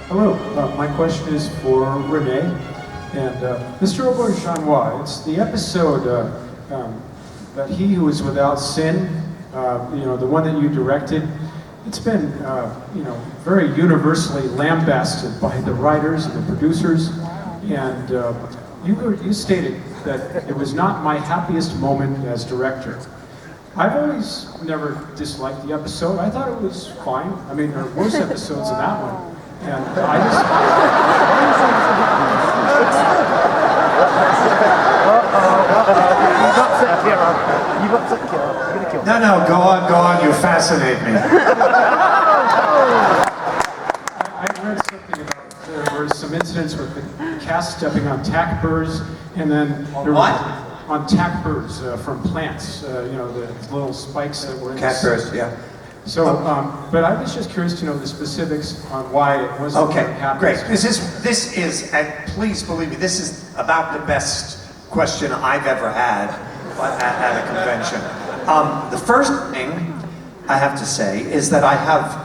Hello, my question is for Rene and Mr. Auberjonois. It's the episode that He Who Is Without Sin, the one that you directed. It's been, very universally lambasted by the writers and the producers, and you stated that it was not my happiest moment as director. I've always never disliked the episode. I thought it was fine. I mean, there are worse episodes than that one. And I just... You've upset Kira. You're gonna kill me. No, go on, you fascinate me. I read something about there were some incidents with the cast stepping on tack burrs, and then there what? On tack burrs from plants, the little spikes that were in Cat burrs, yeah. So, but I was just curious to know the specifics on why it wasn't happening. Great. This is, and please believe me, this is about the best question I've ever had at a convention. The first thing I have to say is that I have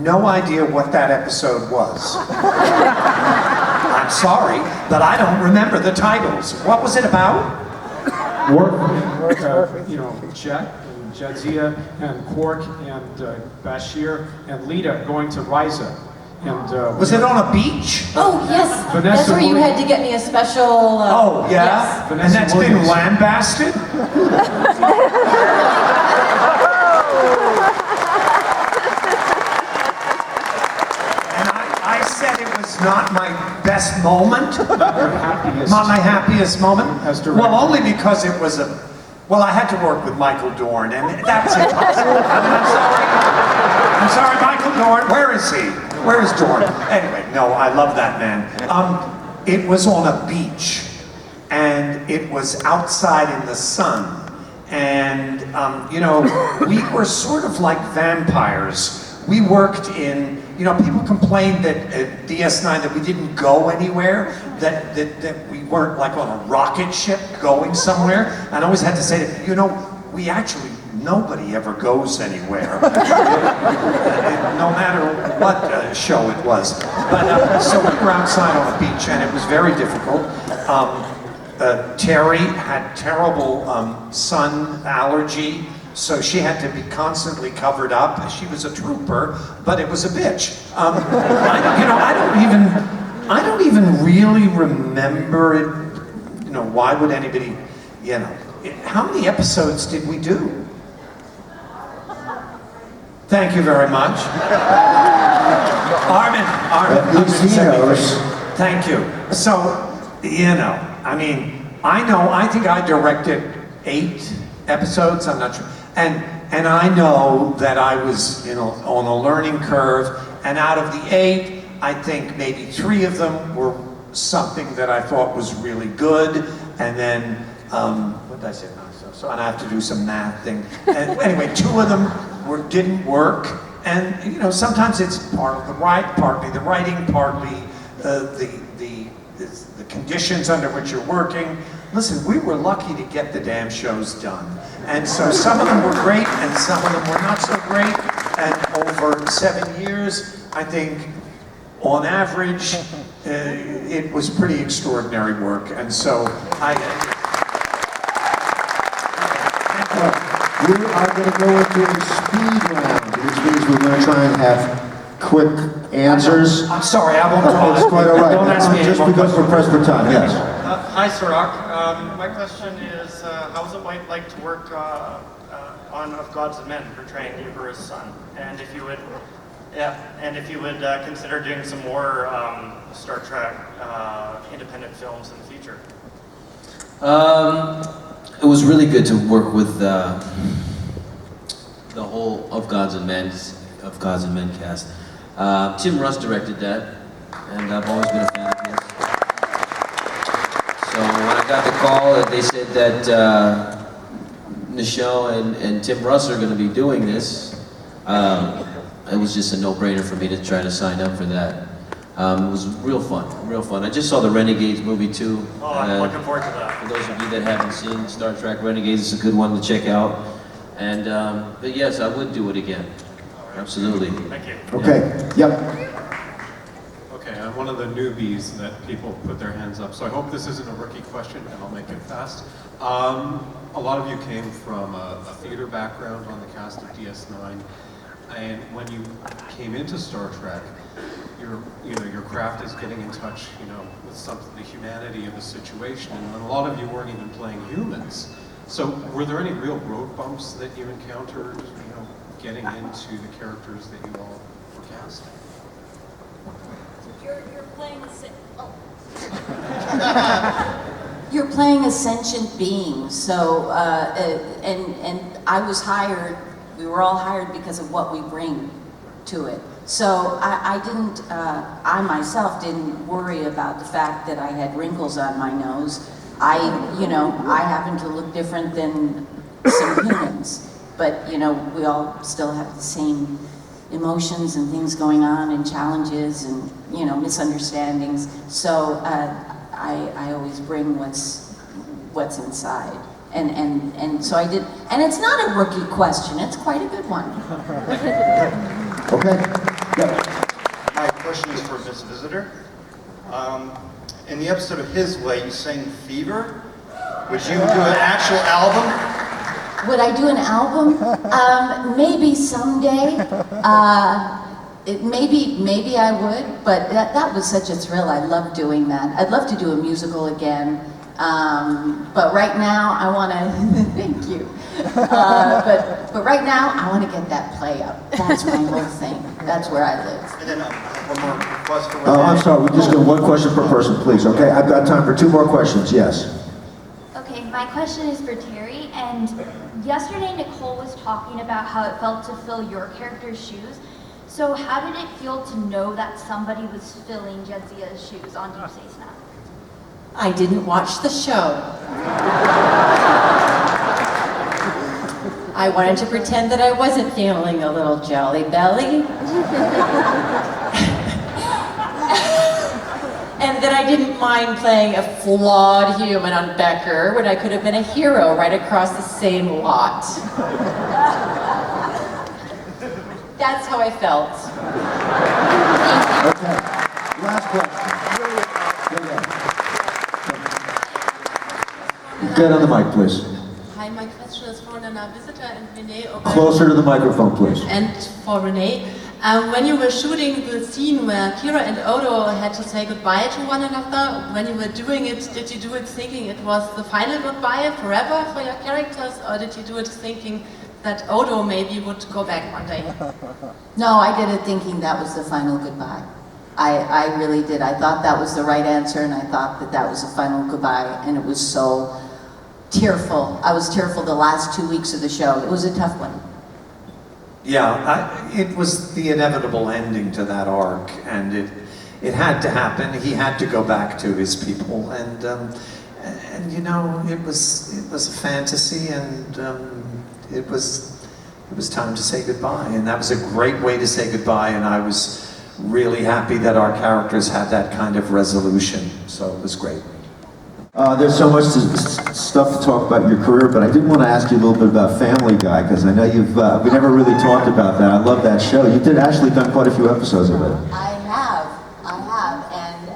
no idea what that episode was. I'm sorry, but I don't remember the titles. What was it about? Jet and Jadzia and Quark and Bashir and Leeta going to Ryza. And was it on a beach? Oh yes, that's where you had to get me a special. Oh yeah, yes. and that's been lambasted. I said it was not my best moment, not my happiest moment. Well, only because it was well, I had to work with Michael Dorn, and that was impossible. I'm sorry, Michael Dorn. Where is he? Where is Dorn? Anyway, no, I love that man. It was on a beach, and it was outside in the sun, and we were sort of like vampires. We worked in, people complained that at DS9 that we didn't go anywhere, that we weren't like on a rocket ship going somewhere. And I always had to say that, we actually, nobody ever goes anywhere, no matter what show it was. But so we were outside on the beach, and it was very difficult. Terry had terrible sun allergy, so she had to be constantly covered up. She was a trooper, but it was a bitch. I don't even really remember it. Why would anybody, how many episodes did we do? Thank you very much. Armin. Thank you. So, I think I directed 8 episodes, I'm not sure. And I know that I was, on a learning curve, and out of the 8, I think maybe 3 of them were something that I thought was really good, and then, what did I say? So I have to do some math thing. And anyway, 2 of them didn't work, and sometimes it's partly the writing, partly the conditions under which you're working. Listen, we were lucky to get the damn shows done. And so some of them were great, and some of them were not so great. And over 7 years, I think, on average, it was pretty extraordinary work. And so we are going to go into a speed round, which means we're going to try and have quick answers. I'm sorry, I won't talk. It's quite all right. Don't ask me just because we're pressed for time, yes. Hi, Cirroc. My question is, how was it like to work on Of Gods and Men, portraying Uber's son? And if you would consider doing some more Star Trek independent films in the future. It was really good to work with the whole Of Gods and Men cast. Tim Russ directed that, and I've always been a fan of his. So when I got the call, they said that Michelle and Tim Russ are going to be doing this, it was just a no-brainer for me to try to sign up for that. It was real fun. I just saw the Renegades movie too. Oh, I'm looking forward to that. For those of you that haven't seen Star Trek Renegades, it's a good one to check out. And but yes, I would do it again. Absolutely. Thank you. Okay. Yep. Okay. Okay, I'm one of the newbies that people put their hands up, so I hope this isn't a rookie question, and I'll make it fast. A lot of you came from a theater background on the cast of DS9, and when you came into Star Trek, your craft is getting in touch, with the humanity of the situation, and a lot of you weren't even playing humans. So were there any real road bumps that you encountered, getting into the characters that you all were cast? You're playing You're playing a sentient being, so, and I was hired, we were all hired because of what we bring to it. So I myself didn't worry about the fact that I had wrinkles on my nose. I happen to look different than some humans, but, we all still have the same emotions and things going on and challenges and, misunderstandings. So I always bring what's inside. And so I did, and it's not a rookie question, it's quite a good one. Okay. Yeah. My question is for Miss Visitor. In the episode of His Way, you sang Fever. Would you do an actual album? Would I do an album? Maybe someday. Maybe I would, but that was such a thrill. I love doing that. I'd love to do a musical again. But right now, I want to, thank you. But right now, I want to get that play up. That's my whole thing. That's where I live. And then one more request for I'm sorry, we just got one question per person, please, okay? I've got time for 2 more questions, yes. Okay, my question is for Terry, and yesterday Nicole was talking about how it felt to fill your character's shoes. So how did it feel to know that somebody was filling Jadzia's shoes on Deep Space Nine? I didn't watch the show. I wanted to pretend that I wasn't feeling a little jelly belly. And that I didn't mind playing a flawed human on Becker when I could have been a hero right across the same lot. That's how I felt. Okay, last question. Get on the mic, please. Hi, my question is for Nana Visitor and Rene. Closer to the microphone, please. And for Rene. When you were shooting the scene where Kira and Odo had to say goodbye to one another, when you were doing it, did you do it thinking it was the final goodbye forever for your characters, or did you do it thinking that Odo maybe would go back one day? No, I did it thinking that was the final goodbye. I really did. I thought that was the right answer, and I thought that was the final goodbye, and it was so tearful. I was tearful the last 2 weeks of the show. It was a tough one. Yeah, it was the inevitable ending to that arc, and it had to happen. He had to go back to his people, and it was a fantasy, and it was time to say goodbye, and that was a great way to say goodbye, and I was really happy that our characters had that kind of resolution, so it was great. There's so much stuff to talk about in your career, but I did want to ask you a little bit about Family Guy, because I know we never really talked about that. I love that show. You did actually done quite a few episodes of it. I have, and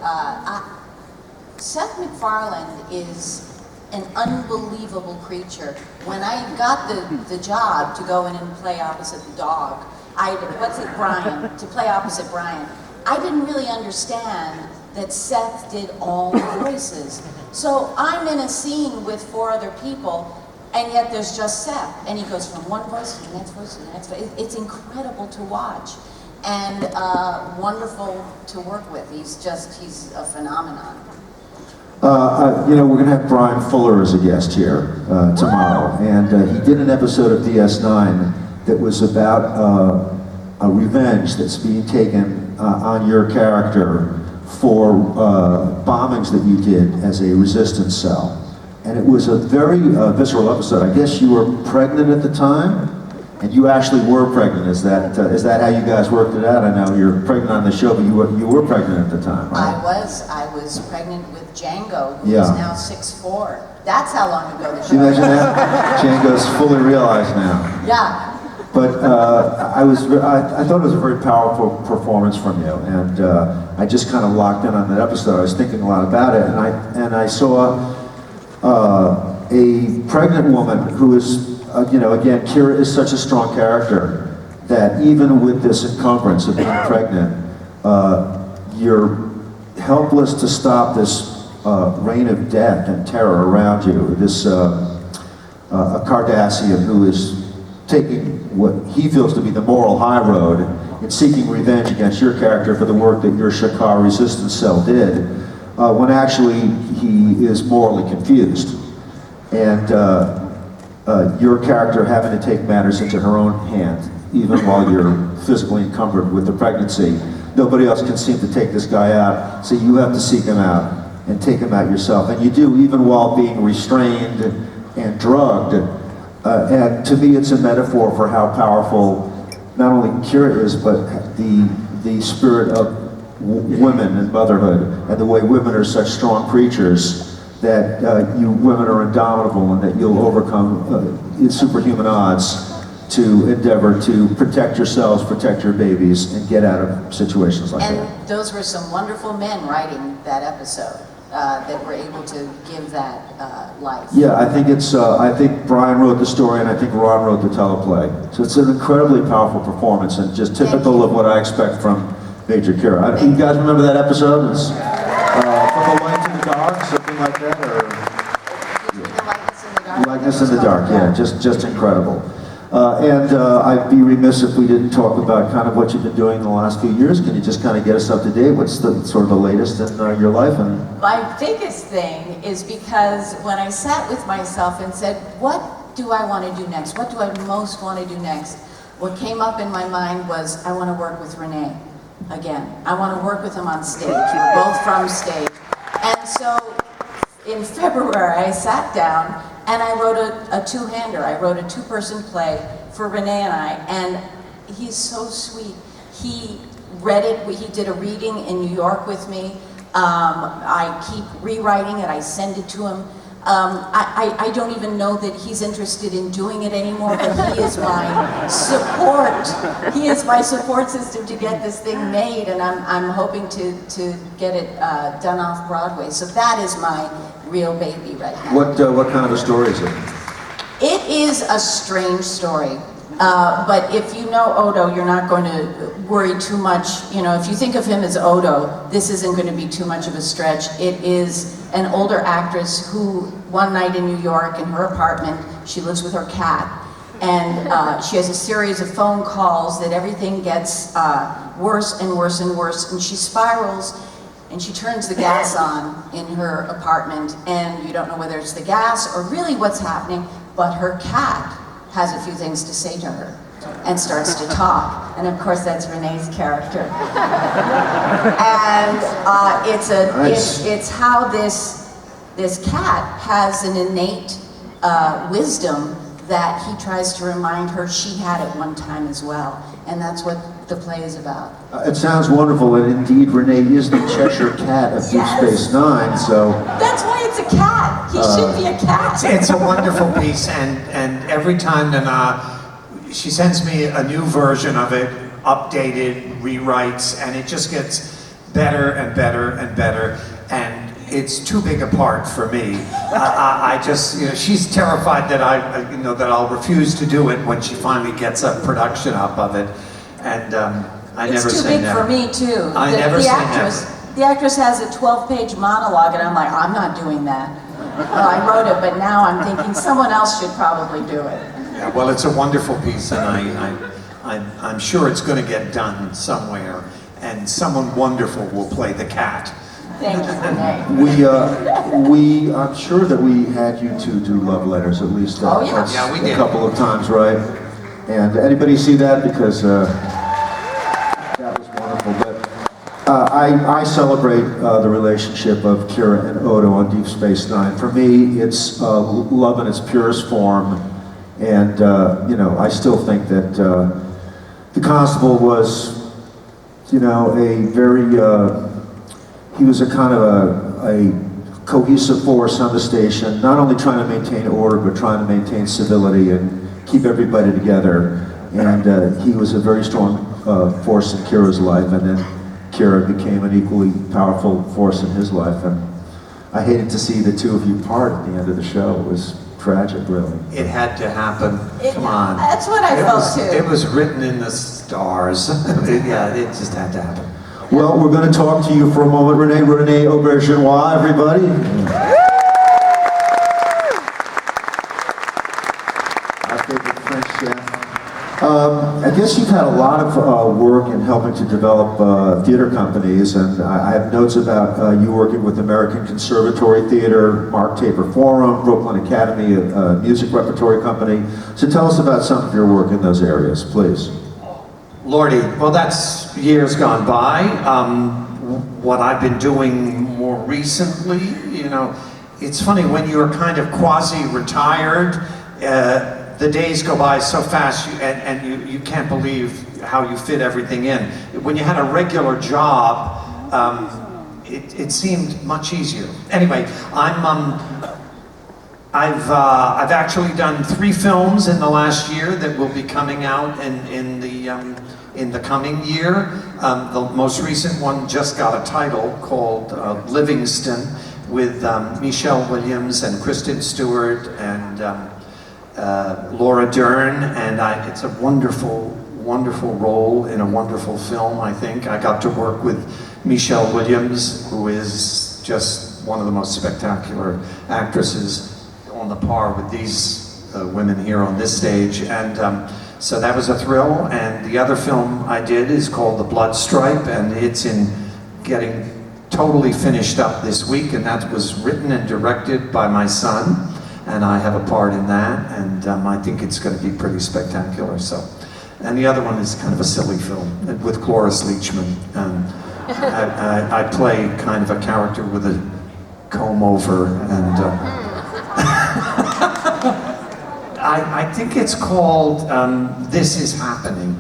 Seth MacFarlane is an unbelievable creature. When I got the job to go in and play opposite the dog, Brian, to play opposite Brian, I didn't really understand that Seth did all the voices. So I'm in a scene with 4 other people, and yet there's just Seth, and he goes from one voice to the next voice to the next voice. It's incredible to watch, and wonderful to work with. He's a phenomenon. We're going to have Brian Fuller as a guest here tomorrow, and he did an episode of DS9 that was about a revenge that's being taken on your character for bombings that you did as a resistance cell. And it was a very visceral episode. I guess you were pregnant at the time, and you actually were pregnant. Is that how you guys worked it out? I know you're pregnant on the show, but you were pregnant at the time, right? I was pregnant with Django, who is now 6'4". That's how long ago the show Can you imagine that? Django's fully realized now. Yeah. But I thought it was a very powerful performance from you, and I just kind of locked in on that episode. I was thinking a lot about it, and I saw a pregnant woman who is, again, Kira is such a strong character that even with this encumbrance of being pregnant, you're helpless to stop this reign of death and terror around you. This a Cardassian who is taking what he feels to be the moral high road in seeking revenge against your character for the work that your Shakar resistance cell did, when actually he is morally confused. And your character having to take matters into her own hand, even while you're physically encumbered with the pregnancy. Nobody else can seem to take this guy out, so you have to seek him out and take him out yourself. And you do, even while being restrained and drugged. And to me, it's a metaphor for how powerful not only Kira is, but the spirit of women and motherhood, and the way women are such strong creatures that you women are indomitable, and that you'll overcome superhuman odds to endeavor to protect yourselves, protect your babies, and get out of situations like that. And those were some wonderful men writing that episode that were able to give that life. Yeah, I think it's. I think Brian wrote the story, and I think Ron wrote the teleplay. So it's an incredibly powerful performance, and just typical of what I expect from Major Kira. You guys remember that episode? It's From the Light to the Dark, something like that, or Likeness in the Dark. Yeah, just incredible. And I'd be remiss if we didn't talk about kind of what you've been doing in the last few years. Can you just kind of get us up to date? What's the sort of the latest in your life? And my biggest thing is because when I sat with myself and said, what do I want to do next? What do I most want to do next? What came up in my mind was, I want to work with Rene again. I want to work with him on stage. We're both from stage. And so in February, I sat down and I wrote a two-hander. I wrote a two-person play for Rene and I, and he's so sweet. He read it, he did a reading in New York with me. I keep rewriting it, I send it to him. I don't even know that he's interested in doing it anymore, but he is my support. He is my support system to get this thing made, and I'm hoping to get it done off Broadway. So that is my real baby right now. what kind of a story is it? It is a strange story, but if you know Odo, you're not going to worry too much. You know, if you think of him as Odo, this isn't going to be too much of a stretch. It is an older actress who, one night in New York, in her apartment, she lives with her cat, and she has a series of phone calls that everything gets worse and worse and worse, and she spirals. And she turns the gas on in her apartment, and you don't know whether it's the gas or really what's happening, but her cat has a few things to say to her and starts to talk. And of course, that's Rene's character. And it's how this cat has an innate wisdom that he tries to remind her she had at one time as well. And that's what the play is about. It sounds wonderful, and indeed, Rene is the Cheshire Cat of Deep Space Nine, so... That's why it's a cat! He should be a cat! It's a wonderful piece, and every time she sends me a new version of it, updated, rewrites, and it just gets better and better and better, and it's too big a part for me. I just, she's terrified that that I'll refuse to do it when she finally gets a production up of it. And I never say never. It's too big for me too. I never say never. The actress has a 12-page monologue, and I'm like, I'm not doing that. Well, I wrote it, but now I'm thinking someone else should probably do it. Yeah, well, it's a wonderful piece, and I'm sure it's going to get done somewhere, and someone wonderful will play the cat. Thank you, Rene. I'm sure that we had you two do love letters at least we did. a couple of times, right? And anybody see that? Because that was wonderful. But I celebrate the relationship of Kira and Odo on Deep Space Nine. For me, it's love in its purest form. And, I still think that the Constable was, a very... he was a kind of a cohesive force on the station, not only trying to maintain order, but trying to maintain civility and keep everybody together. And he was a very strong force in Kira's life, and then Kira became an equally powerful force in his life. And I hated to see the two of you part at the end of the show. It was tragic, really. It had to happen. Come on. That's what I felt too. It was written in the stars. Yeah, it just had to happen. Well, we're going to talk to you for a moment, Rene Auberjonois, everybody. Our favorite French chef. I guess you've had a lot of work in helping to develop theater companies, and I have notes about you working with American Conservatory Theater, Marc Taper Forum, Brooklyn Academy Music Repertory Company. So tell us about some of your work in those areas, please. Lordy, well, that's years gone by. What I've been doing more recently, you know, it's funny when you're kind of quasi-retired, the days go by so fast and you can't believe how you fit everything in. When you had a regular job, it seemed much easier. Anyway, I've actually done 3 films in the last year that will be coming out in the coming year. The most recent one just got a title called Livingston with Michelle Williams and Kristen Stewart and Laura Dern, and it's a wonderful, wonderful role in a wonderful film, I think. I got to work with Michelle Williams, who is just one of the most spectacular actresses on the par with these women here on this stage, and so that was a thrill. And the other film I did is called The Blood Stripe, and it's getting totally finished up this week, and that was written and directed by my son, and I have a part in that, and I think it's going to be pretty spectacular. So, and the other one is kind of a silly film with Cloris Leachman. I play kind of a character with a comb over, and I think it's called This Is Happening,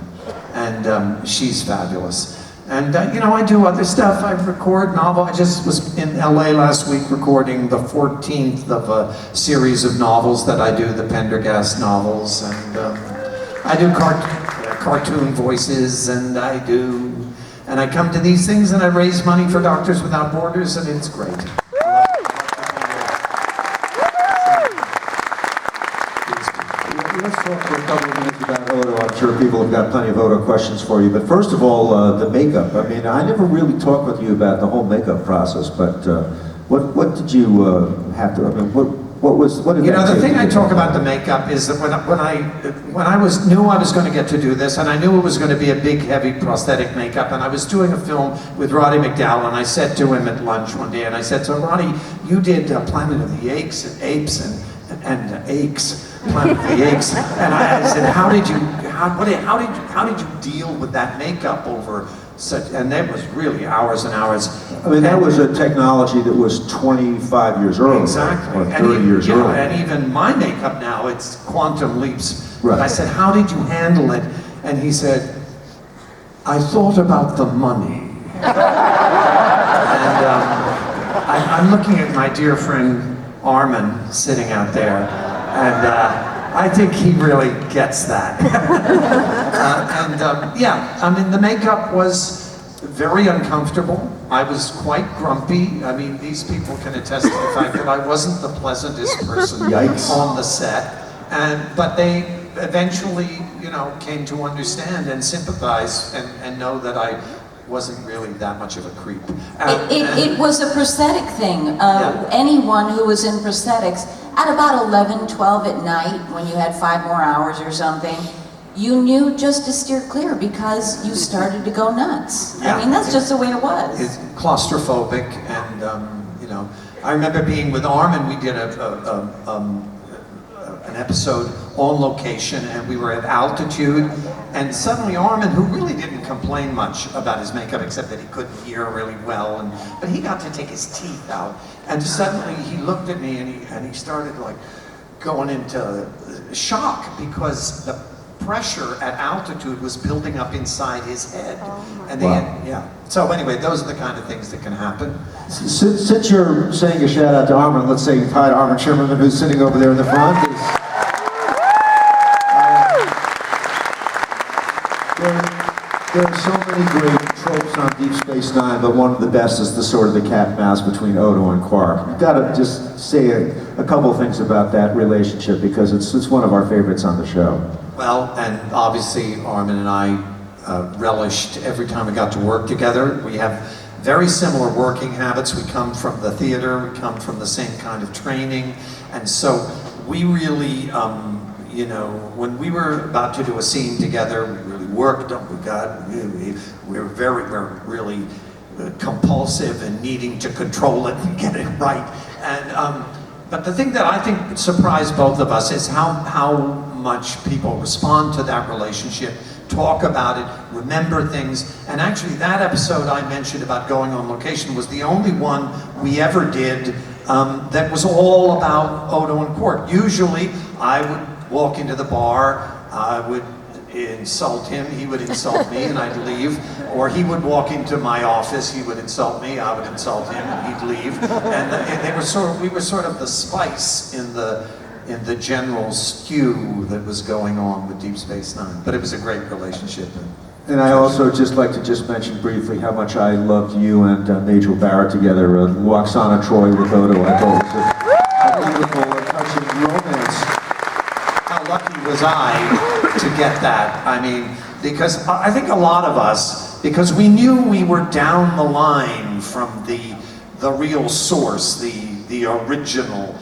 and she's fabulous. And you know, I do other stuff. I record novel. I just was in LA last week recording the 14th of a series of novels that I do, the Pendergast novels, and I do cartoon voices, and I come to these things and I raise money for Doctors Without Borders, and it's great. Let's talk for a couple of minutes about Odo. I'm sure people have got plenty of Odo questions for you. But first of all, the makeup. I mean, I never really talked with you about the whole makeup process, but what did you have to, I mean, what did you know, that the thing I take? talk about the makeup is that when I knew I was going to get to do this, and I knew it was going to be a big, heavy prosthetic makeup, and I was doing a film with Roddy McDowall, and I said to him at lunch one day, and I said, so Roddy, you did Planet of the Apes and Apes and Aches. Planet of the Apes, and I said, how did you deal with that makeup over such? And that was really hours and hours. I mean, that was a technology that was 25 years early, exactly, or 30 years early. And even my makeup now, it's quantum leaps. Right. But I said, how did you handle it? And he said, I thought about the money. And I'm looking at my dear friend Armin sitting out there. And I think he really gets that. Yeah, I mean, the makeup was very uncomfortable. I was quite grumpy. I mean, these people can attest to the fact that I wasn't the pleasantest person on the set. But they eventually, you know, came to understand and sympathize and know that I wasn't really that much of a creep. It was a prosthetic thing. Anyone who was in prosthetics, at about 11, 12 at night, when you had 5 more hours or something, you knew just to steer clear because you started to go nuts. Yeah. I mean, that's just the way it was. It's claustrophobic, and you know, I remember being with Armin. We did an episode on location, and we were at altitude, and suddenly Armin, who really didn't complain much about his makeup except that he couldn't hear really well, but he got to take his teeth out, and suddenly he looked at me and he started like going into shock because the pressure at altitude was building up inside his head. And they had, so anyway, those are the kind of things that can happen. Since you're saying a shout out to Armin, let's say hi to Armin Shimerman, who's sitting over there in the front. There are so many great tropes on Deep Space Nine, but one of the best is the sort of the cat and mouse between Odo and Quark. You've got to just say a couple of things about that relationship because it's one of our favorites on the show. Well, and obviously Armin and I relished every time we got to work together. We have very similar working habits. We come from the theater, we come from the same kind of training, and so we really, you know, when we were about to do a scene together, we really worked on. We're really compulsive and needing to control it and get it right. And but the thing that I think surprised both of us is how much people respond to that relationship, talk about it, remember things. And actually, that episode I mentioned about going on location was the only one we ever did that was all about Odo and Quark. Usually, I would walk into the bar, I would insult him, he would insult me, and I'd leave. Or he would walk into my office, he would insult me, I would insult him, and he'd leave. And they were we were sort of the spice in the general stew that was going on with Deep Space Nine. But it was a great relationship. And I also just like to mention briefly how much I loved you and Major Barrett together. Waxana Troy with Odo, I thought was a beautiful, touching romance. How lucky was I to get that? I mean, because I think a lot of us, because we knew we were down the line from the real source, the original.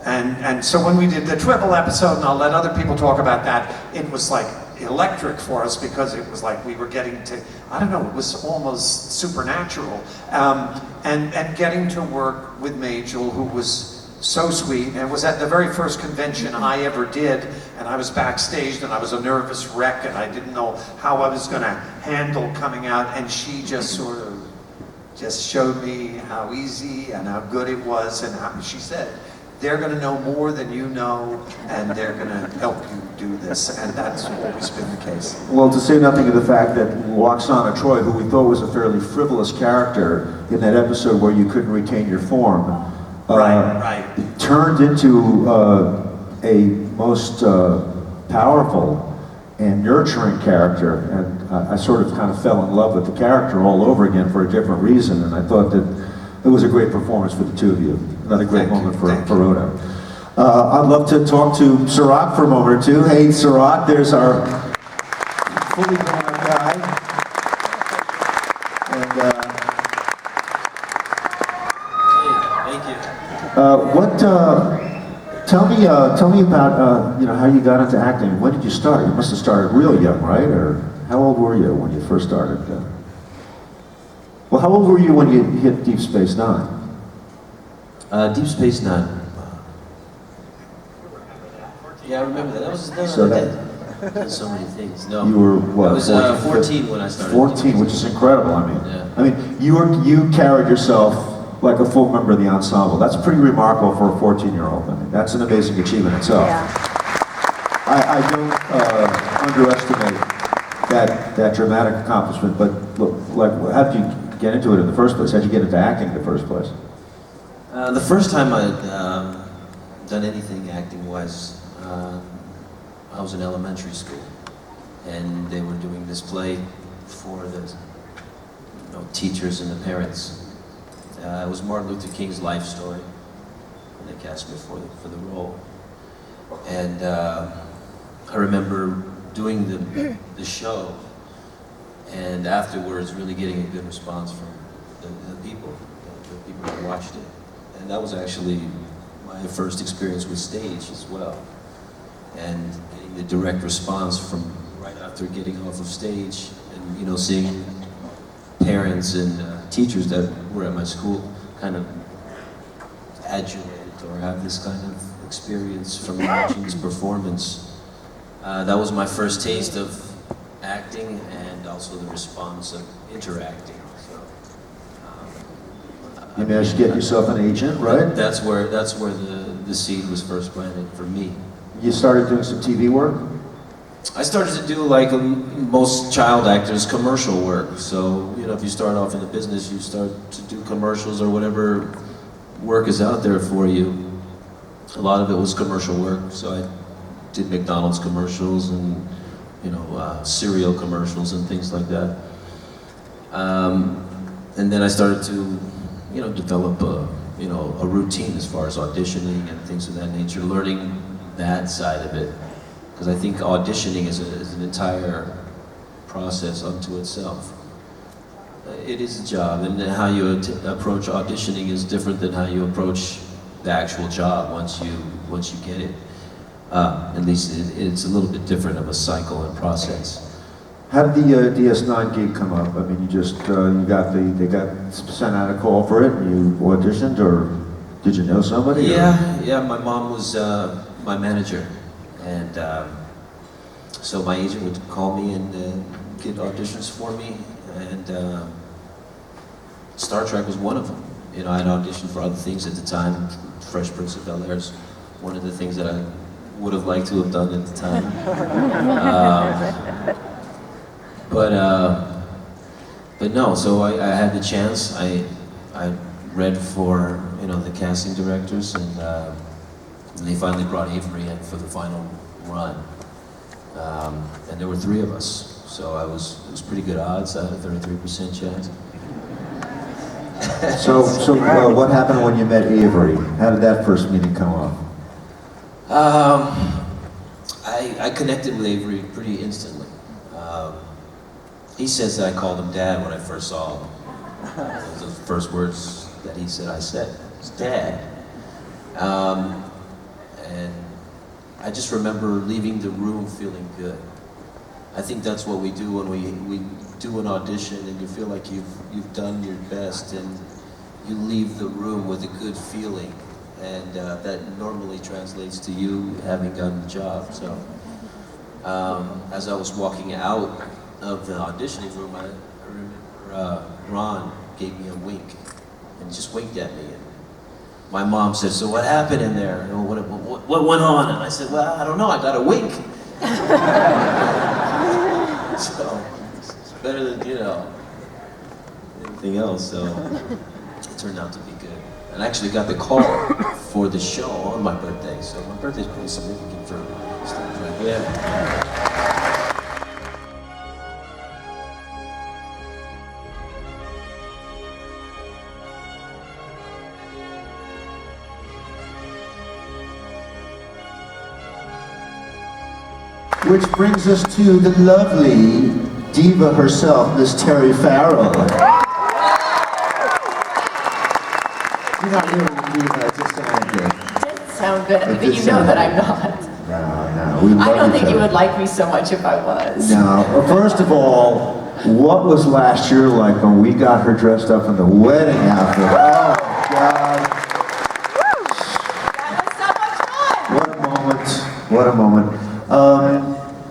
And so when we did the Tribble episode, and I'll let other people talk about that, it was like electric for us because it was like we were getting to, I don't know, it was almost supernatural. And getting to work with Majel, who was so sweet, and it was at the very first convention I ever did, and I was backstage and I was a nervous wreck and I didn't know how I was going to handle coming out, and she just sort of just showed me how easy and how good it was, and how, she said, they're going to know more than you know, and they're going to help you do this, and that's always been the case. Well, to say nothing of the fact that Waxana Troy, who we thought was a fairly frivolous character in that episode where you couldn't retain your form, right. turned into a most powerful and nurturing character, and I sort of kind of fell in love with the character all over again for a different reason, and I thought that it was a great performance for the two of you. Another great moment for Odo. I'd love to talk to Cirroc for a moment or two. Hey, Cirroc, there's our fully grown up guy. And tell me about you know, how you got into acting. When did you start? You must have started real young, right? Or how old were you when you first started? Well, how old were you when you hit Deep Space Nine? Deep Space Nine. Yeah, I remember that. That was so many things. No, you were what? I was 14 when I started. 14, which is incredible. I mean, yeah. I mean, you carried yourself like a full member of the ensemble. That's pretty remarkable for a 14-year-old. I mean, that's an amazing achievement itself. Yeah. I don't underestimate that dramatic accomplishment. But look, like, how did you get into it in the first place? How did you get into acting in the first place? The first time I'd done anything acting-wise, I was in elementary school, and they were doing this play for the teachers and the parents. It was Martin Luther King's life story, and they cast me for the role. And I remember doing the show, and afterwards really getting a good response from the people who watched it. And that was actually my first experience with stage as well. And getting the direct response from right after getting off of stage, and seeing parents and teachers that were at my school kind of adulate or have this kind of experience from watching this performance. That was my first taste of acting, and also the response of interacting. You managed to get yourself an agent, right? That's where the seed was first planted for me. You started doing some TV work? I started to do, like most child actors, commercial work. So, if you start off in the business, you start to do commercials or whatever work is out there for you. A lot of it was commercial work. So I did McDonald's commercials and cereal commercials and things like that. And then I started to, develop a routine as far as auditioning and things of that nature, learning that side of it. Because I think auditioning is an entire process unto itself. It is a job, and how you approach auditioning is different than how you approach the actual job once you get it. At least it's a little bit different of a cycle and process. How did the DS9 gig come up? I mean, you just they got sent out a call for it, and you auditioned, or did you know somebody? Yeah. My mom was my manager, and so my agent would call me and get auditions for me, and Star Trek was one of them. I had auditioned for other things at the time. Fresh Prince of Bel-Air is one of the things that I would have liked to have done at the time. But no, so I had the chance. I read for the casting directors, and they finally brought Avery in for the final run. And there were 3 of us, so it was pretty good odds. I had a 33% chance. So what happened when you met Avery? How did that first meeting come off? I connected with Avery pretty instantly. He says that I called him Dad when I first saw him. Those were the first words that he said I said. It's Dad. And I just remember leaving the room feeling good. I think that's what we do when we do an audition, and you feel like you've done your best, and you leave the room with a good feeling, and that normally translates to you having done the job. So as I was walking out of the auditioning room, I remember Ron gave me a wink, and just winked at me. And my mom said, "So what happened in there? What went on?" And I said, "Well, I don't know. I got a wink." So it's better than anything else. So it turned out to be good. And I actually got the call for the show on my birthday. So my birthday's pretty significant for Star Trek. Yeah. Which brings us to the lovely diva herself, Miss Terry Farrell. You're not really a diva, it just sounded good. It did sound good, but you know that I'm not. No, we love I don't think each you other. would like me so much if I was. No, first of all, what was last year like when we got her dressed up in the wedding outfit? Oh, God. That was so much fun! What a moment, what a moment.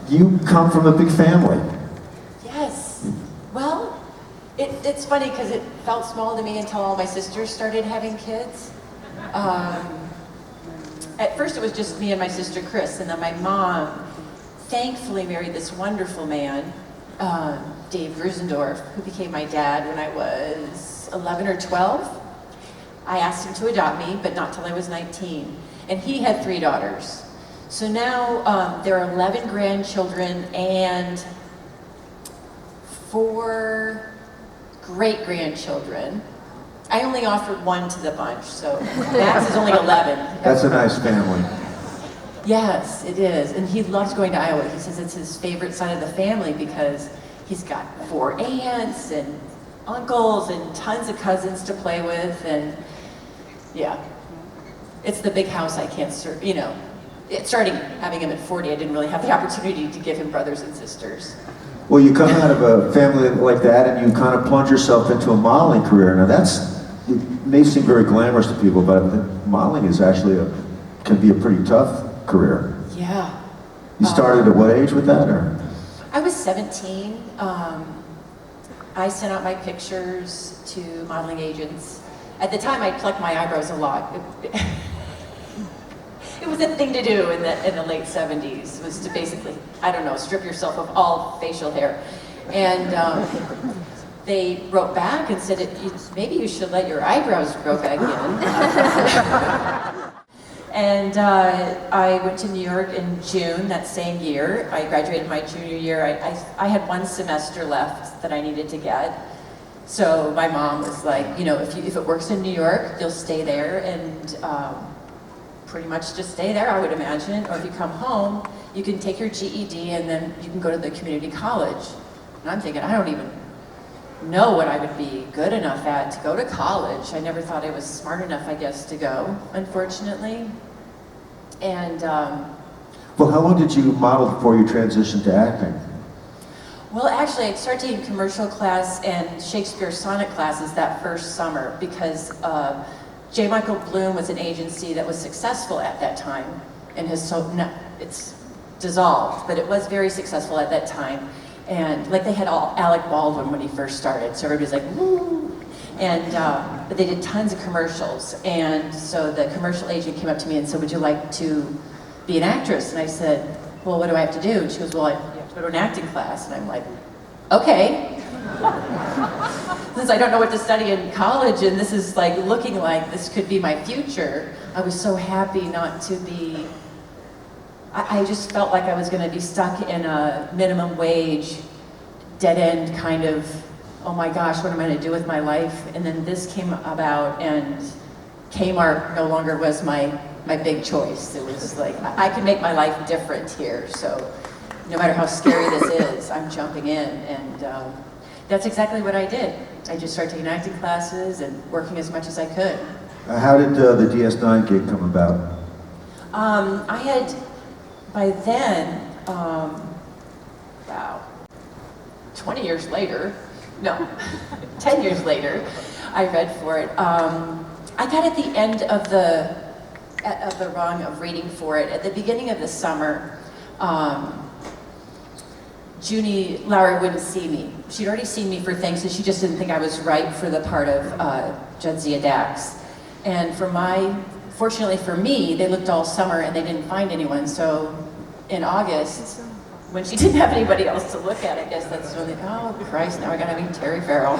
You come from a big family. Yes. Well, it's funny because it felt small to me until all my sisters started having kids. At first it was just me and my sister Chris, and then my mom thankfully married this wonderful man, Dave Grusendorf, who became my dad when I was 11 or 12. I asked him to adopt me, but not till I was 19. And he had 3 daughters. So now there are 11 grandchildren and 4 great-grandchildren. I only offered 1 to the bunch, so Max is only 11. That's a nice family. Yes, it is. And he loves going to Iowa. He says it's his favorite side of the family because he's got 4 aunts and uncles and tons of cousins to play with. And yeah, it's the big house I can't serve, Starting having him at 40, I didn't really have the opportunity to give him brothers and sisters. Well, you come out of a family like that and you kind of plunge yourself into a modeling career. Now it may seem very glamorous to people, but modeling is actually can be a pretty tough career. Yeah. You started at what age with that, or? I was 17. I sent out my pictures to modeling agents. At the time, I plucked my eyebrows a lot. It was a thing to do in the late 70s, was to basically, strip yourself of all facial hair. And they wrote back and said, maybe you should let your eyebrows grow back in. And I went to New York in June that same year. I graduated my junior year. I had 1 semester left that I needed to get. So my mom was like, you know, if it works in New York, you'll stay there and pretty much just stay there, I would imagine. Or if you come home, you can take your GED and then you can go to the community college. And I'm thinking, I don't even know what I would be good enough at to go to college. I never thought I was smart enough, I guess, to go, unfortunately. And Well, how long did you model before you transitioned to acting? well, actually, I started taking commercial class and Shakespeare sonnet classes that first summer because J. Michael Bloom was an agency that was successful at that time and it's dissolved, but it was very successful at that time. And like they had Alec Baldwin when he first started, so everybody's like, woo! And but they did tons of commercials. And so the commercial agent came up to me and said, would you like to be an actress? And I said, well, what do I have to do? And she goes, well, you have to go to an acting class. And I'm like, okay. Since I don't know what to study in college and this is like looking like this could be my future, I was so happy not to be, I just felt like I was going to be stuck in a minimum wage, dead end kind of, oh my gosh, what am I going to do with my life? And then this came about and Kmart no longer was my big choice. It was like, I can make my life different here. So no matter how scary this is, I'm jumping in. And that's exactly what I did. I just started taking acting classes and working as much as I could. How did the DS9 gig come about? I had, by then, wow, 20 years later, no, 10 years later, I read for it. I got at the end of the rung of reading for it. At the beginning of the summer, Junie Lowry wouldn't see me. She'd already seen me for things, and she just didn't think I was right for the part of Jadzia Dax. And fortunately for me, they looked all summer and they didn't find anyone. So in August, when she didn't have anybody else to look at, I guess that's when they, oh Christ, now I gotta meet Terry Farrell.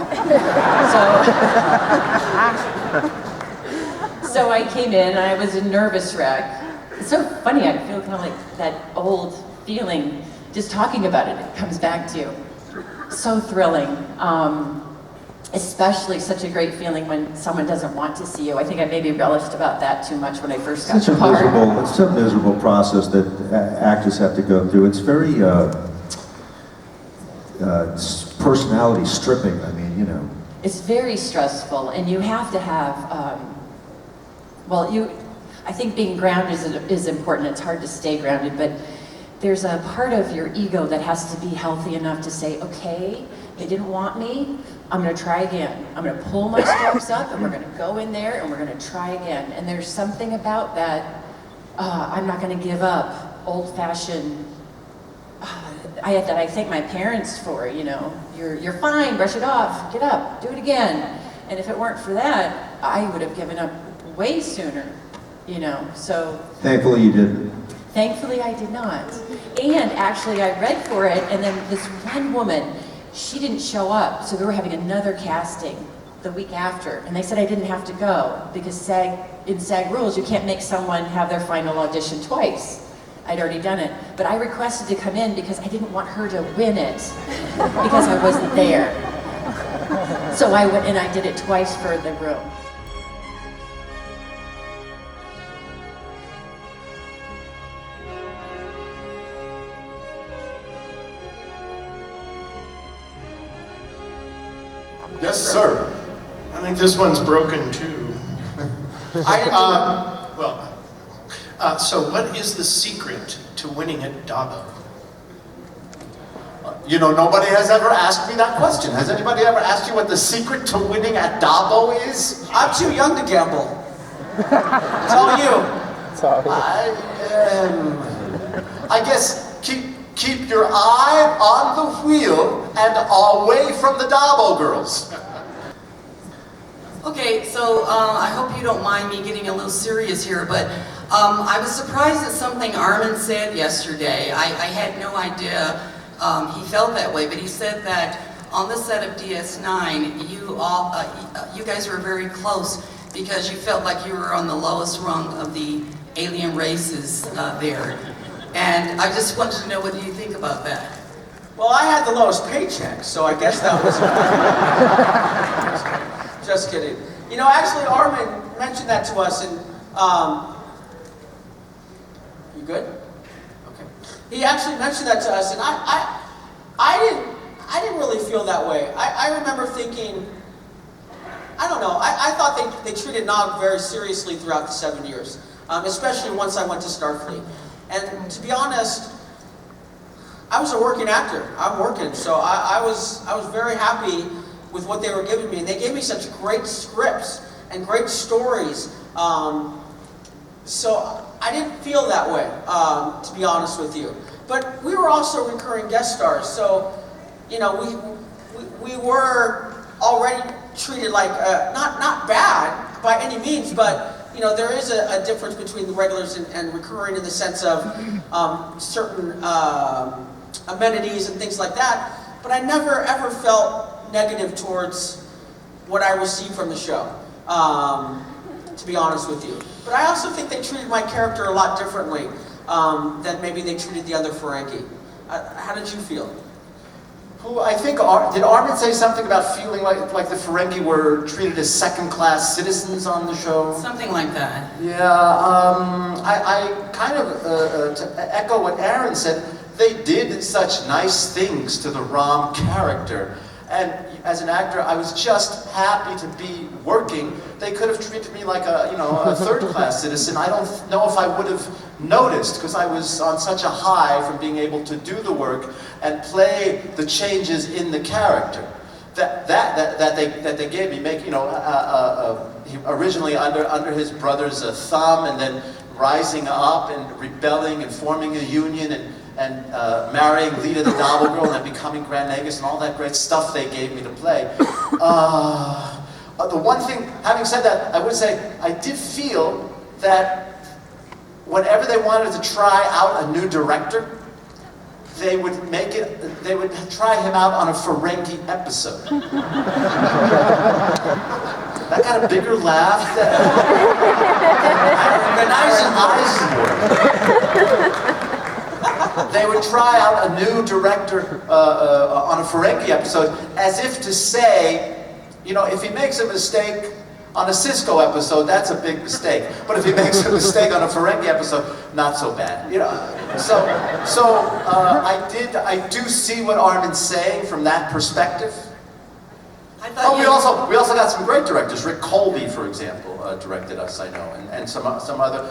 So I came in and I was a nervous wreck. It's so funny, I feel kind of like that old feeling, just talking about it, it comes back to you. So thrilling. Especially such a great feeling when someone doesn't want to see you. I think I maybe relished about that too much when I first got the part. It's a miserable process that actors have to go through. It's very personality stripping. I mean, you know. It's very stressful, and you have to have. I think being grounded is important. It's hard to stay grounded, but there's a part of your ego that has to be healthy enough to say, okay, they didn't want me, I'm gonna try again. I'm gonna pull my strokes up and we're gonna go in there and we're gonna try again. And there's something about that, I'm not gonna give up, old-fashioned, I thank my parents for, you know, you're fine, brush it off, get up, do it again. And if it weren't for that, I would have given up way sooner, you know, so. Thankfully you didn't. Thankfully I did not. And actually I read for it and then this one woman, she didn't show up, so we were having another casting the week after, and they said I didn't have to go because in SAG rules you can't make someone have their final audition twice. I'd already done it, but I requested to come in because I didn't want her to win it because I wasn't there. So I went and I did it twice for the room. Yes, sir. I think this one's broken too. So what is the secret to winning at Dabo? You know, nobody has ever asked me that question. Has anybody ever asked you what the secret to winning at Dabo is? I'm too young to gamble. It's all you. Sorry. I guess keep your eye on the wheel and away from the Dabo girls. Okay, so I hope you don't mind me getting a little serious here, but I was surprised at something Armin said yesterday. I had no idea he felt that way, but he said that on the set of DS9, you guys were very close because you felt like you were on the lowest rung of the alien races there. And I just wanted to know what you think about that. Well, I had the lowest paycheck, so I guess that was just kidding. You know, actually, Armin mentioned that to us, and you good? Okay. He actually mentioned that to us, and I didn't really feel that way. I remember thinking, I don't know. I thought they treated Nog very seriously throughout the 7 years, especially once I went to Starfleet. And to be honest, I was a working actor. I'm working, so I was very happy with what they were giving me. And they gave me such great scripts and great stories. So I didn't feel that way, to be honest with you. But we were also recurring guest stars, so you know we were already treated like not bad by any means, but you know, there is a difference between the regulars and recurring in the sense of certain amenities and things like that. But I never ever felt negative towards what I received from the show, to be honest with you. But I also think they treated my character a lot differently than maybe they treated the other Ferengi. How did you feel? I think, did Armin say something about feeling like the Ferengi were treated as second-class citizens on the show? Something like that. Yeah, I kind of, to echo what Aron said, they did such nice things to the Rom character. And as an actor, I was just happy to be working. They could have treated me like a third-class citizen. I don't know if I would have noticed, because I was on such a high from being able to do the work and play the changes in the character that they gave me. Originally under his brother's thumb, and then rising up and rebelling and forming a union and marrying Leeta the Double Girl and then becoming Grand Nagus and all that great stuff they gave me to play. The one thing, having said that, I would say I did feel that whenever they wanted to try out a new director, they would try him out on a Ferengi episode. That got a bigger laugh than Eisenberg. They would try out a new director on a Ferengi episode as if to say, you know, if he makes a mistake on a Cisco episode, that's a big mistake. But if he makes a mistake on a Ferengi episode, not so bad. You know, I do see what Armin's saying from that perspective. We also got some great directors. Rick Colby, for example, directed us, I know, and some other.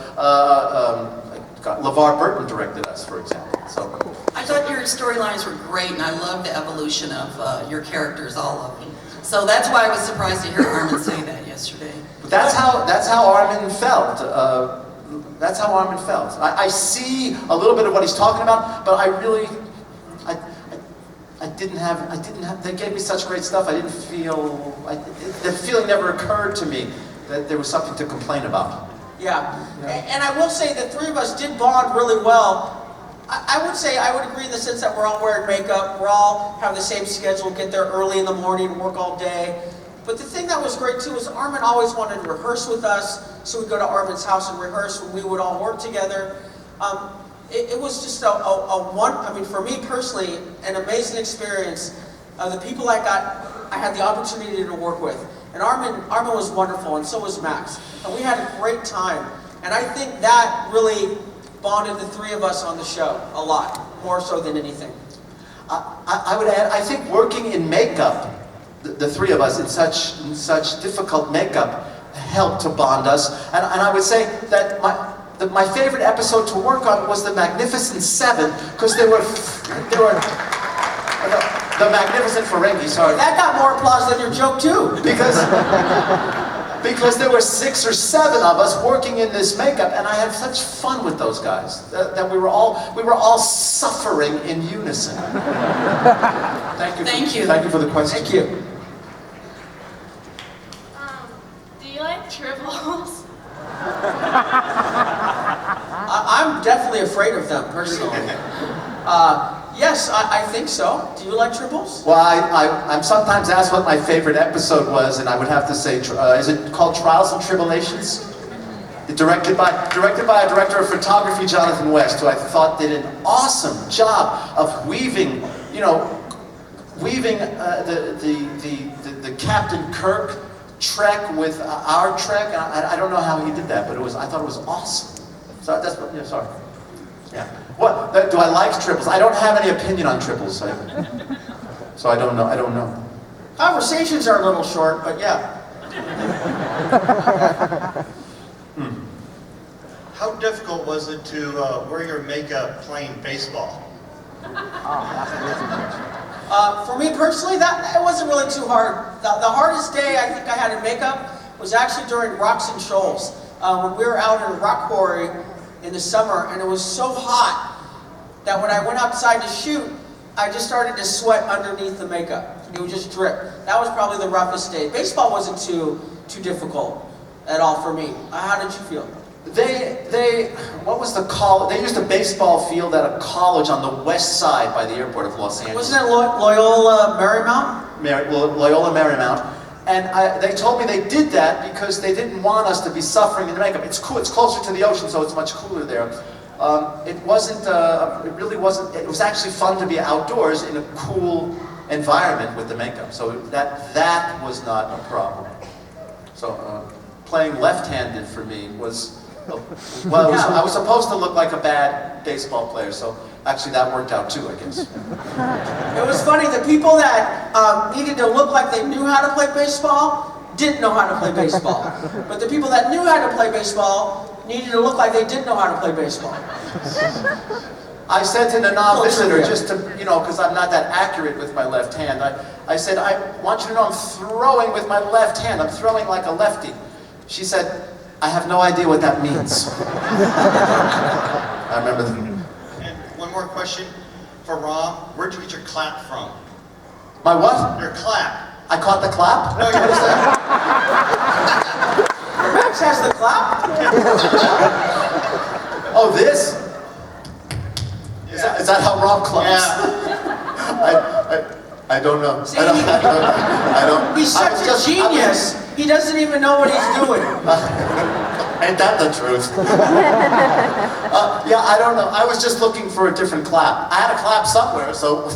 LeVar Burton directed us, for example. So I thought your storylines were great, and I love the evolution of your characters, all of them. So that's why I was surprised to hear Armin say that yesterday. But that's how Armin felt. That's how Armin felt. I see a little bit of what he's talking about, but I didn't have. They gave me such great stuff. I didn't feel. The feeling never occurred to me that there was something to complain about. Yeah, and I will say the three of us did bond really well. I would say I would agree in the sense that we're all wearing makeup, we're all have the same schedule, get there early in the morning, work all day. But the thing that was great too is Armin always wanted to rehearse with us, so we'd go to Armin's house and rehearse when we would all work together. It was just for me personally, an amazing experience. The people I had the opportunity to work with. And Armin was wonderful, and so was Max. And we had a great time. And I think that really bonded the three of us on the show a lot, more so than anything. I would add, I think working in makeup, the three of us in such difficult makeup, helped to bond us. And I would say that my favorite episode to work on was the Magnificent Seven, because they were the Magnificent Ferengi, sorry. That got more applause than your joke too. Because there were 6 or 7 of us working in this makeup, and I had such fun with those guys that we were all suffering in unison. Thank you for the question. Thank you. Do you like tribbles? I'm definitely afraid of them personally. Yes, I think so. Do you like tribbles? Well, I'm sometimes asked what my favorite episode was, and I would have to say, is it called Trials and Tribulations? Directed by a director of photography, Jonathan West, who I thought did an awesome job of weaving, the Captain Kirk trek with our trek. And I don't know how he did that, but I thought it was awesome. So that's what. Yeah, sorry. Yeah. What do I like triples? I don't have any opinion on triples, so I don't know. Conversations are a little short, but yeah. How difficult was it to wear your makeup playing baseball? For me personally, it wasn't really too hard. The hardest day I think I had in makeup was actually during Rocks and Shoals. When we were out in a rock quarry in the summer, and it was so hot that when I went outside to shoot, I just started to sweat underneath the makeup. It would just drip. That was probably the roughest day. Baseball wasn't too difficult at all for me. How did you feel? What was the college? They used a baseball field at a college on the west side by the airport of Los Angeles. Wasn't it Loyola Marymount? Loyola Marymount. And they told me they did that because they didn't want us to be suffering in the makeup. It's cool. It's closer to the ocean, so it's much cooler there. It wasn't. It really wasn't. It was actually fun to be outdoors in a cool environment with the makeup. So that was not a problem. So playing left-handed for me was. Well, I was supposed to look like a bad baseball player, so actually that worked out too, I guess. It was funny, the people that needed to look like they knew how to play baseball didn't know how to play baseball. But the people that knew how to play baseball needed to look like they didn't know how to play baseball. I said to the non-visitor, just to, because I'm not that accurate with my left hand, I said, I want you to know I'm throwing with my left hand. I'm throwing like a lefty. She said, I have no idea what that means. I remember that. And one more question for Rom. Where'd you get your clap from? My what? Your clap. I caught the clap? No, what is that? Max has the clap? Oh, this? Is that how Rob claps? Yeah. I don't know. See, I don't. He's such a genius. He doesn't even know what he's doing. Ain't that the truth? Yeah, I don't know. I was just looking for a different clap. I had a clap somewhere, so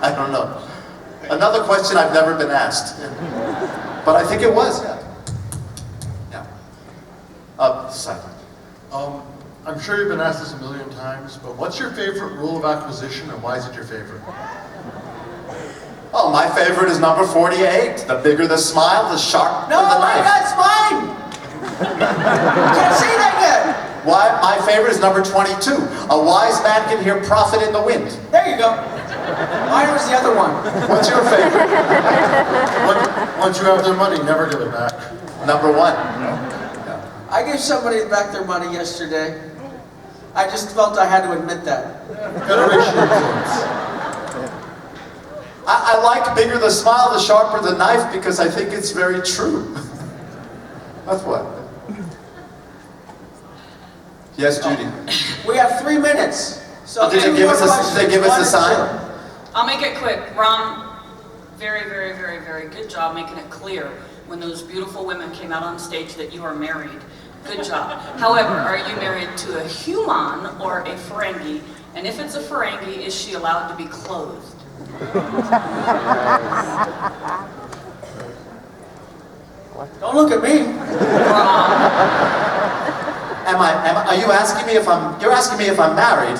I don't know. Another question I've never been asked. But I think it was, yeah. Second. I'm sure you've been asked this a million times, but what's your favorite rule of acquisition and why is it your favorite? Oh, my favorite is number 48. The bigger the smile, the sharper the knife. No, that's mine! You can't say that yet! Why? My favorite is number 22. A wise man can hear profit in the wind. There you go. Mine was the other one. What's your favorite? Once you have their money, never give it back. Number 1. I gave somebody back their money yesterday. I just felt I had to admit that. Federation influence. I like bigger the smile, the sharper the knife, because I think it's very true. That's what. Yes, Judy. We have 3 minutes. So did they give us a sign? I'll make it quick. Rom, very, very, very, very good job making it clear when those beautiful women came out on stage that you are married. Good job. However, are you married to a human or a Ferengi? And if it's a Ferengi, is she allowed to be clothed? Don't look at me. Are you asking me if you're asking me if I'm married?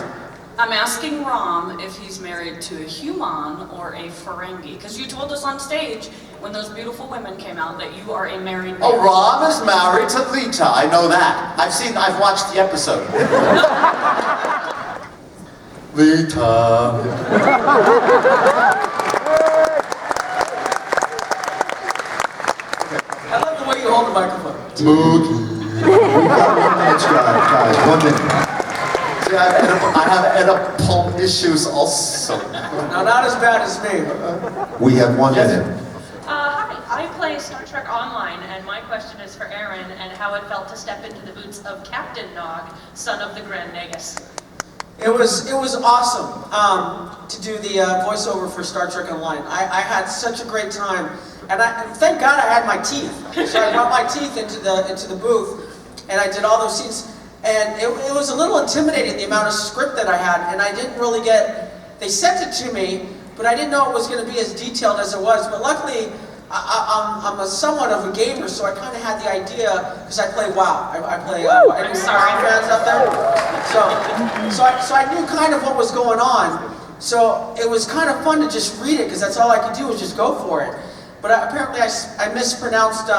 I'm asking Rom if he's married to a human or a Ferengi. Because you told us on stage when those beautiful women came out that you are a married man. Oh, Rom is married to Leeta. I know that. I've watched the episode. Leeta. I love the way you hold the microphone. Let's go, guys. 1 minute. See, I have Oedipal issues also. No, not as bad as me. We have 1 minute. Hi, I play Star Trek Online, and my question is for Aron and how it felt to step into the boots of Captain Nog, son of the Grand Nagus. It was awesome to do the voiceover for Star Trek Online. I had such a great time, and thank God I had my teeth. So I brought my teeth into the booth, and I did all those scenes. And it was a little intimidating, the amount of script that I had, and I didn't really they sent it to me, but I didn't know it was going to be as detailed as it was. But luckily, I'm a somewhat of a gamer, so I kind of had the idea, because I play WoW. I play, any WoW fans out there? So I knew kind of what was going on. So it was kind of fun to just read it, because that's all I could do was just go for it. But apparently I mispronounced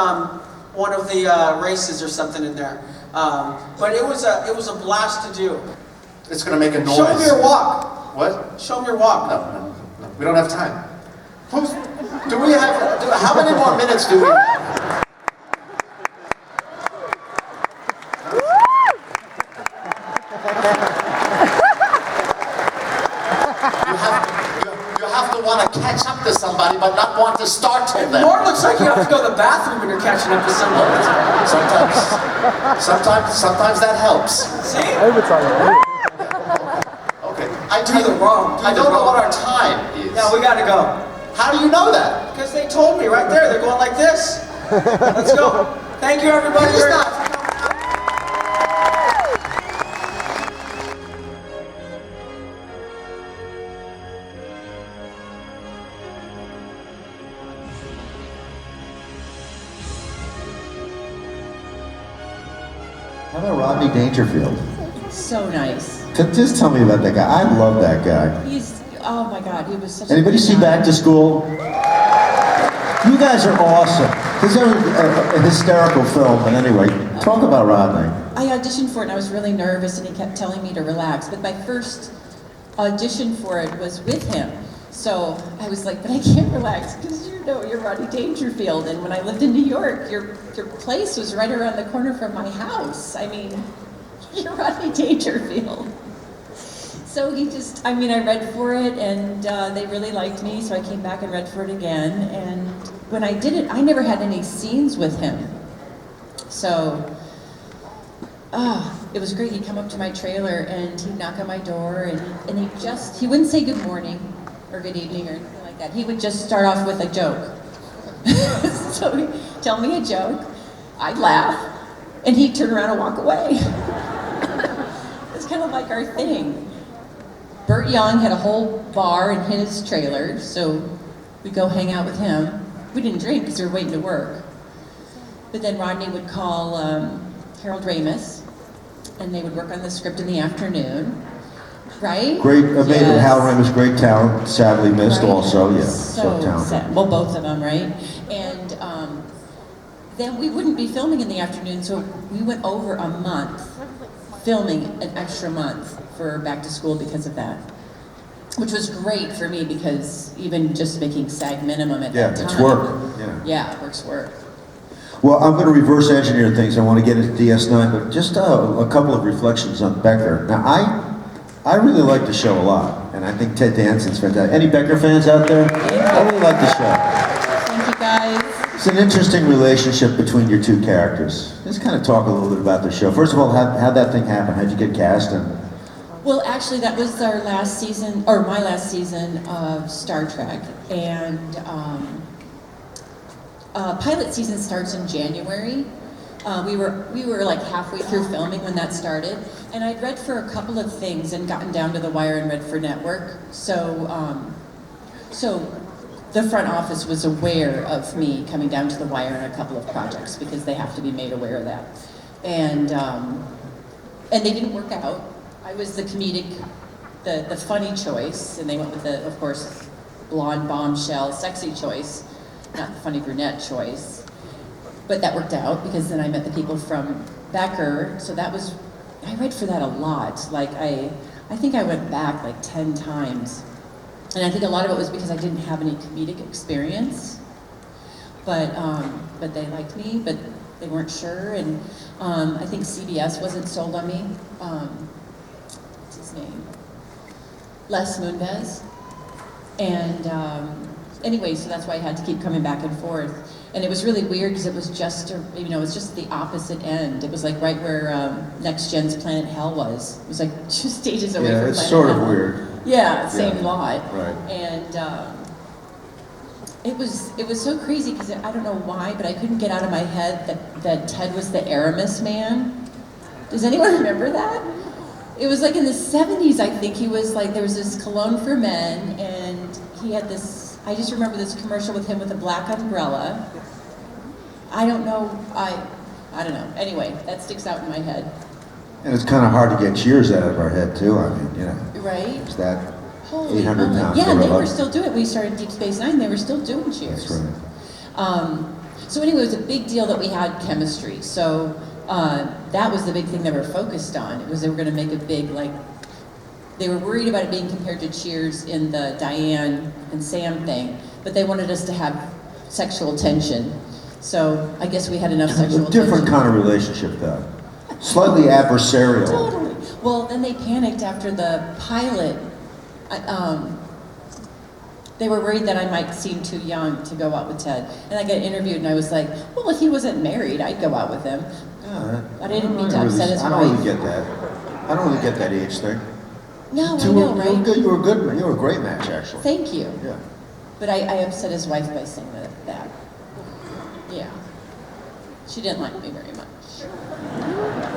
one of the races or something in there. But it was a blast to do. It's going to make a noise. Show me your walk. What? Show me your walk. No. We don't have time. How many more minutes do we have? You have to want to catch up to somebody, but not want to start till then. More looks like you have to go to the bathroom when you're catching up to somebody. Sometimes that helps. See? Okay. I don't know what our time is. Yeah, we gotta go. How do you know that? Because they told me right there. They're going like this. Let's go. Thank you, everybody. How about Rodney Dangerfield? So nice. Just tell me about that guy. I love that guy. Oh my God, he was such Anybody a see Back to School? You guys are awesome. This is a hysterical film, but anyway, talk about Rodney. I auditioned for it and I was really nervous and he kept telling me to relax, but my first audition for it was with him. So I was like, but I can't relax because you're Rodney Dangerfield, and when I lived in New York, your place was right around the corner from my house. I mean, you're Rodney Dangerfield. So I read for it and they really liked me, so I came back and read for it again. And when I did it, I never had any scenes with him. So, it was great. He'd come up to my trailer and he'd knock on my door and he wouldn't say good morning or good evening or anything like that. He would just start off with a joke. So he'd tell me a joke, I'd laugh, and he'd turn around and walk away. It's kind of like our thing. Burt Young had a whole bar in his trailer, so we'd go hang out with him. We didn't drink because we were waiting to work. But then Rodney would call Harold Ramis, and they would work on the script in the afternoon, right? Great, amazing. Yes. Hal Ramis, great talent, sadly missed also, yeah. So talented. sad. Well, both of them, right? And then we wouldn't be filming in the afternoon, so we went over a month filming an extra month for Back to School because of that. Which was great for me because even just making SAG minimum at that time. Yeah, it's work. Yeah, work's work. Well, I'm going to reverse engineer things. I want to get into DS9, but just a couple of reflections on Becker. Now, I really like the show a lot, and I think Ted Danson's fantastic. Any Becker fans out there? I really like the show. Thank you, guys. It's an interesting relationship between your two characters. Let's kind of talk a little bit about the show. First of all, how'd that thing happen? How'd you get cast? Well, actually, that was our last season, or my last season of Star Trek, and pilot season starts in January. We were like halfway through filming when that started, and I'd read for a couple of things and gotten down to the wire and read for network. So the front office was aware of me coming down to the wire in a couple of projects because they have to be made aware of that, and they didn't work out. I was the comedic, the funny choice, and they went with the, of course, blonde bombshell, sexy choice, not the funny brunette choice. But that worked out because then I met the people from Becker, so that was, I read for that a lot. Like I think I went back like 10 times. And I think a lot of it was because I didn't have any comedic experience. But they liked me, but they weren't sure. And I think CBS wasn't sold on me. What's his name? Les Moonves. And anyway, so that's why I had to keep coming back and forth. And it was really weird because it was just, it was just the opposite end. It was like right where Next Gen's Planet Hell was. It was like 2 stages away from Planet Hell. Yeah, it's sort of weird. Yeah, same lot. Right. And it was so crazy because I don't know why, but I couldn't get out of my head that Ted was the Aramis man. Does anyone remember that? It was like in the 70s, I think. He was like, there was this cologne for men, and he had this, I just remember this commercial with him with a black umbrella. I don't know, I don't know. Anyway, that sticks out in my head. And it's kind of hard to get Cheers out of our head, too. I mean, you know. Right? It's that Holy 800 moly. pound Yeah, and they gorilla. were still doing it. We started Deep Space Nine, they were still doing Cheers. That's right. So anyway, it was a big deal that we had chemistry. So that was the big thing they were focused on. It was they were going to make a big, like, they were worried about it being compared to Cheers in the Diane and Sam thing, but they wanted us to have sexual tension. So I guess we had enough sexual A different tension. kind of relationship, though. Slightly adversarial. Totally. Well, then they panicked after the pilot. They were worried that I might seem too young to go out with Ted. And I got interviewed and I was like, well, if he wasn't married, I'd go out with him. I didn't mean to upset his I wife. don't really get that. I don't really get that age thing. No, I know, right? You were good. You were a great match, actually. Thank you. Yeah. But I upset his wife by saying that. Yeah. She didn't like me very much.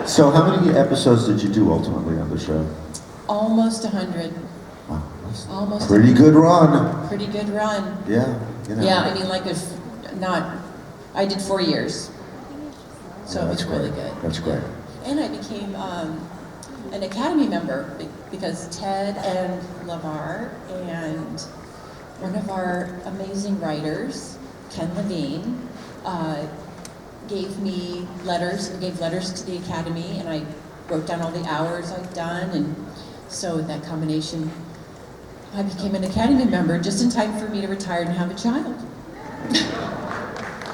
So how many episodes did you do ultimately on the show? Almost 100. Wow. Almost. Pretty good run. Pretty good run. Yeah. You know. Yeah, I mean, like, if not, I did 4 years. So Yeah, it was that's really great. good. That's great. And I became an Academy member because Ted and Lamar and one of our amazing writers, Ken Levine, gave letters to the Academy, and I wrote down all the hours I'd done, and so that combination, I became an Academy member just in time for me to retire and have a child.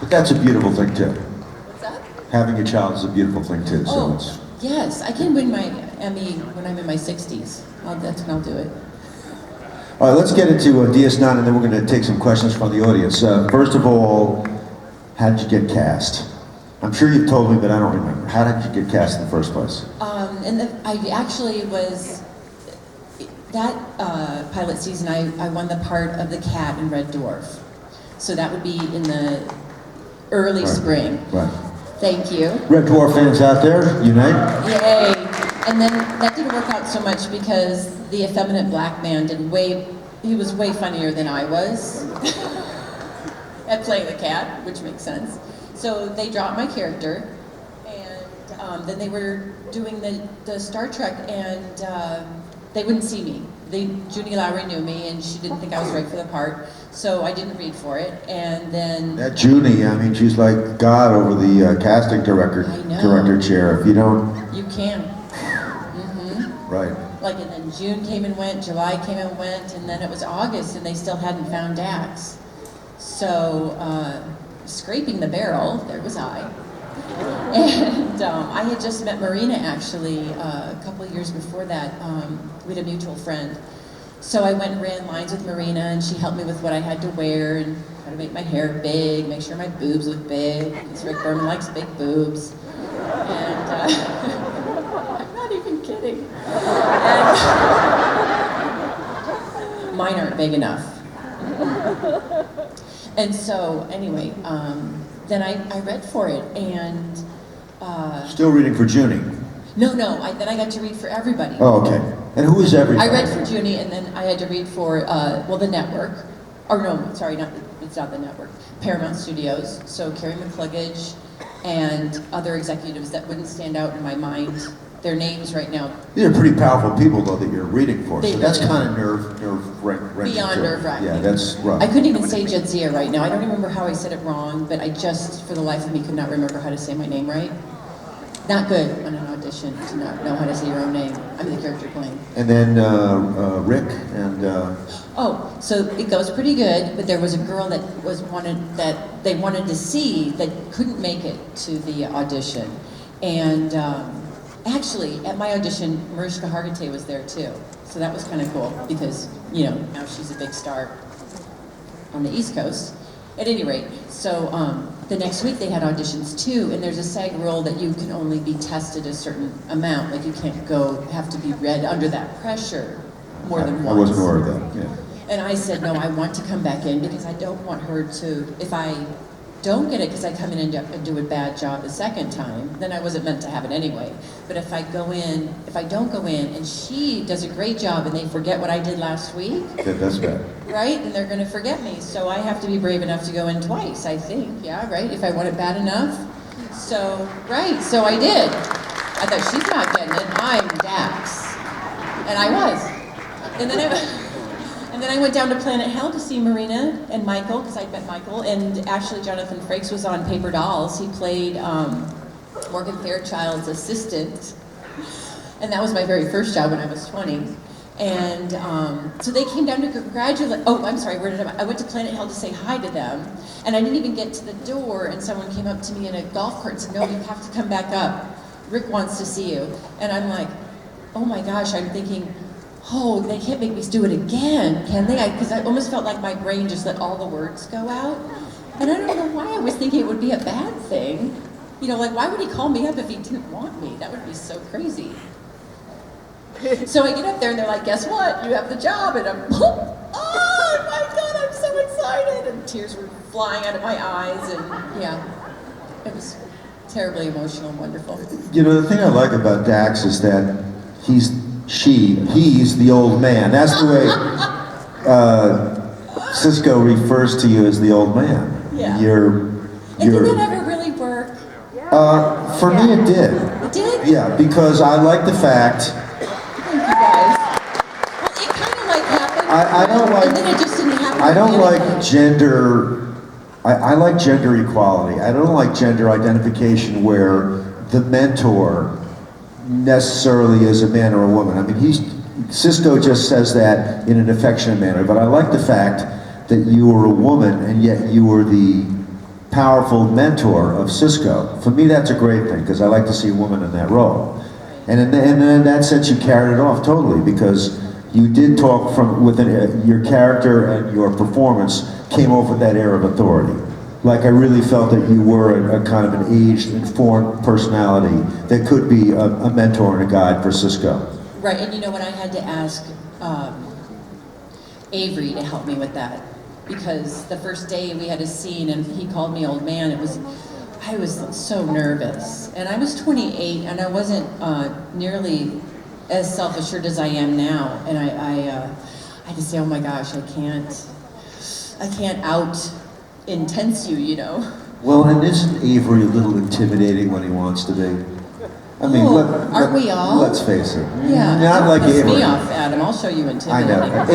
But that's a beautiful thing too. What's that? Having a child is a beautiful thing too. So Oh, it's yes, I can win my Emmy when I'm in my 60s. That's when I'll do it. all right. Let's get into DS9, and then we're going to take some questions from the audience. First of all, how did you get cast? I'm sure you've told me, but I don't remember. How did you get cast in the first place? I actually was, that pilot season, I won the part of the cat in Red Dwarf. So that would be in the early spring. Right. Thank you. Red Dwarf fans out there, unite. Yay. And then that didn't work out so much because the effeminate black man he was way funnier than I was at playing the cat, which makes sense. So they dropped my character, and then they were doing the Star Trek, and they wouldn't see me. Junie Lowry knew me, and she didn't think I was right for the part, so I didn't read for it. And then That Junie, I mean, she's like God over the casting director chair. If you don't, you can. Mm-hmm. right. Like, and then June came and went, July came and went, and then it was August, and they still hadn't found Dax. So, scraping the barrel, there was I. And I had just met Marina, actually, a couple of years before that. We had a mutual friend. So I went and ran lines with Marina, and she helped me with what I had to wear, and how to make my hair big, make sure my boobs look big, because Rick Berman likes big boobs. And I'm not even kidding. And mine aren't big enough. And so, anyway, then I read for it, and... Still reading for Junie. No, then I got to read for everybody. Oh, okay. And who is everybody? I read for Junie, and then I had to read for, the network. Or no, sorry, it's not the network. Paramount Studios. So Carrie McCluggage and other executives that wouldn't stand out in my mind. Their names right now. These are pretty powerful people, though, that you're reading for. They So that's really kind of nerve-wracking. Beyond nerve-wracking. Yeah, that's rough. I couldn't even say Jadzia right now. I don't remember how I said it wrong, but I just, for the life of me, could not remember how to say my name right. Not good on an audition to not know how to say your own name. I'm the character playing. And then Rick and... Oh, so it goes pretty good, but there was a girl that they wanted to see that couldn't make it to the audition. And actually, at my audition, Mariska Hargitay was there too. So that was kind of cool because, now she's a big star on the East Coast. At any rate, so the next week they had auditions too, and there's a SAG rule that you can only be tested a certain amount. Like you can't have to be read under that pressure more than once. I wasn't aware of that, yeah. And I said, no, I want to come back in because I don't want her to, if I don't get it because I come in and do a bad job the second time, then I wasn't meant to have it anyway. But if I don't go in and she does a great job and they forget what I did last week, That's bad. right, then they're going to forget me. So I have to be brave enough to go in twice, I think, yeah, right, if I want it bad enough. So, right, so I did. I thought, she's not getting it, I'm Dax. And I was. And then I went down to Planet Hell to see Marina and Michael, because I'd met Michael, and actually Jonathan Frakes was on Paper Dolls. He played Morgan Fairchild's assistant, and that was my very first job when I was 20. And so they came down to congratulate, oh, I'm sorry, I went to Planet Hell to say hi to them, and I didn't even get to the door, and someone came up to me in a golf cart and said, no, you have to come back up. Rick wants to see you. And I'm like, oh my gosh, I'm thinking, oh, they can't make me do it again, can they? Because I almost felt like my brain just let all the words go out. And I don't know why I was thinking it would be a bad thing. You know, like, why would he call me up if he didn't want me? That would be so crazy. So I get up there and they're like, guess what? You have the job. And I'm, oh my God, I'm so excited. And tears were flying out of my eyes. And yeah, it was terribly emotional and wonderful. You know, the thing I like about Dax is that he's the old man. That's the way Cisco refers to you, as the old man. Yeah. You're Did that ever really work? For me it did. It did? Yeah, because I like the fact, Thank you guys. Well, it kind of like happened. I don't like, and then it just didn't happen. I don't like organically. gender, I like gender equality. I don't like gender identification where the mentor necessarily is a man or a woman. I mean, Cisco just says that in an affectionate manner, but I like the fact that you were a woman and yet you were the powerful mentor of Cisco. For me, that's a great thing, because I like to see a woman in that role. And in that sense, you carried it off totally, because you did talk your character and your performance came off with that air of authority. Like, I really felt that you were a kind of an aged, informed personality that could be a mentor and a guide for Cisco. Right, and you know what, I had to ask Avery to help me with that, because the first day we had a scene and he called me old man, I was so nervous. And I was 28 and I wasn't nearly as self-assured as I am now. And I just say, oh my gosh, I can't out-intense you, you know? Well, and isn't Avery a little intimidating when he wants to be? I mean, aren't we all? Let's face it. Yeah. Not like Piss Avery. me off, Adam. I'll show you intimidating. I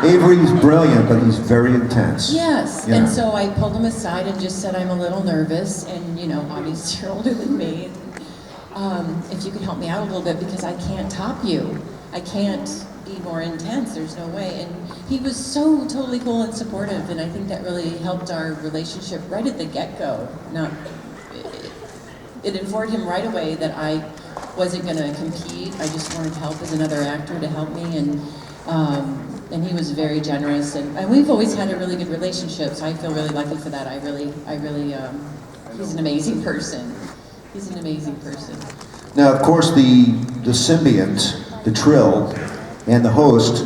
know. Avery's brilliant, but he's very intense. Yes, You and know. so I pulled him aside and just said, I'm a little nervous, and you know, obviously you're older than me. If you could help me out a little bit, because I can't top you. I can't be more intense, there's no way. And he was so totally cool and supportive, and I think that really helped our relationship right at the get-go. It informed him right away that I wasn't going to compete. I just wanted help as another actor to help me, and he was very generous. And we've always had a really good relationship, so I feel really lucky for that. I really, he's an amazing person. He's an amazing person. Now, of course, the symbiont, the Trill, and the host,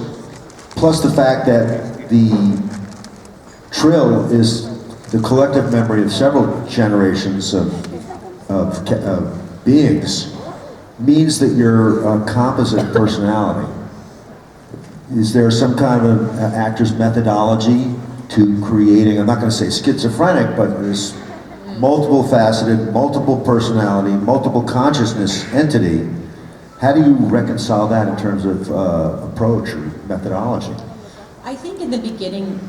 plus the fact that the Trill is the collective memory of several generations of beings, means that you're a composite personality. Is there some kind of actor's methodology to creating, I'm not going to say schizophrenic, but this multiple faceted, multiple personality, multiple consciousness entity? How do you reconcile that in terms of approach or methodology? I think in the beginning,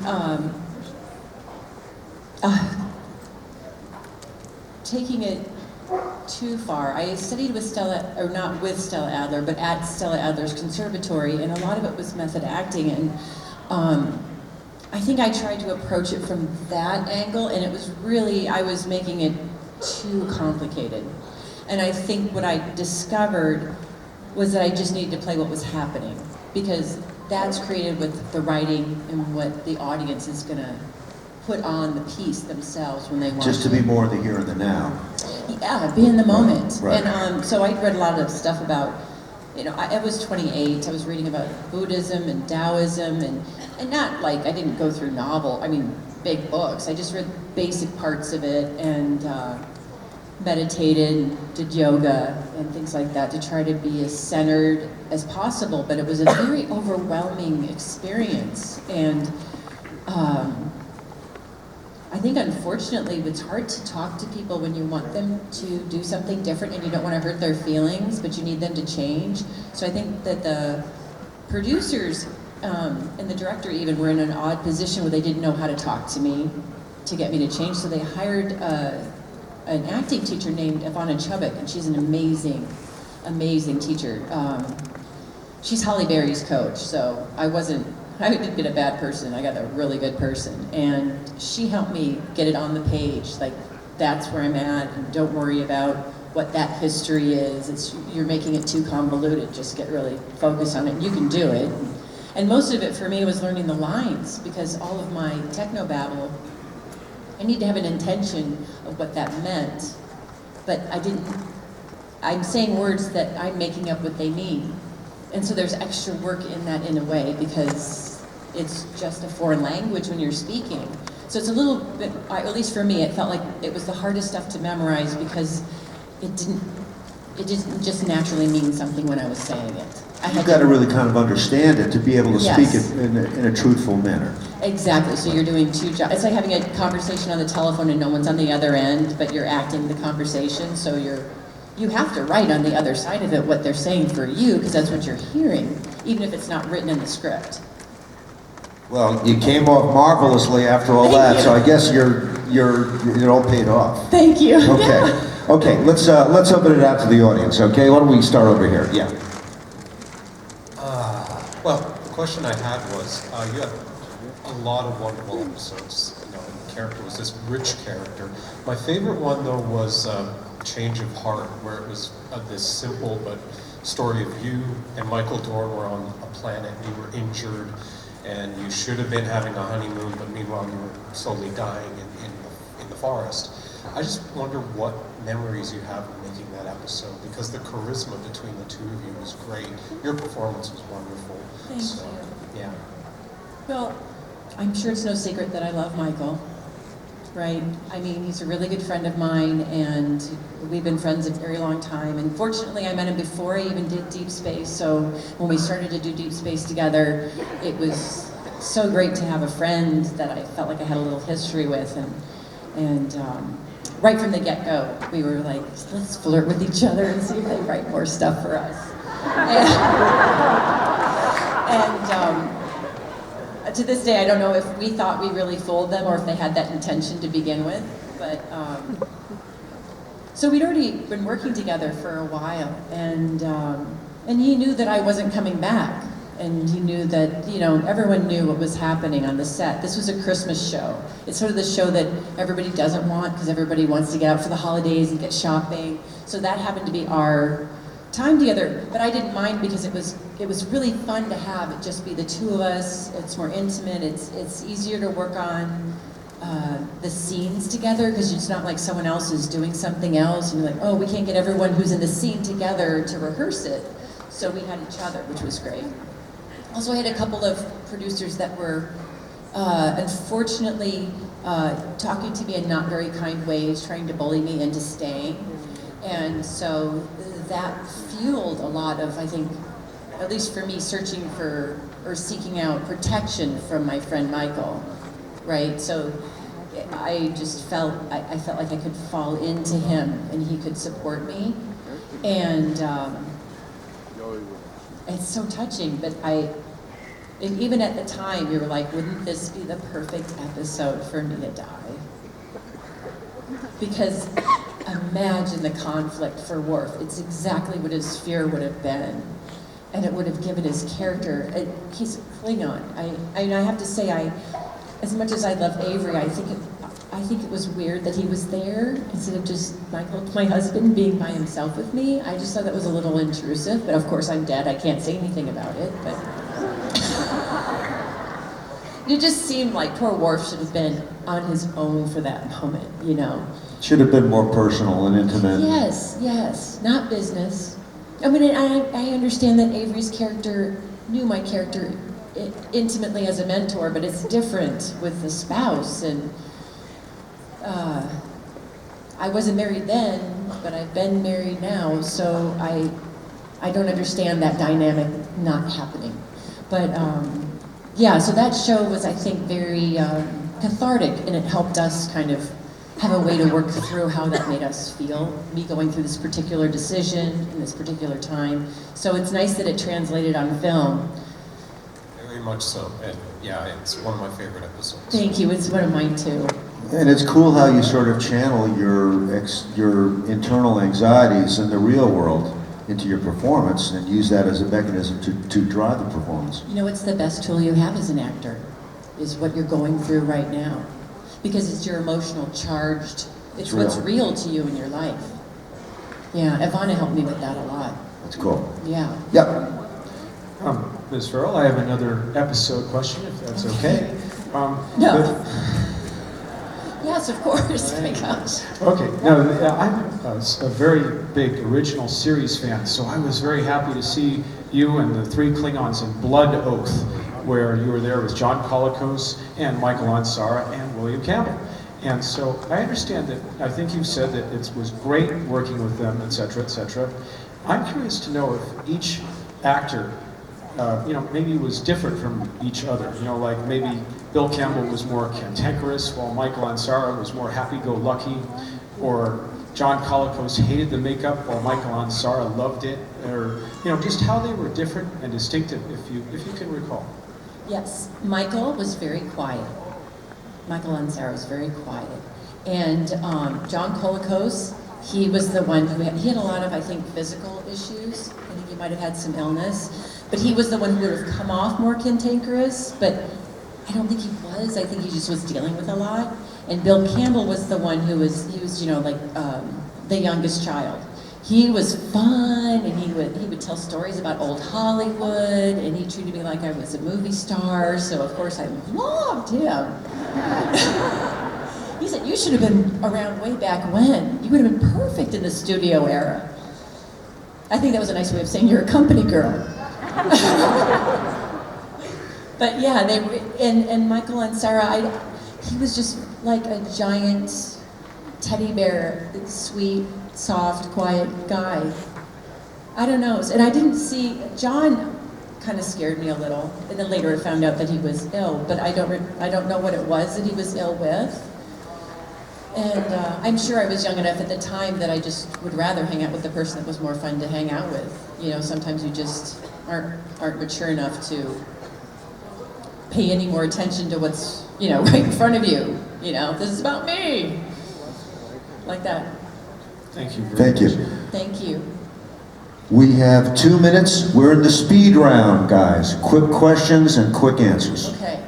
taking it too far. I studied with Stella, or not with Stella Adler, but at Stella Adler's conservatory, and a lot of it was method acting, and I think I tried to approach it from that angle, and it was really, I was making it too complicated. And I think what I discovered was that I just needed to play what was happening, because that's created with the writing and what the audience is going to put on the piece themselves when they watch Just to be more the here and the now. Yeah, be in the moment. Right. And so I read a lot of stuff about, you know, I was 28, I was reading about Buddhism and Taoism, and And not like, I didn't go through big books. I just read basic parts of it and meditated, did yoga and things like that to try to be as centered as possible. But it was a very overwhelming experience. And I think unfortunately it's hard to talk to people when you want them to do something different and you don't want to hurt their feelings, but you need them to change. So I think that the producers and the director even were in an odd position where they didn't know how to talk to me to get me to change. So they hired an acting teacher named Ivana Chubbuck, and she's an amazing, amazing teacher. She's Holly Berry's coach, so I didn't get a bad person, I got a really good person. And she helped me get it on the page, like that's where I'm at, and don't worry about what that history is. You're making it too convoluted, just get really focused on it, you can do it. And most of it for me was learning the lines, because all of my technobabble, I need to have an intention of what that meant, but I'm saying words that I'm making up what they mean. And so there's extra work in that in a way, because it's just a foreign language when you're speaking. So it's a little bit, at least for me, it felt like it was the hardest stuff to memorize because it didn't just naturally mean something when I was saying it. You've got to really kind of understand it to be able to speak Yes. it in a truthful manner. Exactly, so you're doing two jobs. It's like having a conversation on the telephone and no one's on the other end, but you're acting the conversation, so you have to write on the other side of it what they're saying for you, because that's what you're hearing, even if it's not written in the script. Well, you came off marvelously after all that, so I guess it all paid off. Thank you. Okay, okay. Let's open it out to the audience. Okay, why don't we start over here? Yeah. Well, the question I had was, you had a lot of wonderful episodes. The character was this rich character. My favorite one, though, was Change of Heart, where it was this simple but story of you and Michael Dorn were on a planet, you were injured, and you should have been having a honeymoon, but meanwhile you were slowly dying in the forest. I just wonder what memories you have of making that episode, because the charisma between the two of you was great. Your performance was wonderful. Thank you. Yeah. Well, I'm sure it's no secret that I love Michael, right? I mean, he's a really good friend of mine, and we've been friends a very long time. And fortunately, I met him before I even did Deep Space, so when we started to do Deep Space together, it was so great to have a friend that I felt like I had a little history with. And right from the get-go, we were like, let's flirt with each other and see if they write more stuff for us. And to this day, I don't know if we thought we really fooled them or if they had that intention to begin with. But so we'd already been working together for a while, and he knew that I wasn't coming back, and he knew that everyone knew what was happening on the set. This was a Christmas show. It's sort of the show that everybody doesn't want because everybody wants to get out for the holidays and get shopping. So that happened to be our time together, but I didn't mind because it was really fun to have it just be the two of us. It's more intimate. It's easier to work on the scenes together because it's not like someone else is doing something else and you're like, oh, we can't get everyone who's in the scene together to rehearse it. So we had each other, which was great. Also, I had a couple of producers that were unfortunately talking to me in not very kind ways, trying to bully me into staying. And so that fueled a lot of, I think, at least for me, searching for or seeking out protection from my friend Michael, right? So I just felt like I could fall into him and he could support me. And it's so touching, but and even at the time, we were like, wouldn't this be the perfect episode for me to die? Because imagine the conflict for Worf. It's exactly what his fear would have been. And it would have given his character, he's a Klingon. I have to say, as much as I love Avery, I think it was weird that he was there instead of just Michael, my husband, being by himself with me. I just thought that was a little intrusive, but of course I'm dead, I can't say anything about it. But it just seemed like poor Worf should have been on his own for that moment, Should have been more personal and intimate. Yes, not business. I mean, I understand that Avery's character knew my character intimately as a mentor, but it's different with the spouse. And I wasn't married then, but I've been married now, so I don't understand that dynamic not happening. But yeah, so that show was, I think, very cathartic, and it helped us kind of have a way to work through how that made us feel, me going through this particular decision in this particular time. So it's nice that it translated on film. Very much so. And yeah, it's one of my favorite episodes. Thank you, it's one of mine too. And it's cool how you sort of channel your internal anxieties in the real world into your performance and use that as a mechanism to drive the performance. You know what's the best tool you have as an actor? Is what you're going through right now. Because it's your emotional charged, it's what's real to you in your life. Yeah, Ivana helped me with that a lot. That's cool. Yeah. Yep. Ms. Farrell, I have another episode question, if that's okay. No. Yes, of course. My gosh. Okay. Now, I'm a very big original series fan, so I was very happy to see you and the three Klingons in Blood Oath, where you were there with John Colicos and Michael Ansara and William Campbell. And so I understand that, I think you've said that it was great working with them, et cetera, et cetera. I'm curious to know if each actor, maybe was different from each other. Like maybe Bill Campbell was more cantankerous, while Michael Ansara was more happy-go-lucky, or John Colicos hated the makeup, while Michael Ansara loved it, or just how they were different and distinctive, if you can recall. Yes, Michael was very quiet. Michael Ansara was very quiet. And John Colicos, he was the one who he had a lot of, I think, physical issues. I think he might have had some illness. But he was the one who would have come off more cantankerous, but I don't think he was. I think he just was dealing with a lot. And Bill Campbell was the one who was, the youngest child. He was fun, and he would tell stories about old Hollywood, and he treated me like I was a movie star, so of course I loved him. He said, you should have been around way back when. You would have been perfect in the studio era. I think that was a nice way of saying you're a company girl. But yeah, and Michael Ansara, he was just like a giant teddy bear, sweet, soft, quiet guy. I don't know, and I didn't see, John kind of scared me a little, and then later I found out that he was ill, but I don't know what it was that he was ill with. And I'm sure I was young enough at the time that I just would rather hang out with the person that was more fun to hang out with. Sometimes you just aren't mature enough to pay any more attention to what's, right in front of you. This is about me. Like that. Thank you very Thank you. much. Thank you. We have 2 minutes. We're in the speed round, guys. Quick questions and quick answers. Okay.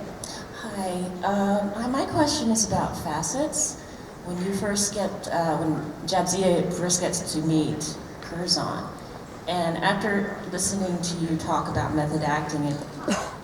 Hi. My question is about facets. When Jadzia first gets to meet Curzon, and after listening to you talk about method acting, it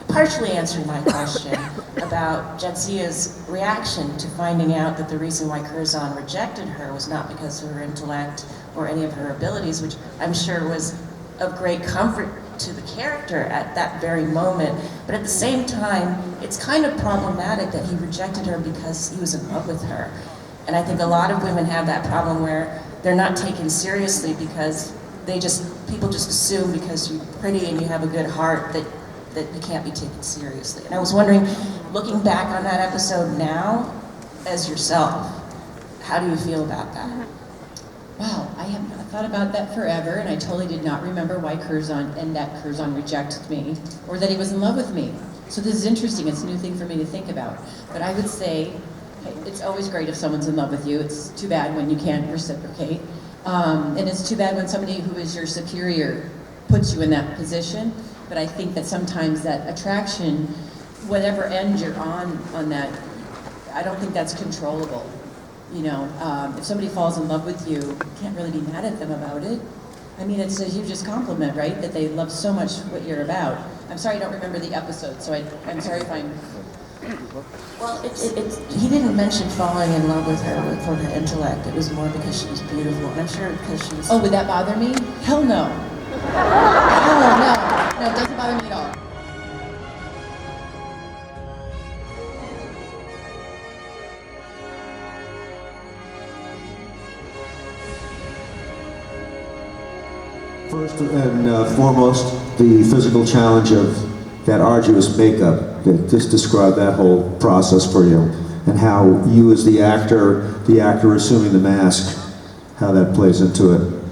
partially answered my question about Jadzia's reaction to finding out that the reason why Curzon rejected her was not because of her intellect or any of her abilities, which I'm sure was of great comfort to the character at that very moment. But at the same time, it's kind of problematic that he rejected her because he was in love with her. And I think a lot of women have that problem where they're not taken seriously because people just assume because you're pretty and you have a good heart that you can't be taken seriously. And I was wondering, looking back on that episode now, as yourself, how do you feel about that? Wow, I have not thought about that forever, and I totally did not remember why Curzon rejected me, or that he was in love with me. So this is interesting, it's a new thing for me to think about. But I would say, it's always great if someone's in love with you. It's too bad when you can't reciprocate. And it's too bad when somebody who is your superior puts you in that position. But I think that sometimes that attraction, whatever end you're on that, I don't think that's controllable. If somebody falls in love with you, you can't really be mad at them about it. I mean, it's a hugest compliment, right? That they love so much what you're about. I'm sorry I don't remember the episode, so I'm sorry if I'm... Well, he didn't mention falling in love with her for her intellect. It was more because she was beautiful. And I'm sure because she was... Oh, would that bother me? Hell no. Hell no. No, it doesn't bother me at all. First and foremost, the physical challenge of that arduous makeup. Just describe that whole process for you, and how you as the actor assuming the mask, how that plays into it.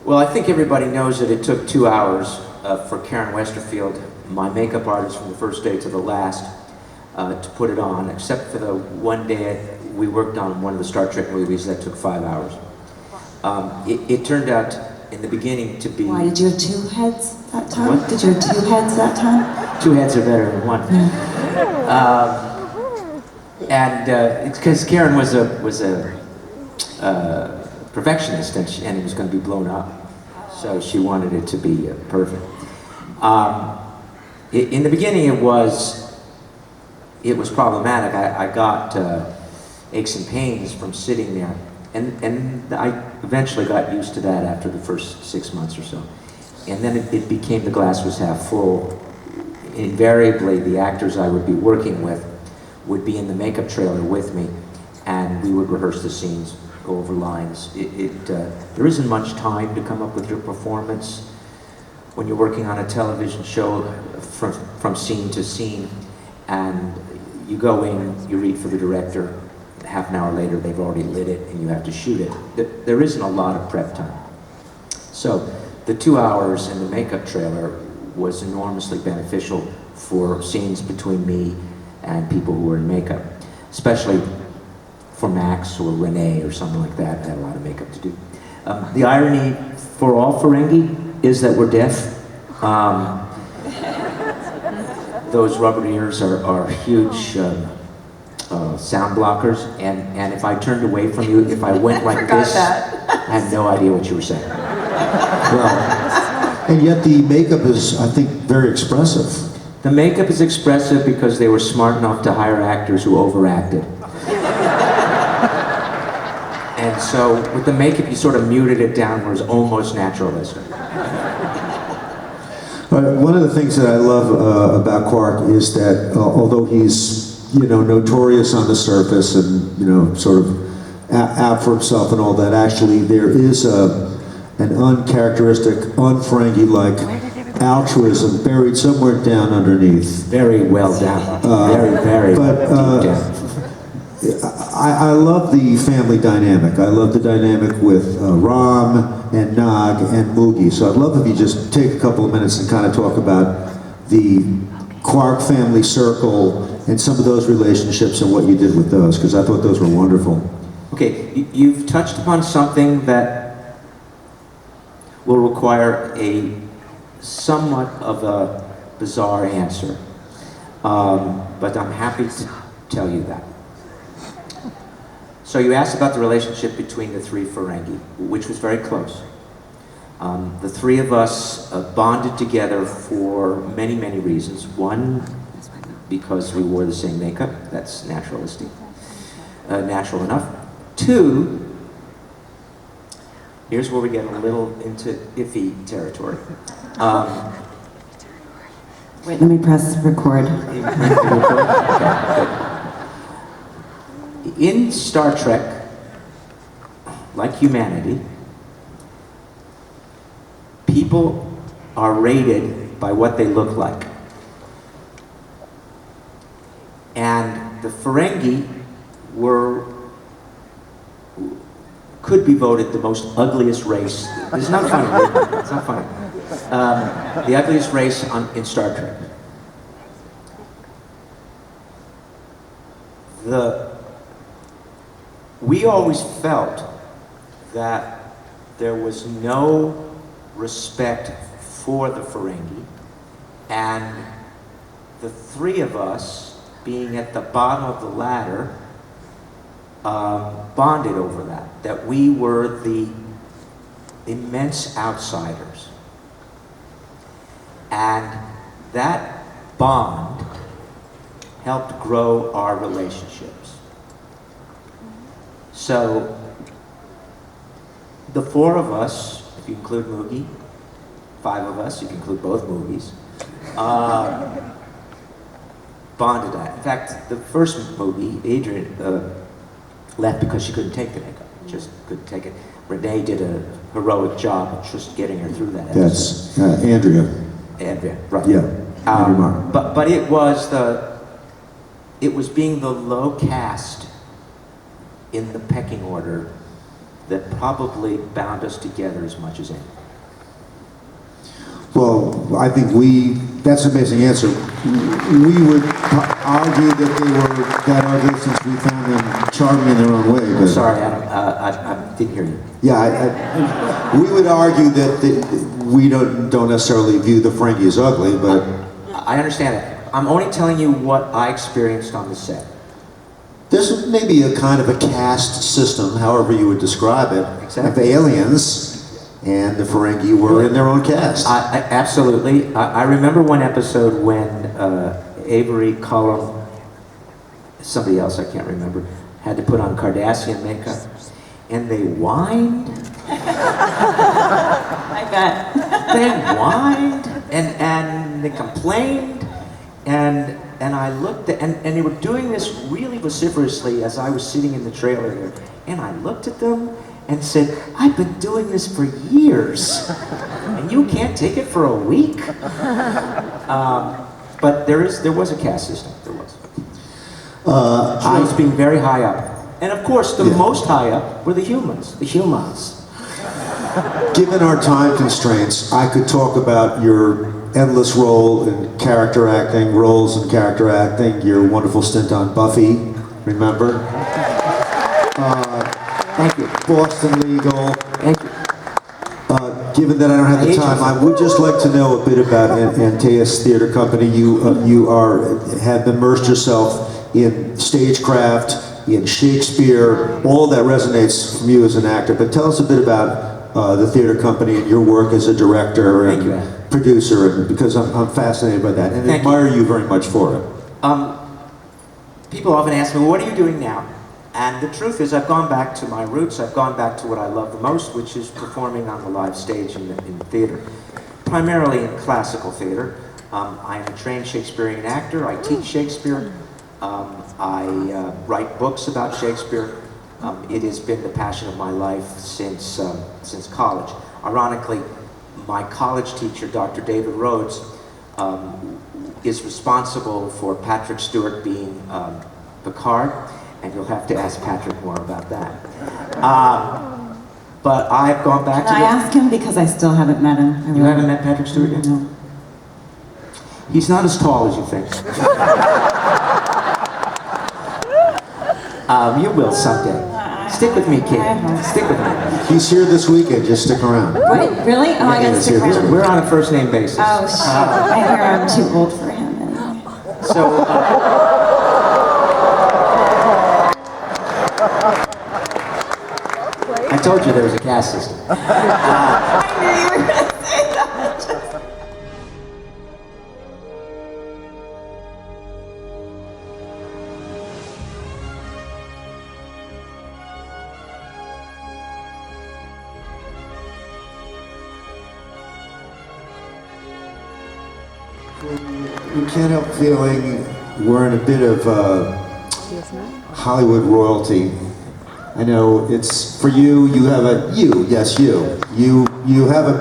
Well, I think everybody knows that it took 2 hours for Karen Westerfield, my makeup artist from the first day to the last, to put it on, except for the one day we worked on one of the Star Trek movies that took 5 hours. It turned out in the beginning to be... Why, did you have two heads that time? What? Did you have two heads that time? Two heads are better than one. It's because Karen was a perfectionist, and it was going to be blown up, so she wanted it to be perfect. In the beginning, it was problematic. I got aches and pains from sitting there, and I eventually got used to that after the first 6 months or so. And then it became the glass was half full. Invariably, the actors I would be working with would be in the makeup trailer with me, and we would rehearse the scenes, go over lines. There isn't much time to come up with your performance when you're working on a television show from scene to scene, and you go in, you read for the director, half an hour later they've already lit it and you have to shoot it. There isn't a lot of prep time. So the 2 hours in the makeup trailer was enormously beneficial for scenes between me and people who were in makeup, especially for Max or Rene or something like that. I had a lot of makeup to do. The irony for all Ferengi is that we're deaf. Those rubber ears are huge sound blockers, and if I turned away from you, if I went like this, I had no idea what you were saying. Well, and yet the makeup is, I think, very expressive. The makeup is expressive because they were smart enough to hire actors who overacted. And so with the makeup, you sort of muted it down where it was almost naturalistic. One of the things that I love about Quark is that although he's, notorious on the surface and, sort of out for himself and all that, actually there is an uncharacteristic, un-Ferengi-like altruism buried somewhere down underneath. Very well down. Very deep down. I love the family dynamic. I love the dynamic with Ram and Nog and Moogie. So I'd love if you just take a couple of minutes and kind of talk about the Quark family circle and some of those relationships and what you did with those, because I thought those were wonderful. Okay, you've touched upon something that will require a somewhat of a bizarre answer, but I'm happy to tell you that. So you asked about the relationship between the three Ferengi, which was very close. The three of us bonded together for many, many reasons. One, because we wore the same makeup. That's naturalistic, natural enough. Two, here's where we get a little into iffy territory. Wait, let me press record. Okay, in Star Trek, like humanity, people are rated by what they look like. And the Ferengi could be voted the most ugliest race. It's not funny. It's not funny. The ugliest race in Star Trek. We always felt that there was no respect for the Ferengi, and the three of us, being at the bottom of the ladder, bonded over that we were the immense outsiders. And that bond helped grow our relationships. So, the four of us, if you include Moogie, 5 of us, if you include both movies, bonded that. In fact, the first movie, Adrian left because she couldn't take the makeup, just couldn't take it. Rene did a heroic job of just getting her through that. That's Andrea. Andrea, right. Yeah, Andrea Marc. But it was being the low caste in the pecking order that probably bound us together as much as anything. Well, I think that's an amazing answer. We would argue that our auditions, we found them charming in their own way. But, I'm sorry, Adam, I didn't hear you. Yeah, we would argue that we don't necessarily view the Ferengi as ugly, but... I understand that. I'm only telling you what I experienced on the set. There's maybe a kind of a caste system, however you would describe it, of aliens, and the Ferengi were in their own caste. Absolutely. I remember one episode when Avery, Cullum, somebody else I can't remember, had to put on Cardassian makeup, and they whined. I bet. They whined, and they complained, and I looked at, and they were doing this really vociferously as I was sitting in the trailer there, and I looked at them and said, I've been doing this for years, and you can't take it for a week? But there was a caste system, there was. She was being very high up. And of course, the most high up were the humans. Given our time constraints, I could talk about your endless roles in character acting, your wonderful stint on Buffy, remember? Thank you. Boston Legal. Thank you. Given that I don't have the time, I would just like to know a bit about Antaeus Theater Company. You have immersed yourself in stagecraft, in Shakespeare. All that resonates from you as an actor. But tell us a bit about the theater company and your work as a director and producer, because I'm fascinated by that and admire you very much for it. People often ask me, well, what are you doing now? And the truth is, I've gone back to my roots. I've gone back to what I love the most, which is performing on the live stage in the theater, primarily in classical theater. I am a trained Shakespearean actor. I teach Shakespeare. I write books about Shakespeare. It has been the passion of my life since college. Ironically, my college teacher, Dr. David Rhodes, is responsible for Patrick Stewart being Picard. And you'll have to ask Patrick more about that. But I've gone back Can I ask him, because I still haven't met him? You haven't met Patrick Stewart yet? No. He's not as tall as you think. You will someday. Stick with me, kid. Stick with me. He's here this weekend, just stick around. Wait, really? Oh, I gotta stick around. We're on a first name basis. Oh, shit. I hear I'm too old for him anyway. So, I told you there was a caste system. I knew you were going to say that. You can't help feeling we're in a bit of Hollywood royalty. I know it's for you. You have a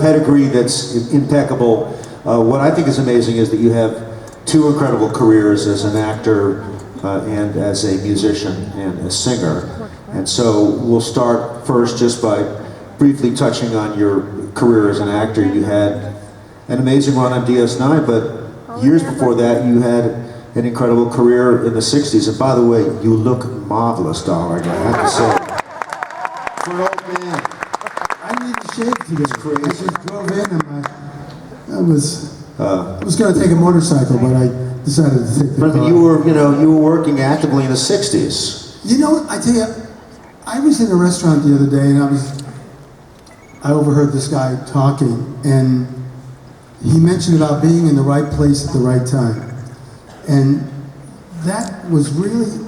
pedigree that's impeccable. What I think is amazing is that you have two incredible careers as an actor and as a musician and a singer. And so we'll start first just by briefly touching on your career as an actor. You had an amazing run on DS9, but years before that you had an incredible career in the 60s. And by the way, you look marvelous, darling, I have to say. For an old man. I need to shave today. I just drove in and I was going to take a motorcycle, but I decided to take the car. But you were working actively in the 60s. You know, I tell you, I was in a restaurant the other day and I overheard this guy talking, and he mentioned about being in the right place at the right time. And that was really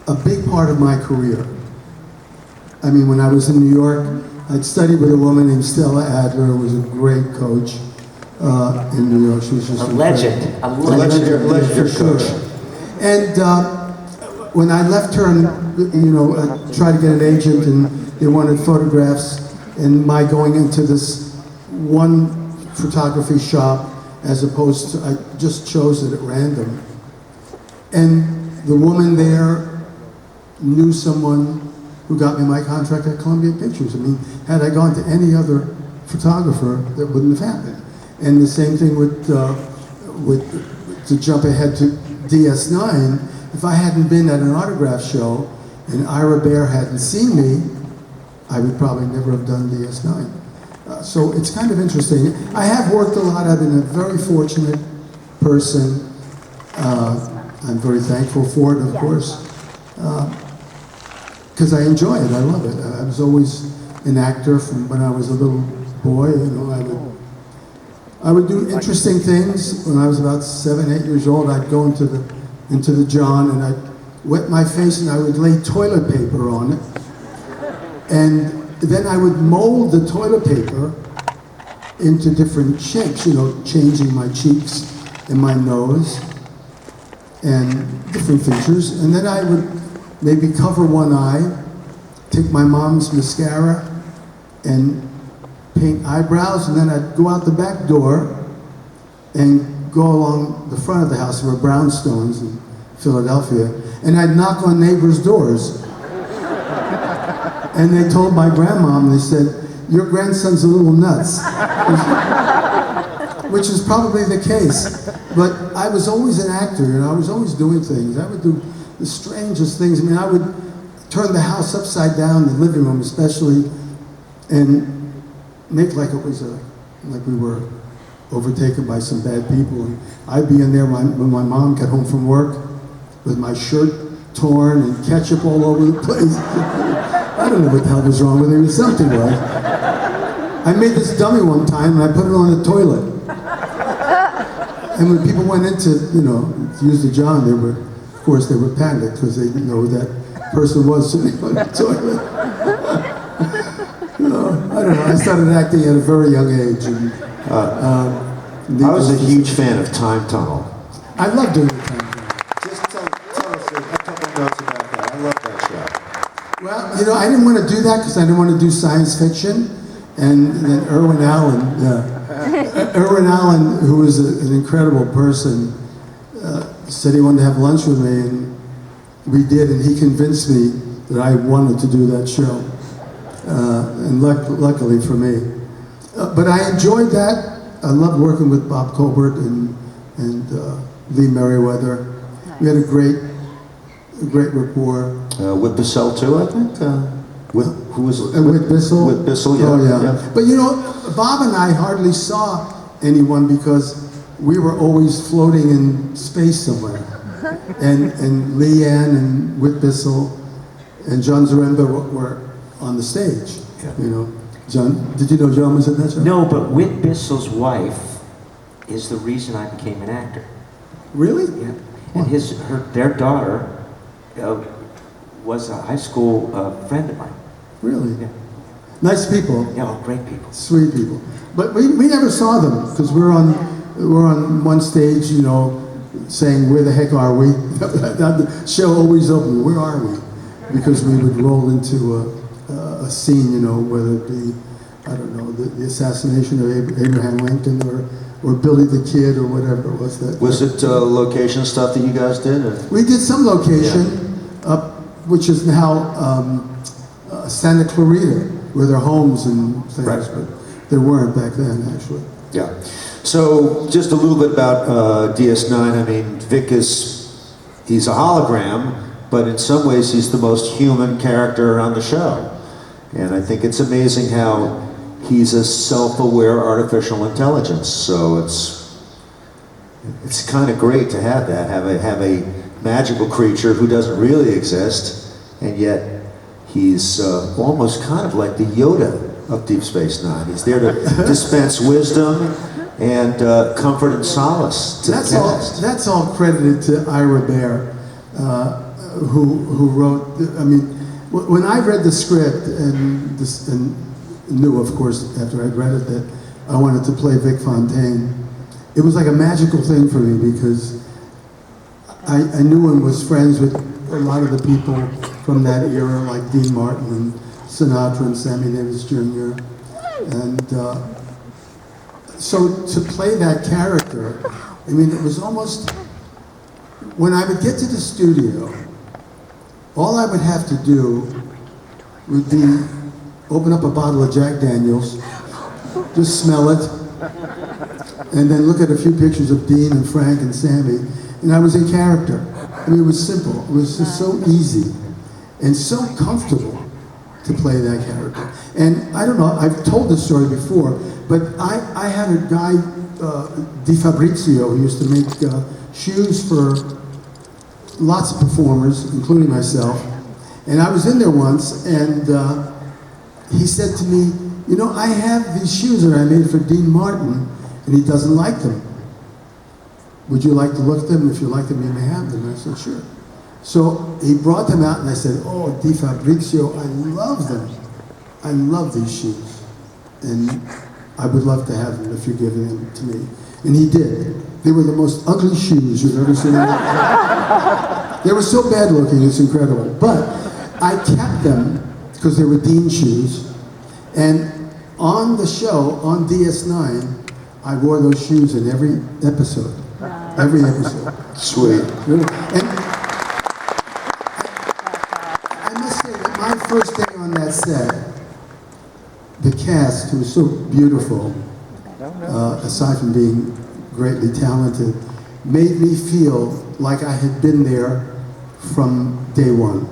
a big part of my career. I mean, when I was in New York, I'd studied with a woman named Stella Adler, who was a great coach in New York. She was just a legend. A legendary for sure. coach. And when I left her and, tried to get an agent and they wanted photographs, and my going into this one photography shop as opposed to, I just chose it at random. And the woman there knew someone who got me my contract at Columbia Pictures. I mean, had I gone to any other photographer, that wouldn't have happened. And the same thing with to jump ahead to DS9, if I hadn't been at an autograph show and Ira Bear hadn't seen me, I would probably never have done DS9. So it's kind of interesting. I have worked a lot. I've been a very fortunate person. I'm very thankful for it, of course, because I enjoy it. I love it. I was always an actor from when I was a little boy. I would do interesting things. When I was about 7, 8 years old, I'd go into the John and I'd wet my face and I would lay toilet paper on it. And then I would mold the toilet paper into different shapes, changing my cheeks and my nose and different features. And then I would maybe cover one eye, take my mom's mascara and paint eyebrows, and then I'd go out the back door and go along the front of the house. There were brownstones in Philadelphia, and I'd knock on neighbors' doors. And they told my grandmom, they said, "Your grandson's a little nuts," which is probably the case. But I was always an actor, I was always doing things. I would do the strangest things. I mean, I would turn the house upside down, the living room especially, and make like it was like we were overtaken by some bad people. And I'd be in there when my mom got home from work with my shirt torn and ketchup all over the place. I don't know what the hell was wrong with me, but something was. I made this dummy one time and I put it on the toilet. And when people went in to use the John, of course they were panicked because they didn't know who that person was sitting on the toilet. I don't know, I started acting at a very young age. And, I was a huge fan of Time Tunnel. I love doing Time Tunnel. Just tell us a couple notes about that. I love that show. Well, I didn't want to do that because I didn't want to do science fiction. And then Irwin Allen, who was an incredible person, said he wanted to have lunch with me, and we did, and he convinced me that I wanted to do that show. And luckily for me. But I enjoyed that. I loved working with Bob Colbert and Lee Merriweather. We had a great rapport. With Bissell too, I think. Who was it? With Bissell? With Bissell, yeah. Oh, yeah. But Bob and I hardly saw anyone because we were always floating in space somewhere. And Leanne and Whit Bissell and John Zaremba were on the stage. John, did you know John was in that show? No, but Whit Bissell's wife is the reason I became an actor. Really? Yeah. And their daughter was a high school friend of mine. Really? Yeah. Nice people. Yeah, great people. Sweet people. But we never saw them because we're on one stage, saying, "Where the heck are we?" The show always opened, "Where are we?" Because we would roll into a scene, whether it be, I don't know, the assassination of Abraham Lincoln or Billy the Kid or whatever it was. Was it location stuff that you guys did? Or? We did some location, which is now Santa Clarita, where there are homes and things, right. But there weren't back then, actually. Yeah. So just a little bit about DS9. I mean, Vic he's a hologram, but in some ways he's the most human character on the show. And I think it's amazing how he's a self-aware artificial intelligence. So it's kind of great to have that, have a magical creature who doesn't really exist, and yet he's almost kind of like the Yoda of Deep Space Nine. He's there to dispense wisdom and comfort and solace to the cast. That's all credited to Ira Bear, who wrote. I mean, when I read the script and knew, of course, after I'd read it, that I wanted to play Vic Fontaine, it was like a magical thing for me because I knew and was friends with a lot of the people from that era, like Dean Martin and Sinatra and Sammy Davis Jr. And so to play that character, I mean, it was almost, when I would get to the studio, all I would have to do would be open up a bottle of Jack Daniels, just smell it, and then look at a few pictures of Dean and Frank and Sammy, and I was in character. I mean, it was simple. It was just so easy and so comfortable to play that character. And I don't know, I've told this story before, but I had a guy, Di Fabrizio, who used to make shoes for lots of performers, including myself. And I was in there once, and he said to me, you know, I have these shoes that I made for Dean Martin, and he doesn't like them. Would you like to look at them? If you like them, you may have them. I said, sure. So he brought them out, and I said, oh, Di Fabrizio, I love them. I love these shoes. And I would love to have them if you're giving them to me. And he did. They were the most ugly shoes you've ever seen. They were so bad looking, it's incredible. But I kept them because they were Dean shoes. And on the show, on DS9, I wore those shoes in every episode. Every episode. Sweet. Really. And I must say that my first day on that set, the cast, who was so beautiful, aside from being greatly talented, made me feel like I had been there from day one.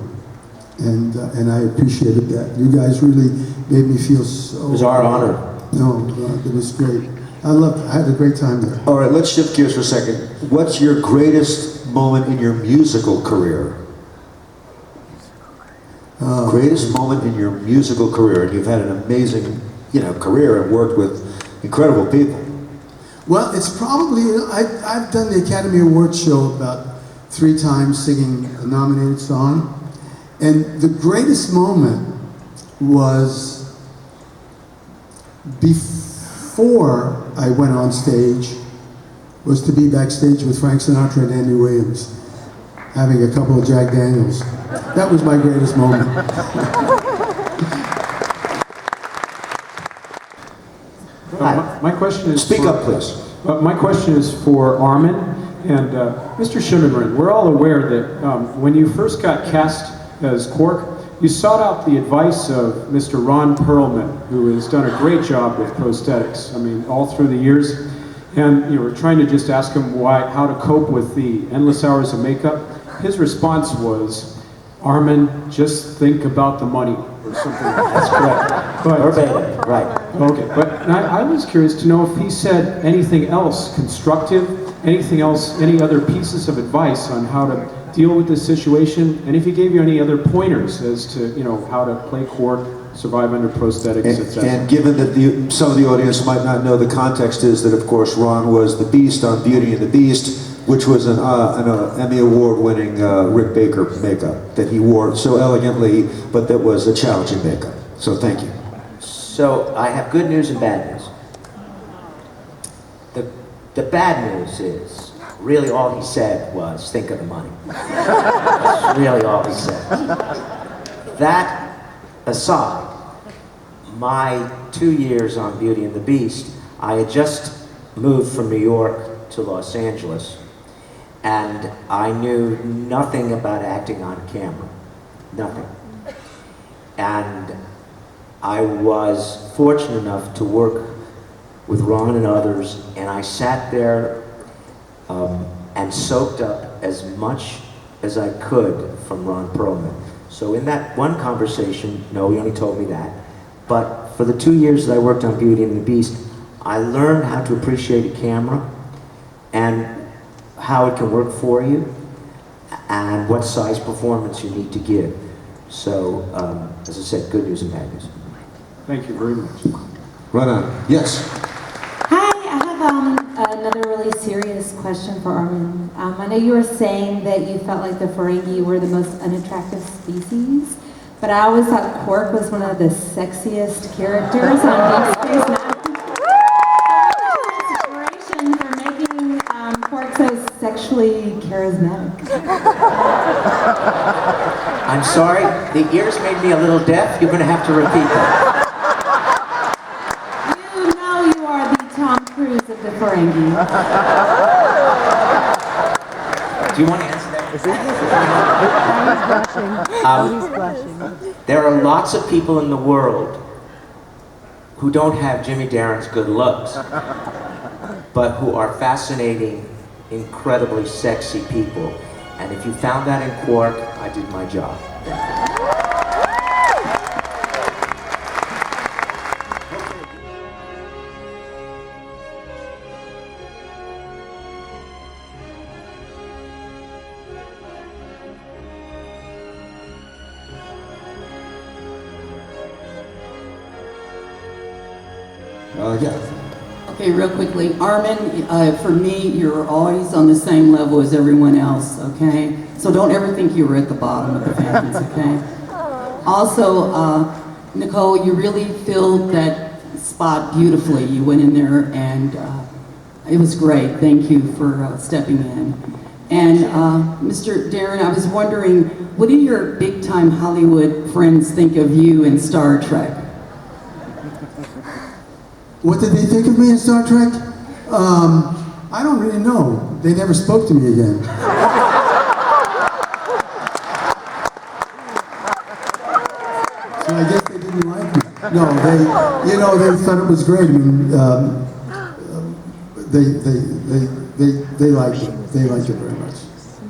And I appreciated that. You guys really made me feel so... It was our honor. No, it was great. I loved it. I had a great time there. All right, let's shift gears for a second. What's your greatest moment in your musical career? Greatest moment in your musical career, and you've had an amazing, career and worked with incredible people. Well, it's probably, I've done the Academy Awards show about 3 times singing a nominated song, and the greatest moment was before I went on stage, was to be backstage with Frank Sinatra and Andy Williams, having a couple of Jack Daniels. That was my greatest moment. My question is... Speak up, please. My question is for Armin and Mr. Shimerman. We're all aware that when you first got cast as Quark, you sought out the advice of Mr. Ron Perlman, who has done a great job with prosthetics. I mean, all through the years. And you were trying to just ask him how to cope with the endless hours of makeup. His response was, Armin, just think about the money, or something. That's correct. Verbatim, right. Okay, but I was curious to know if he said anything else constructive, anything else, any other pieces of advice on how to deal with this situation, and if he gave you any other pointers as to, how to play Quark, survive under prosthetics, etc. And given that some of the audience might not know, the context is that, of course, Ron was the Beast on Beauty and the Beast, which was an Emmy Award-winning Rick Baker makeup that he wore so elegantly, but that was a challenging makeup. So thank you. So I have good news and bad news. The bad news is, really all he said was, think of the money. That's really all he said. That aside, my 2 years on Beauty and the Beast, I had just moved from New York to Los Angeles, and I knew nothing about acting on camera. Nothing. And I was fortunate enough to work with Ron and others, and I sat there and soaked up as much as I could from Ron Perlman. So in that one conversation, no, he only told me that, but for the 2 years that I worked on Beauty and the Beast, I learned how to appreciate a camera and how it can work for you and what size performance you need to give. So, as I said, good news and bad news. Thank you very much. Right on. Yes. Hi, I have another really serious question for Armin. I know you were saying that you felt like the Ferengi were the most unattractive species, but I always thought Quark was one of the sexiest characters on Deep Space Nine. Inspiration for making Quark so sexually charismatic. I'm sorry, the ears made me a little deaf. You're going to have to repeat that. You know you are the Tom Cruise of the Ferengi. Do you want to answer that? He's blushing. There are lots of people in the world who don't have Jimmy Darren's good looks, but who are fascinating, incredibly sexy people. And if you found that in Quark, I did my job. Yeah. Okay, real quickly, Armin, for me, you're always on the same level as everyone else, okay? So don't ever think you were at the bottom of the fans, okay? Also, Nicole, you really filled that spot beautifully. You went in there and it was great. Thank you for stepping in. And Mr. Darren, I was wondering, what do your big-time Hollywood friends think of you in Star Trek? What did they think of me in Star Trek? I don't really know. They never spoke to me again. So I guess they didn't like me. No, they thought it was great. I mean, they liked it. They liked it very much.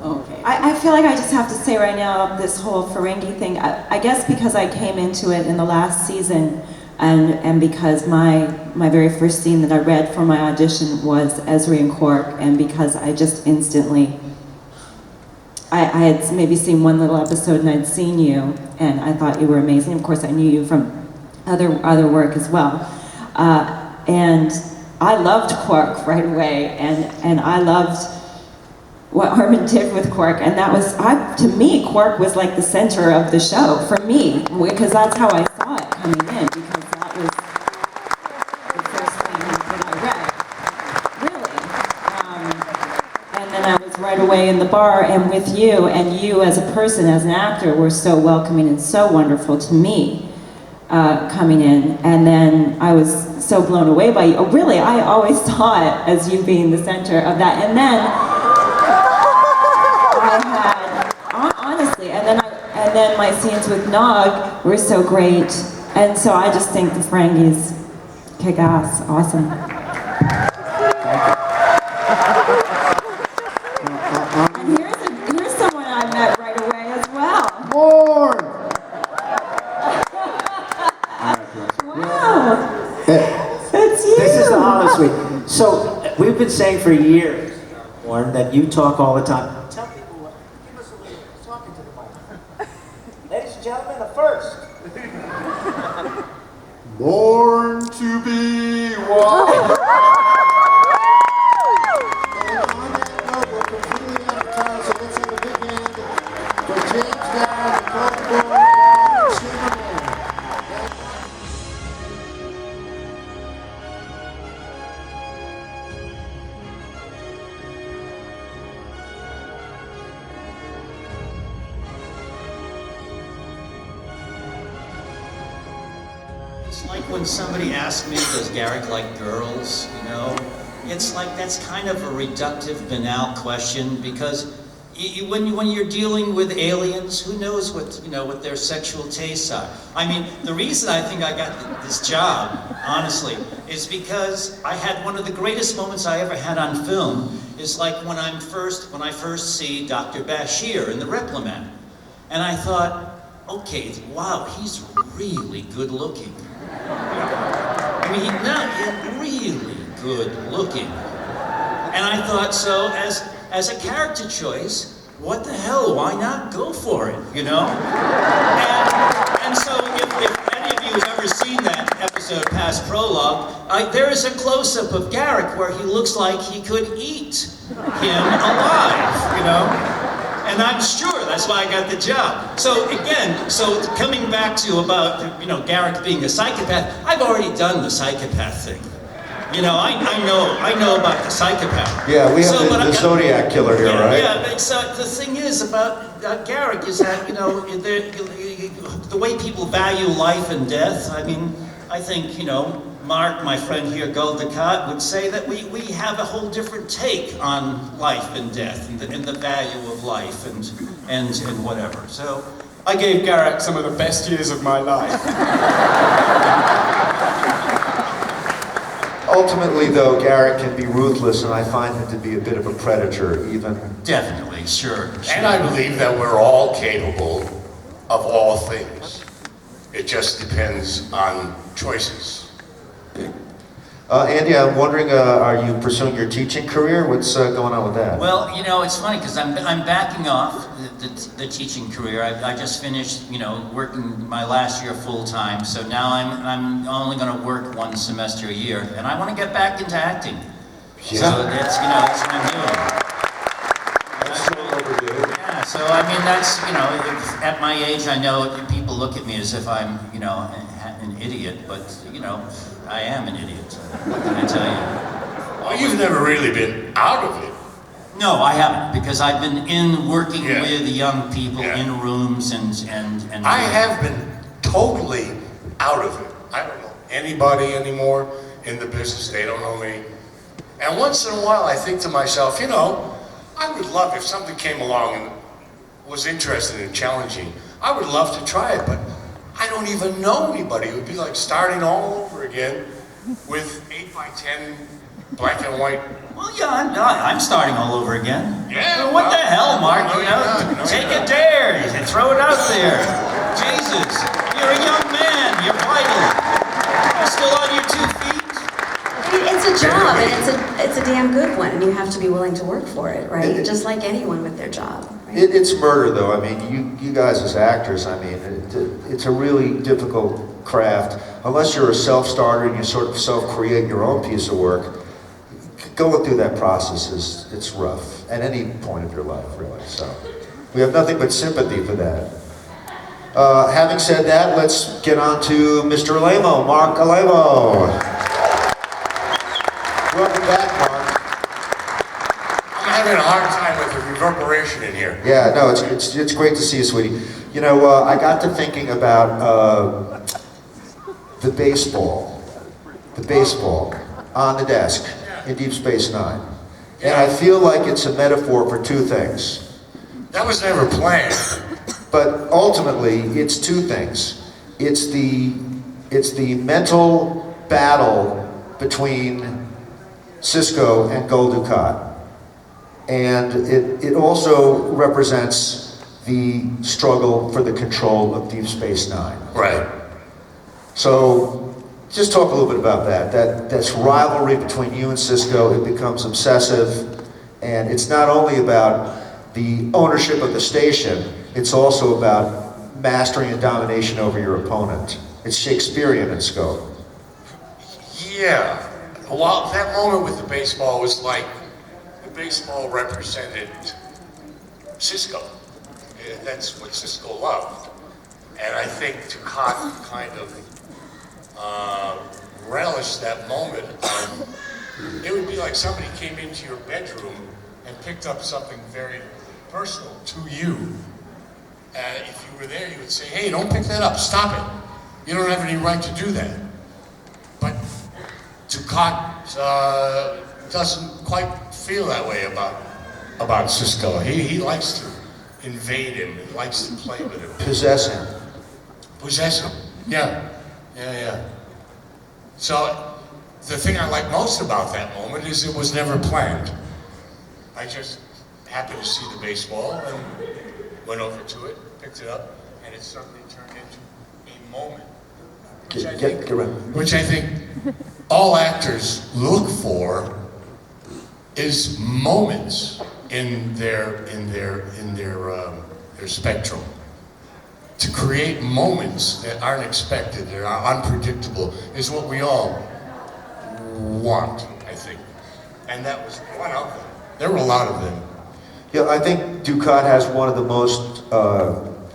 Okay. I feel like I just have to say right now, this whole Ferengi thing, I guess because I came into it in the last season, and because my very first scene that I read for my audition was Ezri and Quark, and because I just instantly, I had maybe seen one little episode and I'd seen you, and I thought you were amazing. Of course, I knew you from other work as well. And I loved Quark right away, and I loved what Armin did with Quark, and that was, to me, Quark was like the center of the show, for me, because that's how I saw it coming in, because that was the first thing that I read, really. And then I was right away in the bar and with you, and you as a person, as an actor, were so welcoming and so wonderful to me coming in, and then I was so blown away by you. Oh, really, I always saw it as you being the center of that, and then honestly, and then my scenes with Nog were so great, and so I just think the Ferengis kick ass, awesome. And here's someone I met right away as well. More. Wow, that's you. This is the holiday suite. So we've been saying for years, Warren, that you talk all the time. Ladies and gentlemen, the first. Born to be wild. It's like when somebody asks me, does Garak like girls, you know? It's like that's kind of a reductive, banal question, because when you're dealing with aliens, who knows what their sexual tastes are? I mean, the reason I think I got this job, honestly, is because I had one of the greatest moments I ever had on film. Is like when I first see Dr. Bashir in the Replicant, and I thought, okay, wow, he's really good looking. I mean, he's really good looking. And I thought, so as a character choice, what the hell, why not go for it, you know? And so if any of you have ever seen that episode past prologue, there is a close-up of Garak where he looks like he could eat him alive, you know? And I'm sure that's why I got the job. So again, coming back to about, Garak being a psychopath, I've already done the psychopath thing. You know, I know about the psychopath. Yeah, we have So, but the Zodiac killer here, yeah, right? Yeah, but so the thing is about Garak is that, you know, the way people value life and death, I mean, I think, you know, Marc, my friend here, Dukat, would say that we have a whole different take on life and death and the value of life and whatever. So I gave Garak some of the best years of my life. Ultimately, though, Garak can be ruthless, and I find him to be a bit of a predator, even. Definitely, sure. And I believe that we're all capable of all things. It just depends on choices. Andy, I'm wondering, are you pursuing your teaching career? What's going on with that? Well, you know, it's funny because I'm backing off the teaching career. I just finished, you know, working my last year full time. So now I'm only going to work one semester a year, and I want to get back into acting. Yeah. So that's, you know, that's what I'm doing. That's so overdue. Yeah. So I mean, that's, you know, at my age, I know people look at me as if I'm, you know, an idiot, but you know, I am an idiot. What can I tell you? Well, you've never really been out of it. No, I haven't, because I've been working with young people in rooms and. I have been totally out of it. I don't know anybody anymore in the business. They don't know me. And once in a while, I think to myself, you know, I would love if something came along and was interested and challenging. I would love to try it, but I don't even know anybody. It would be like starting all over again with 8x10 black and white. Well, yeah, I'm starting all over again. Yeah. Well, what the hell, Marc? No, you know, take a dare and throw it out there. Jesus, you're a young man. You're vital. You're still on your 2 feet. It's a job, and it's a damn good one, and you have to be willing to work for it, right? Just like anyone with their job. Right? It's murder, though. I mean, you guys as actors, I mean, it's a really difficult craft. Unless you're a self-starter and you sort of self-create your own piece of work, going through that process it's rough at any point of your life, really. So we have nothing but sympathy for that. Having said that, let's get on to Mr. Alaimo, Marc Alaimo. Welcome back, Marc. I'm having a hard time with the reverberation in here. Yeah, no, it's great to see you, sweetie. You know, I got to thinking about the baseball on the desk in Deep Space Nine. And I feel like it's a metaphor for two things. That was never planned. But ultimately, it's two things. It's the mental battle between Cisco and Dukat. And it also represents the struggle for the control of Deep Space Nine. Right. So just talk a little bit about that. That's rivalry between you and Cisco. It becomes obsessive, and it's not only about the ownership of the station, it's also about mastering and domination over your opponent. It's Shakespearean in scope. Yeah. Well, that moment with the baseball was like the baseball represented Cisco. Yeah, that's what Cisco loved. And I think Dukat kind of relished that moment. It would be like somebody came into your bedroom and picked up something very personal to you. If you were there, you would say, hey, don't pick that up, stop it. You don't have any right to do that. But Dukat doesn't quite feel that way about Cisco. He likes to invade him, he likes to play with him. Possess him. Possess him, yeah. So, the thing I like most about that moment is it was never planned. I just happened to see the baseball and went over to it, picked it up, and it suddenly turned into a moment. Which I think all actors look for is moments in their spectrum. To create moments that aren't expected, that are unpredictable, is what we all want, I think. And that was one of them. There were a lot of them. Yeah, I think Dukat has one of the most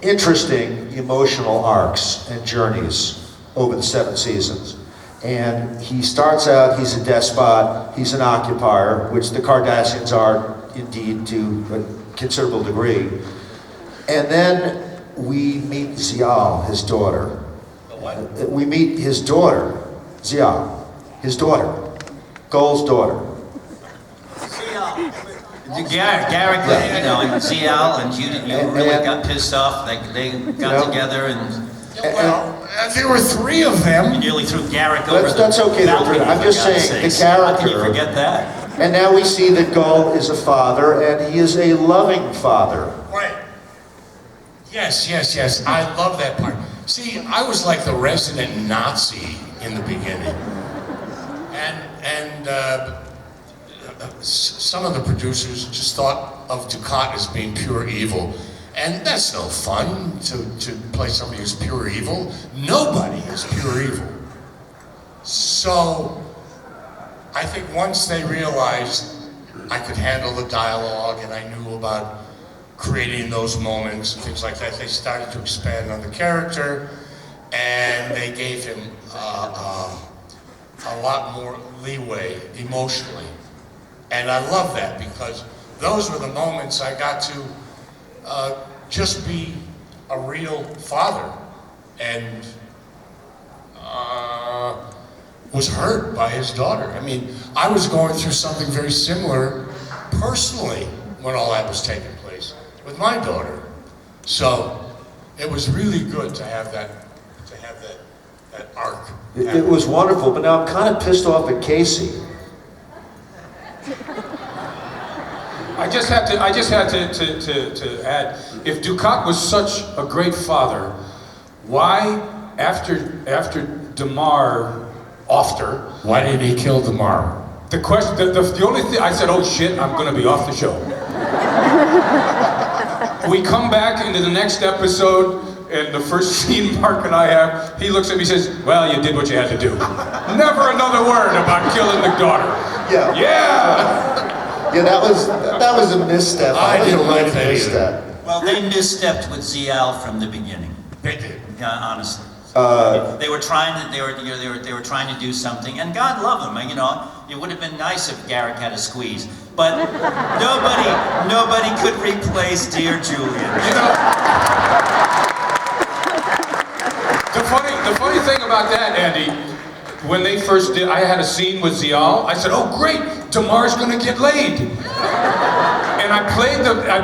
interesting emotional arcs and journeys over the 7 seasons. And he starts out, he's a despot, he's an occupier, which the Cardassians are indeed to a considerable degree. And then we meet Zial, his daughter. We meet his daughter, Zial, his daughter, Gol's daughter. Garak, you know, and Zial and you really got pissed off. They got together and. There were three of them. You nearly threw Garak over That's okay. I'm just saying the character. How can you forget that? And now we see that Gul is a father, and he is a loving father. Right. Yes. I love that part. See, I was like the resident Nazi in the beginning, and some of the producers just thought of Dukat as being pure evil. And that's no fun, to play somebody who's pure evil. Nobody is pure evil. So, I think once they realized I could handle the dialogue and I knew about creating those moments and things like that, they started to expand on the character, and they gave him a lot more leeway emotionally. And I love that, because those were the moments I got to just be a real father, and was hurt by his daughter. I mean, I was going through something very similar personally when all that was taking place with my daughter. So it was really good to have that arc. It was wonderful, but now I'm kind of pissed off at Casey. I just had to add, if Dukat was such a great father, why after Damar why did he kill Damar? The question, the only thing, I said, oh shit, I'm gonna be off the show. We come back into the next episode, and the first scene Marc and I have, he looks at me and says, well, you did what you had to do. Never another word about killing the daughter. Yeah, that was a misstep. I didn't like that misstep. Well, they misstepped with Zial from the beginning. They did. Yeah, honestly. They were trying to do something, and God love them. You know, it would have been nice if Garak had a squeeze, but nobody could replace dear Julian. You know, the funny thing about that, Andy, when they first did, I had a scene with Zial. I said, oh great, Damar's gonna get laid. And I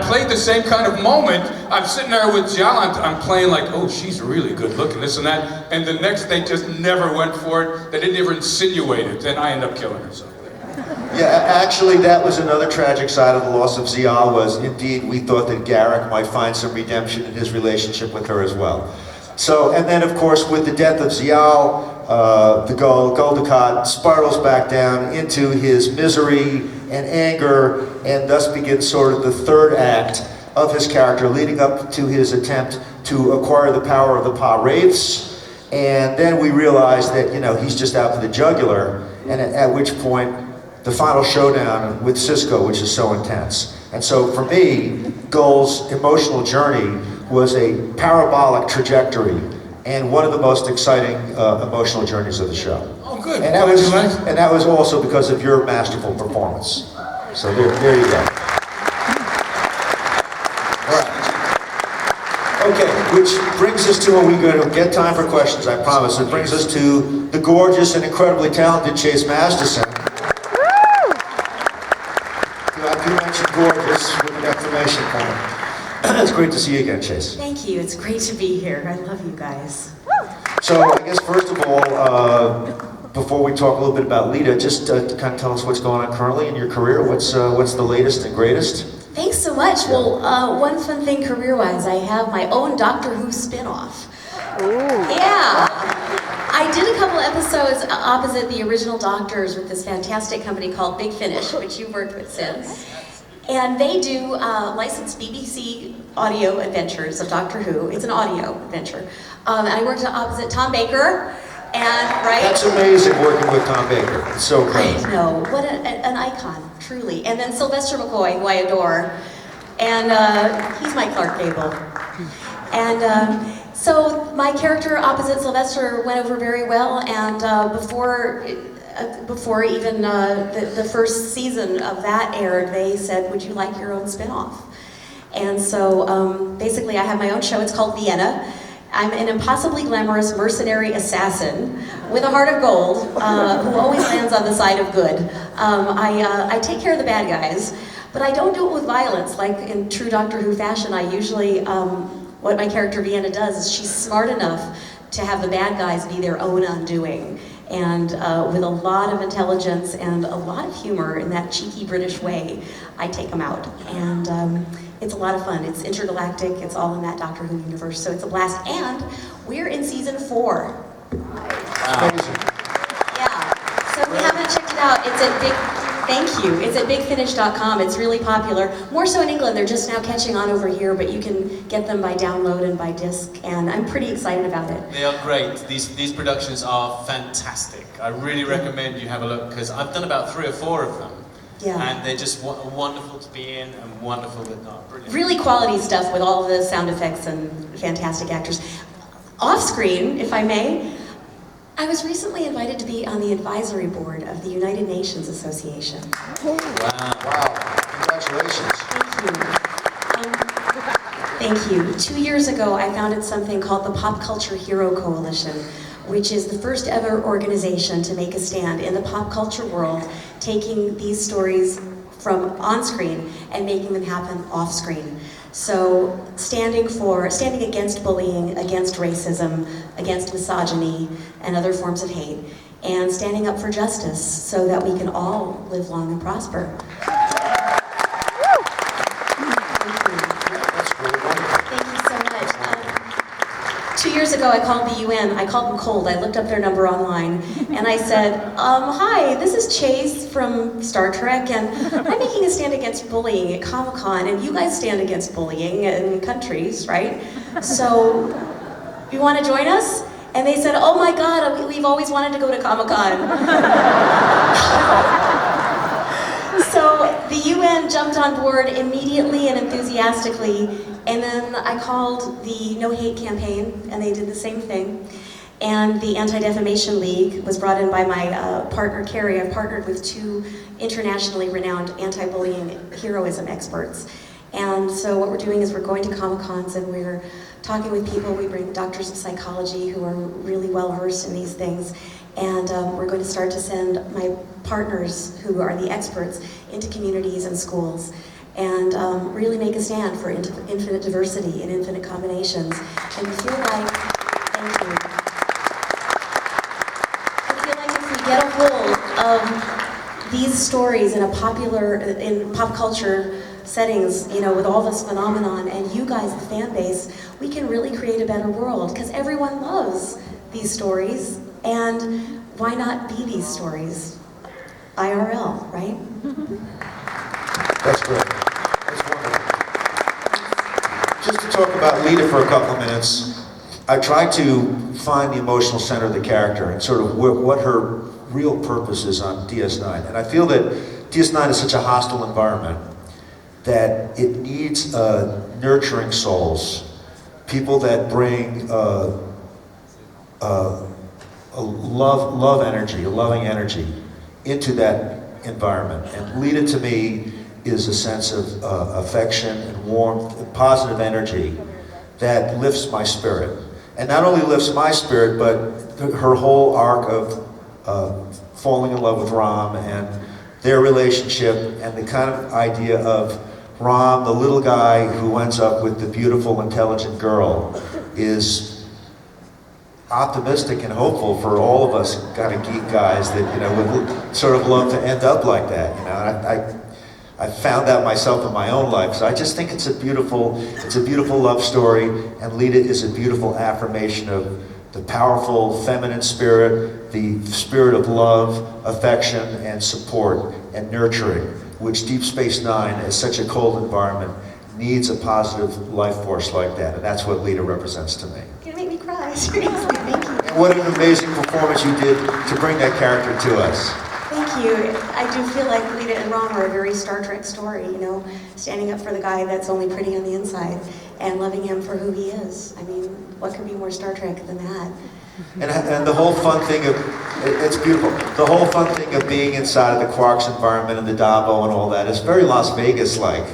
played the same kind of moment. I'm sitting there with Zial, I'm playing like, oh, she's really good looking, this and that. And the next, they just never went for it. They didn't even insinuate it. Then I end up killing her. So. Yeah, actually, that was another tragic side of the loss of Zial, was indeed we thought that Garak might find some redemption in his relationship with her as well. So, and then of course with the death of Zial, the Gul Dukat spirals back down into his misery and anger, and thus begins sort of the third act of his character, leading up to his attempt to acquire the power of the Pa Wraiths. And then we realize that, you know, he's just out for the jugular, and at which point the final showdown with Cisco, which is so intense. And so for me, Gul's emotional journey was a parabolic trajectory and one of the most exciting emotional journeys of the show. Oh, good. And that was also because of your masterful performance. So there you go. All right. Okay, which brings us to, we're going to get time for questions, I promise. It brings us to the gorgeous and incredibly talented Chase Masterson. You mentioned gorgeous with an exclamation point. It's great to see you again, Chase. Thank you. It's great to be here. I love you guys. So I guess first of all, before we talk a little bit about Leeta, just kind of tell us what's going on currently in your career. What's the latest and greatest? Thanks so much. Well, one fun thing career-wise, I have my own Doctor Who spin-off. Ooh. Yeah. I did a couple episodes opposite the original Doctors with this fantastic company called Big Finish, which you've worked with since. And they do licensed BBC audio adventures of Doctor Who. It's an audio adventure. And I worked opposite Tom Baker, and That's amazing working with Tom Baker. It's so great. I know, what an icon, truly. And then Sylvester McCoy, who I adore, and he's my Clark Gable. And so my character opposite Sylvester went over very well, and before even the first season of that aired, they said, would you like your own spin-off? And so basically I have my own show. It's called Vienna. I'm an impossibly glamorous mercenary assassin with a heart of gold who always lands on the side of good. I take care of the bad guys, but I don't do it with violence. Like in true Doctor Who fashion, I usually, what my character Vienna does is she's smart enough to have the bad guys be their own undoing. And with a lot of intelligence and a lot of humor in that cheeky British way, I take them out. And it's a lot of fun. It's intergalactic. It's all in that Doctor Who universe, so it's a blast. And we're in season 4. Wow. Yeah. So if you haven't checked it out, it's at It's at bigfinish.com. It's really popular. More so in England. They're just now catching on over here, but you can get them by download and by disc. And I'm pretty excited about it. They are great. These productions are fantastic. I really recommend you have a look, because I've done about 3 or 4 of them. Yeah. And they're just wonderful to be in and wonderful that are brilliant. Really quality stuff with all the sound effects and fantastic actors. Off screen, if I may, I was recently invited to be on the advisory board of the United Nations Association. Wow. Congratulations. Thank you. 2 years ago, I founded something called the Pop Culture Hero Coalition, which is the first ever organization to make a stand in the pop culture world, taking these stories from on-screen and making them happen off-screen. So standing against bullying, against racism, against misogyny, and other forms of hate, and standing up for justice so that we can all live long and prosper. Thank you so much. 2 years ago, I called the UN. I called them cold. I looked up their number online, and I said, hi, this is Chase from Star Trek, and I'm making a stand against bullying at Comic-Con, and you guys stand against bullying in countries, right? So, you want to join us? And they said, oh my God, we've always wanted to go to Comic-Con. So the UN jumped on board immediately and enthusiastically, and then I called the No Hate campaign, and they did the same thing. And the Anti-Defamation League was brought in by my partner, Carrie. I've partnered with 2 internationally renowned anti-bullying heroism experts. And so what we're doing is we're going to Comic-Cons and we're talking with people. We bring doctors of psychology who are really well-versed in these things. And we're going to start to send my partners, who are the experts, into communities and schools, and really make a stand for infinite diversity and infinite combinations. And we feel like, thank you. I feel like if we get a hold of these stories in pop culture settings, you know, with all this phenomenon, and you guys, the fan base, we can really create a better world, because everyone loves these stories. And why not be these stories? IRL, right? That's great. That's wonderful. Just to talk about Leeta for a couple of minutes, I tried to find the emotional center of the character and sort of what her real purpose is on DS9. And I feel that DS9 is such a hostile environment that it needs nurturing souls, people that bring love energy, a loving energy into that environment. And Leeta to me is a sense of affection and warmth and positive energy that lifts my spirit. And not only lifts my spirit, but her whole arc of falling in love with Ram and their relationship, and the kind of idea of Ram, the little guy who ends up with the beautiful, intelligent girl, is optimistic and hopeful for all of us kind of geek guys that, you know, would sort of love to end up like that. You know, I found that myself in my own life. So I just think it's a beautiful love story, and Leeta is a beautiful affirmation of the powerful feminine spirit, the spirit of love, affection, and support, and nurturing, which Deep Space Nine, as such a cold environment, needs a positive life force like that, and that's what Leeta represents to me. You're gonna make me cry, seriously, thank you. And what an amazing performance you did to bring that character to us. Thank you. I do feel like Leeta and Ram are a very Star Trek story, you know, standing up for the guy that's only pretty on the inside. and loving him for who he is. I mean, what could be more Star Trek than that? And the whole fun thing of, it's beautiful, the whole fun thing of being inside of the Quark's environment and the Dabo and all that is very Las Vegas-like.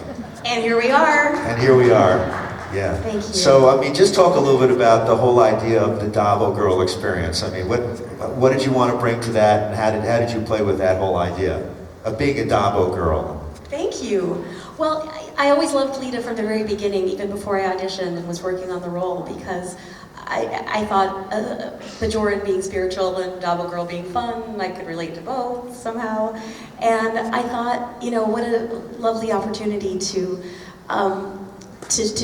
And here we are. And here we are, yeah. Thank you. So, I mean, just talk a little bit about the whole idea of the Dabo girl experience. I mean, what did you want to bring to that, and how did you play with that whole idea of being a Dabo girl? Thank you. Well, I always loved Leeta from the very beginning, even before I auditioned and was working on the role, because I thought Bajoran being spiritual and Dabo girl being fun, I could relate to both somehow. And I thought, you know, what a lovely opportunity to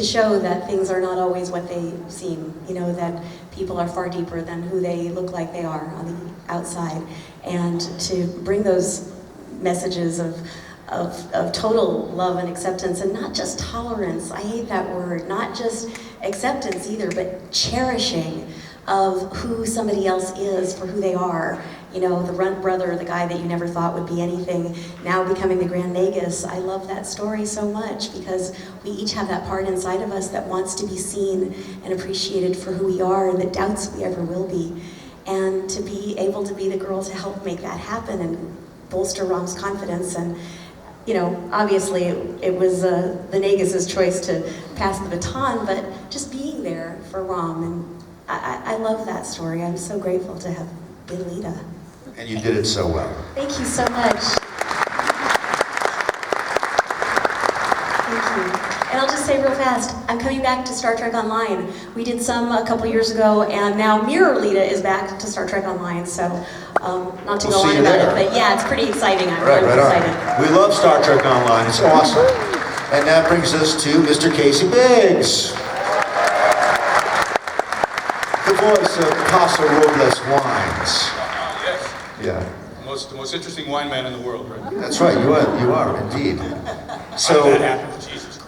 show that things are not always what they seem, you know, that people are far deeper than who they look like they are on the outside. And to bring those messages of total love and acceptance, and not just tolerance, I hate that word, not just acceptance either, but cherishing of who somebody else is for who they are. You know, the runt brother, the guy that you never thought would be anything, now becoming the Grand Nagus. I love that story so much because we each have that part inside of us that wants to be seen and appreciated for who we are and that doubts we ever will be. And to be able to be the girl to help make that happen and bolster Rom's confidence. And you know, obviously it was the Nagus's choice to pass the baton, but just being there for Rom, and I love that story. I'm so grateful to have been Leeta. And you did it so well. Thank you so much. Thank you. And I'll just say real fast, I'm coming back to Star Trek Online. We did some a couple years ago, and now Mirror Leeta is back to Star Trek Online, so not to go on about it, but yeah, it's pretty exciting. I'm really excited. We love Star Trek Online, it's awesome. And that brings us to Mr. Casey Biggs. The voice of Casa Robles Wines. Yes. Yeah. The most interesting wine man in the world, right? That's right, you are indeed. So, that happened? Jesus Christ.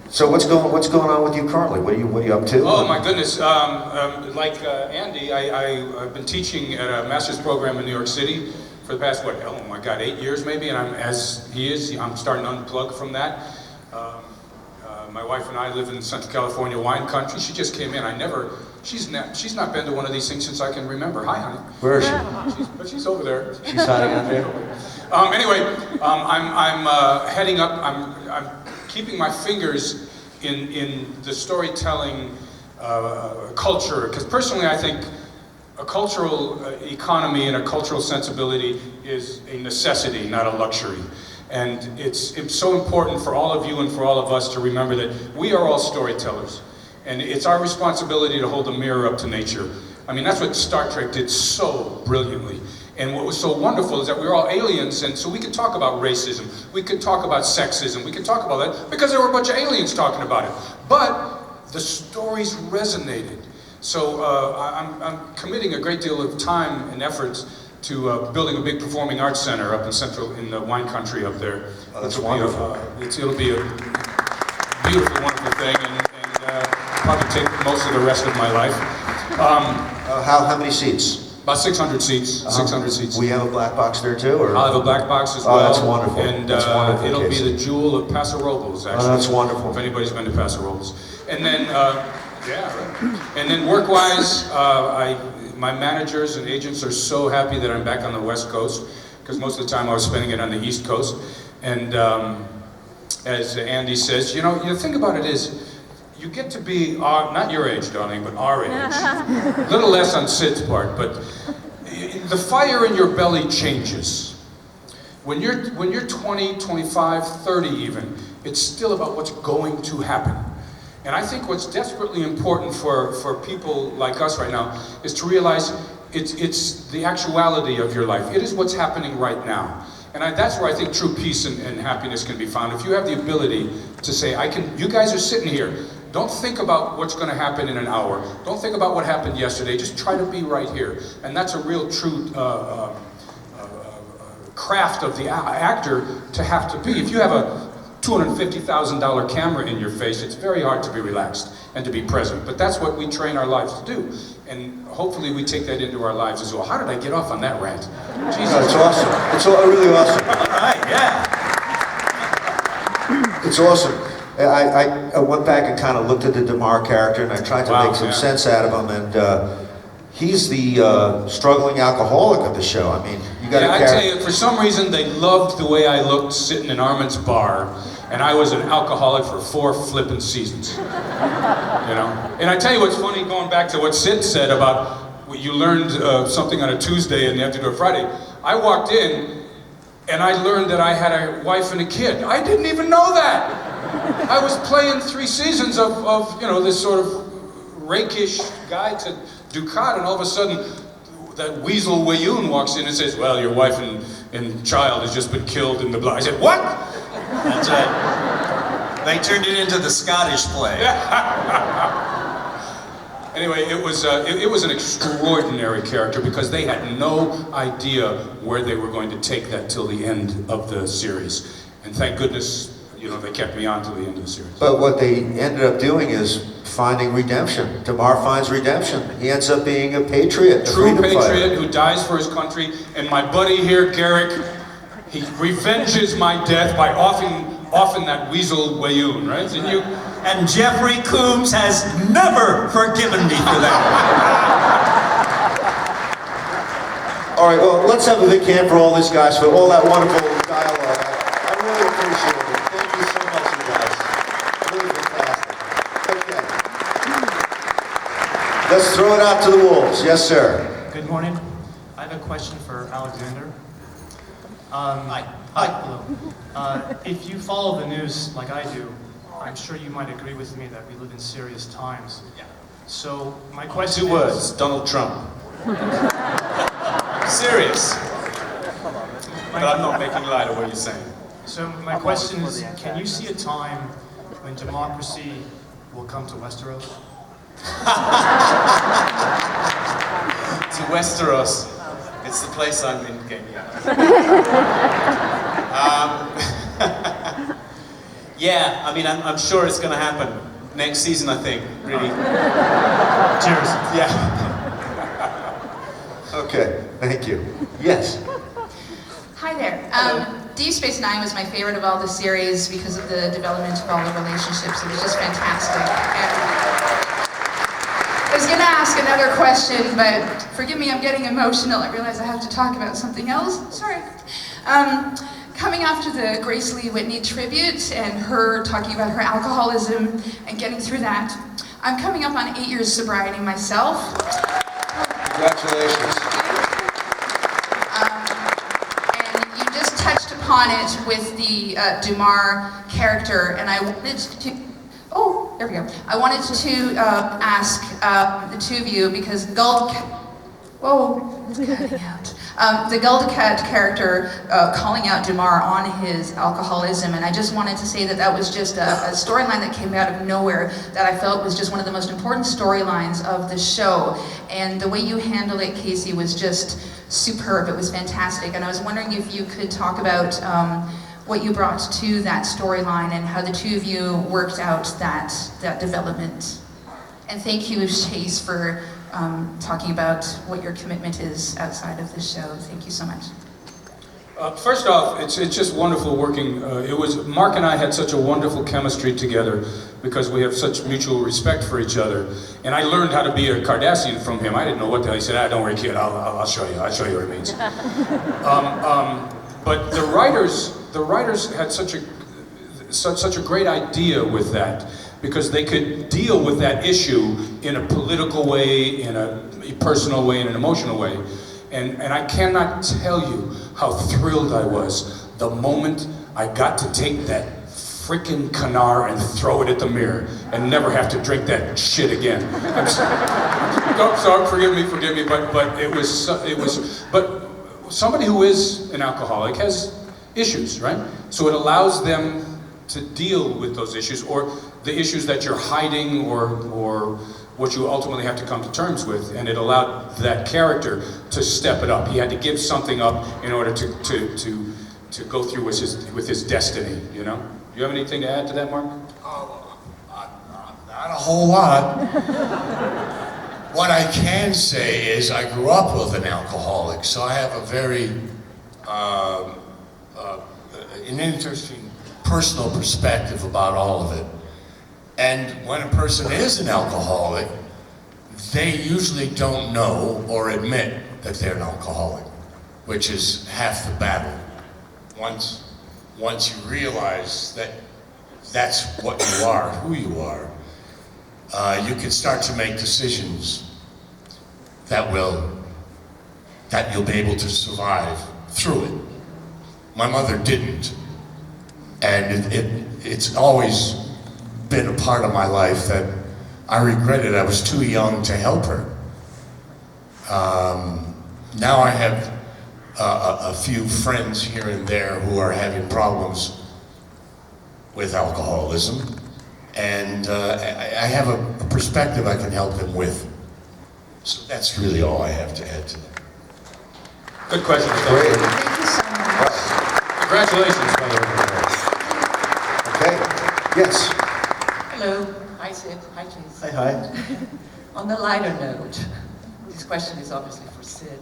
So what's going on with you currently? What are you up to? Oh my goodness! Like Andy, I've been teaching at a master's program in New York City for the past oh my God, 8 years maybe, and I'm starting to unplug from that. My wife and I live in Central California wine country. She just came in. She's not been to one of these things since I can remember. Hi, honey. Where is she? But she's over there. She's hiding out there. Anyway, I'm heading up. I'm keeping my fingers in the storytelling culture, because personally I think a cultural economy and a cultural sensibility is a necessity, not a luxury. And it's so important for all of you and for all of us to remember that we are all storytellers. And it's our responsibility to hold a mirror up to nature. I mean, that's what Star Trek did so brilliantly. And what was so wonderful is that we were all aliens, and so we could talk about racism, we could talk about sexism, we could talk about that because there were a bunch of aliens talking about it. But the stories resonated. So I'm committing a great deal of time and efforts to building a big performing arts center up in the wine country up there. Oh, that's wonderful. It'll be a beautiful, wonderful thing, and probably take most of the rest of my life. How many seats? About 600 seats. 600 seats. We have a black box there too, or? I'll have a black box as well. Oh, that's wonderful. And that's wonderful, it'll Casey. be the jewel of Paso Robles, actually. Oh, that's wonderful. If anybody's been to Paso Robles. And then, yeah, right. And then work-wise, my managers and agents are so happy that I'm back on the West Coast, because most of the time I was spending it on the East Coast. And as Andy says, you know, the thing about it is, you get to be, not your age, darling, but our age. A little less on Sid's part, but the fire in your belly changes. When you're 20, 25, 30 even, it's still about what's going to happen. And I think what's desperately important for people like us right now is to realize it's the actuality of your life. It is what's happening right now. And that's where I think true peace and happiness can be found. If you have the ability to say, you guys are sitting here, don't think about what's going to happen in an hour. Don't think about what happened yesterday. Just try to be right here. And that's a real true craft of the actor to have to be. If you have a $250,000 camera in your face, it's very hard to be relaxed and to be present. But that's what we train our lives to do. And hopefully we take that into our lives as well. How did I get off on that rant? Jesus. No, it's awesome. It's really awesome. All right, yeah. It's awesome. I went back and kind of looked at the Damar character, and I tried to make some sense out of him, and he's the struggling alcoholic of the show. I mean, you got to I tell you, for some reason, they loved the way I looked sitting in Armin's bar, and I was an alcoholic for 4 flippin' seasons. You know? And I tell you what's funny, going back to what Sid said about you learned something on a Tuesday and you have to do it Friday. I walked in, and I learned that I had a wife and a kid. I didn't even know that. I was playing 3 seasons of you know, this sort of rakish guy to Dukat, and all of a sudden, that weasel Wayoon walks in and says, well, your wife and child has just been killed in the blood. I said, what? That's right. They turned it into the Scottish play. Anyway, it was an extraordinary character because they had no idea where they were going to take that till the end of the series. And thank goodness, you know, they kept me on till the end of the series. But what they ended up doing is finding redemption. Damar finds redemption. He ends up being a patriot, True patriot who dies for his country. And my buddy here, Garak, he revenges my death by offing that weasel Wayoon, right? And Jeffrey Coombs has never forgiven me for that. All right, well, let's have a big hand for all these guys, for all that wonderful dialogue. I really appreciate it. Thank you so much, you guys. Really fantastic. Okay. Let's throw it out to the wolves. Yes, sir. Good morning. I have a question for Alexander. Hi. Hello. If you follow the news like I do, I'm sure you might agree with me that we live in serious times. Yeah. So my question 2 words, Donald Trump. Serious. But I'm not making light of what you're saying. So my question is, can you see a time when democracy will come to Westeros? To Westeros. It's the place I'm in. Okay, yeah, I mean, I'm sure it's going to happen next season, I think, really. Cheers. Yeah. Okay, thank you. Yes. Hi there. Deep Space Nine was my favorite of all the series because of the development of all the relationships. It was just fantastic. And I was going to ask another question, but forgive me, I'm getting emotional. I realize I have to talk about something else. Sorry. Coming after the Grace Lee Whitney tribute and her talking about her alcoholism and getting through that, I'm coming up on 8 years sobriety myself. Congratulations. And you just touched upon it with the Damar character, and I wanted to, oh, there we go. I wanted to ask the 2 of you, because the Dukat character calling out Damar on his alcoholism, and I just wanted to say that that was just a storyline that came out of nowhere that I felt was just one of the most important storylines of the show. And the way you handled it, Casey, was just superb. It was fantastic. And I was wondering if you could talk about what you brought to that storyline and how the 2 of you worked out that development. And thank you, Chase, for talking about what your commitment is outside of the show. Thank you so much. First off, it's just wonderful working. Marc and I had such a wonderful chemistry together because we have such mutual respect for each other. And I learned how to be a Cardassian from him. I didn't know what the hell. He said, don't worry, kid, I'll show you. I'll show you what it means. But the writers had such a great idea with that, because they could deal with that issue in a political way, in a personal way, in an emotional way. And I cannot tell you how thrilled I was the moment I got to take that frickin' canar and throw it at the mirror and never have to drink that shit again. I'm sorry, forgive me, but it was, but somebody who is an alcoholic has issues, right? So it allows them to deal with those issues, or the issues that you're hiding, or what you ultimately have to come to terms with. And it allowed that character to step it up. He had to give something up in order to go through with his destiny, you know? Do you have anything to add to that, Marc? Not a whole lot. What I can say is I grew up with an alcoholic, so I have a very an interesting personal perspective about all of it. And when a person is an alcoholic, they usually don't know or admit that they're an alcoholic, which is half the battle. Once you realize that that's what you are, who you are, you can start to make decisions that you'll be able to survive through it. My mother didn't, and it's always been a part of my life that I regretted I was too young to help her. Now I have a few friends here and there who are having problems with alcoholism, and I have a perspective I can help them with. So that's really all I have to add to that. Good question. Great. Congratulations, by the way. Okay. Yes. Hello. Hi, Sid. Hi, Chase. Hi. On the lighter note, this question is obviously for Sid.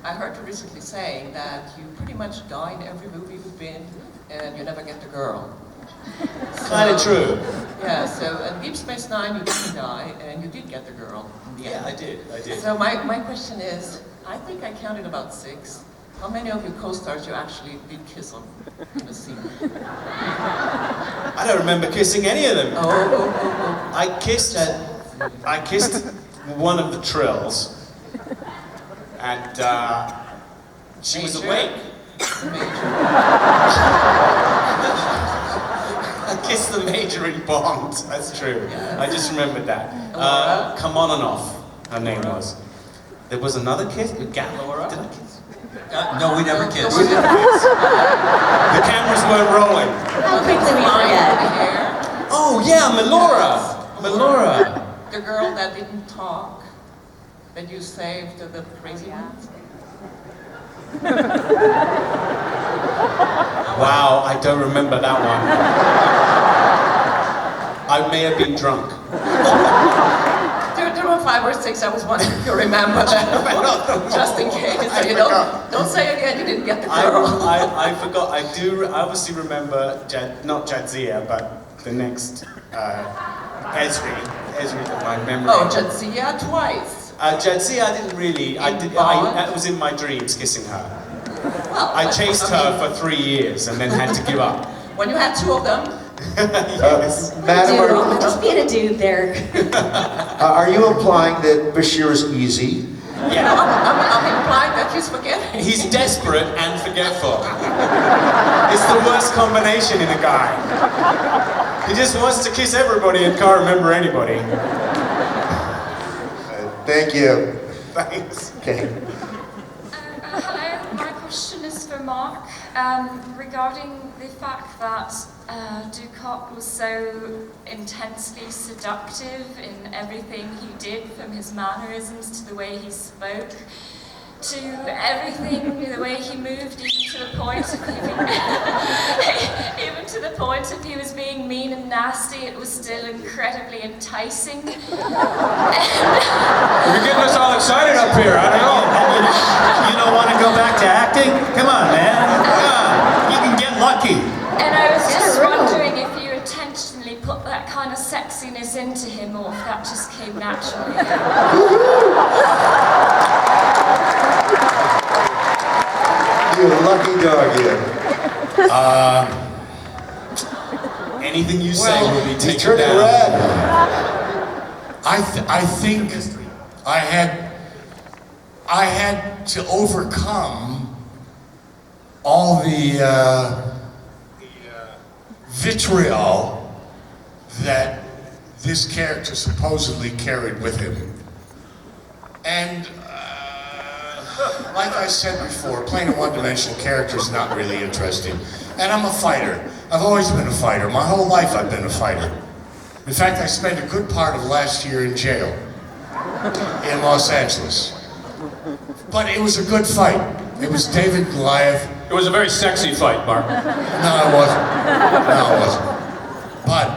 I heard you recently saying that you pretty much die in every movie you've been, and you never get the girl. Kind of true. Yeah, so in Deep Space Nine you didn't die, and you did get the girl in the end. I did. So my question is, I think I counted about 6. How many of your co-stars you actually did kiss on in a scene? I don't remember kissing any of them. Oh. I kissed one of the Trills, and she was awake. I kissed the Major in Bond. That's true. I just remembered that. Come on and off. Her name was. There was another kiss with Laura. Did I kiss? No, we never kissed. The cameras weren't rolling. How quickly we forget. Oh yeah, Melora. The girl that didn't talk, that you saved the crazy ones. Wow, I don't remember that one. I may have been drunk. There were 5 or 6. I was wondering if you remember that. Just in case. So you don't say again you didn't get the girl. I forgot. I do. I obviously remember not Jadzia, but the next Ezri. My memory. Oh, Jadzia twice. Jadzia, I didn't really. It was in my dreams kissing her. Well, I chased her for 3 years and then had to give up. When you had 2 of them. Yes. Madam, Just being a dude there. are you implying that Bashir is easy? Yeah. No, I'm implying that he's forgetting. He's desperate and forgetful. It's the worst combination in a guy. He just wants to kiss everybody and can't remember anybody. Thank you. Thanks. Okay. Hello, my question is for Marc regarding the fact that Dukat was so intensely seductive in everything he did, from his mannerisms to the way he spoke, to everything, the way he moved, even to the point of he was being mean and nasty, it was still incredibly enticing. You're getting us all excited up here. I don't know. You don't want to go back to acting? Come on, man. Come on. You can get lucky. And I was just wondering if you intentionally put that kind of sexiness into him, or if that just came naturally. You lucky dog, you. Anything you say will be taken turning down. red. I think I had to overcome all the vitriol that this character supposedly carried with him. And like I said before, playing a one-dimensional character is not really interesting. And I'm a fighter. I've always been a fighter. My whole life I've been a fighter. In fact, I spent a good part of last year in jail in Los Angeles. But it was a good fight. It was David Goliath. It was a very sexy fight, Marc. No, it wasn't. No, it wasn't. But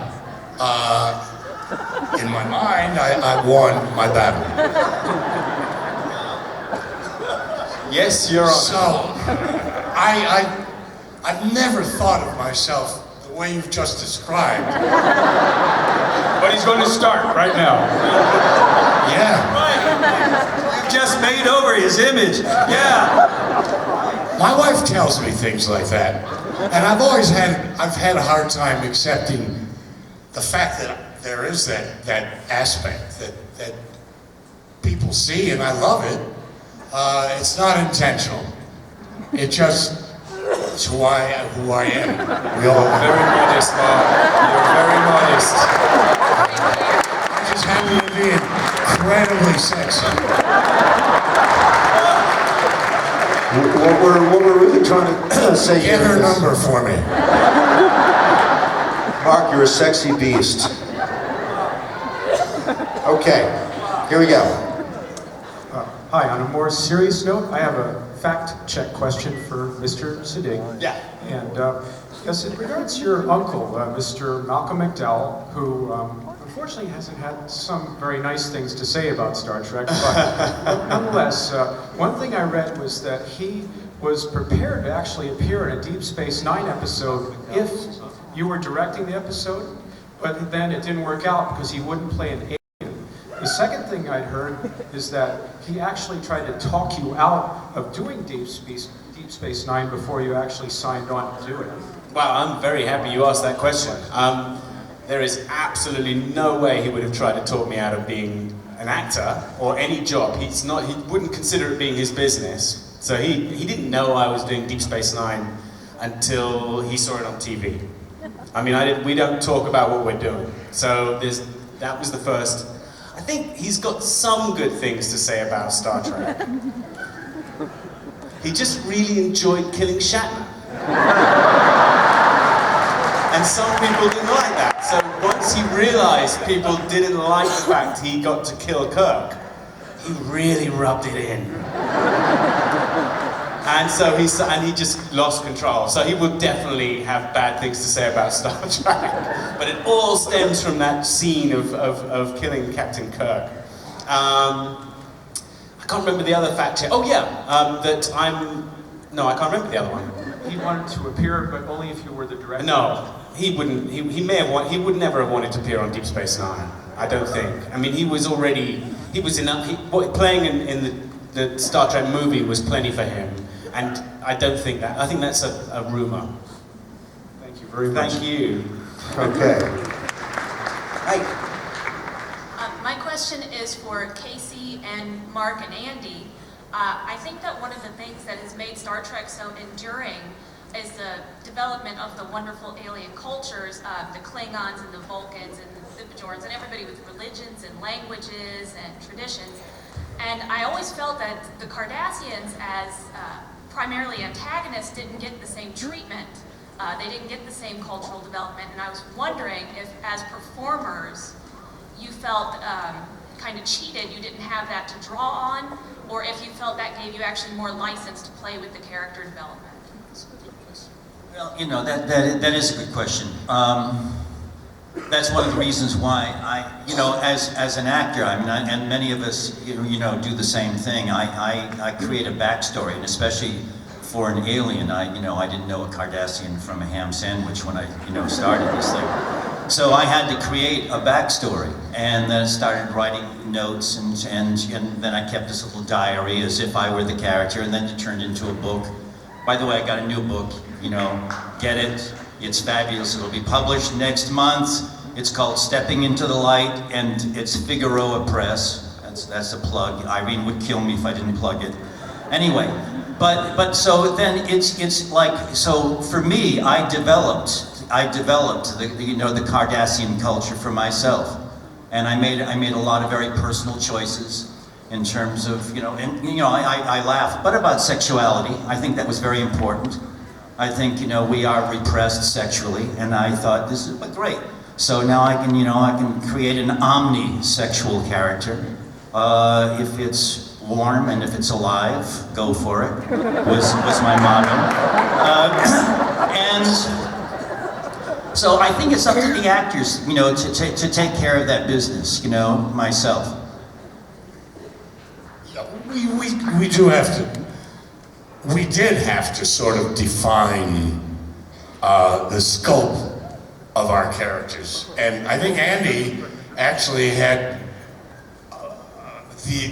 in my mind, I won my battle. Yes, you're on. So, I've never thought of myself the way you've just described. But he's going to start right now. Yeah. Right. You just made over his image. Yeah. My wife tells me things like that, and I've had a hard time accepting the fact that there is that aspect that people see, and I love it. It's not intentional. It's who I am. We all very modest, Mark. You're very modest. I just happen to be incredibly sexy. What we're really trying to say Get here her is, number for me. Mark, you're a sexy beast. Okay, here we go. Hi, on a more serious note, I have a fact check question for Mr. Siddig. Yeah. And yes, in regards to your uncle, Mr. Malcolm McDowell, who unfortunately hasn't had some very nice things to say about Star Trek, but nonetheless, one thing I read was that he was prepared to actually appear in a Deep Space Nine episode if you were directing the episode, but then it didn't work out because he wouldn't play an alien. The second thing I'd heard is that he actually tried to talk you out of doing Deep Space Nine before you actually signed on to do it. Well, I'm very happy you asked that question. There is absolutely no way he would have tried to talk me out of being an actor or any job. He wouldn't consider it being his business. So he didn't know I was doing Deep Space Nine until he saw it on TV. I mean, we don't talk about what we're doing. So that was the first. I think he's got some good things to say about Star Trek. He just really enjoyed killing Shatner. And some people didn't like that. So once he realized people didn't like the fact he got to kill Kirk, he really rubbed it in. And so he just lost control. So he would definitely have bad things to say about Star Trek. But it all stems from that scene of killing Captain Kirk. I can't remember the other fact here. Oh yeah, no, I can't remember the other one. He wanted to appear, but only if you were the director. No, he wouldn't. He would never have wanted to appear on Deep Space Nine. I don't think. I mean, playing in the Star Trek movie was plenty for him. And I don't think that. I think that's a rumor. Thank you very much. Thank you. Okay. My question is for Casey and Mark and Andy. I think that one of the things that has made Star Trek so enduring is the development of the wonderful alien cultures, the Klingons and the Vulcans and the Bajorans and everybody with religions and languages and traditions. And I always felt that the Cardassians, as primarily antagonists, didn't get the same treatment. They didn't get the same cultural development. And I was wondering if, as performers, you felt kind of cheated, you didn't have that to draw on, or if you felt that gave you actually more license to play with the character development. Well, you know, that is a good question. That's one of the reasons why as an actor, I mean, and many of us, you know, do the same thing. I create a backstory, and especially for an alien, I didn't know a Cardassian from a ham sandwich when I, started this thing. So I had to create a backstory, and then I started writing notes, and then I kept this little diary as if I were the character, and then it turned into a book. By the way, I got a new book, get it. It's fabulous. It'll be published next month. It's called Stepping Into the Light, and it's Figueroa Press. That's a plug. Irene would kill me if I didn't plug it. Anyway, but so then it's like, so for me, I developed the Cardassian culture for myself, and I made a lot of very personal choices in terms of I laugh, but about sexuality. I think that was very important. I think, we are repressed sexually, and I thought, this is great. So now I can create an omni-sexual character. If it's warm and if it's alive, go for it, was my motto. And so I think it's up to the actors, to take care of that business, myself. We did have to sort of define the scope of our characters. And I think Andy actually had the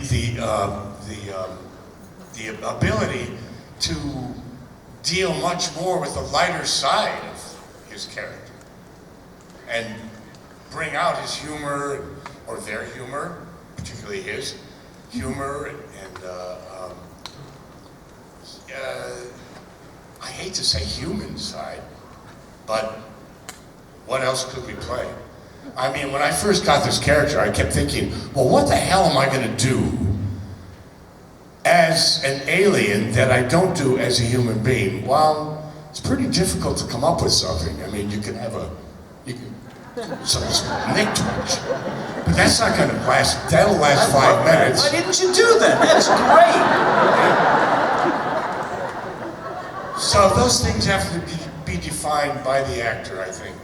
ability to deal much more with the lighter side of his character and bring out his humor, or their humor, particularly his humor, and I hate to say human side, but what else could we play? I mean, when I first got this character, I kept thinking, well, what the hell am I going to do as an alien that I don't do as a human being? Well, it's pretty difficult to come up with something. I mean, you can have some nick twitch, but that's not going to last. That'll last 5 minutes. Why didn't you do that? That's great. So those things have to be defined by the actor, I think.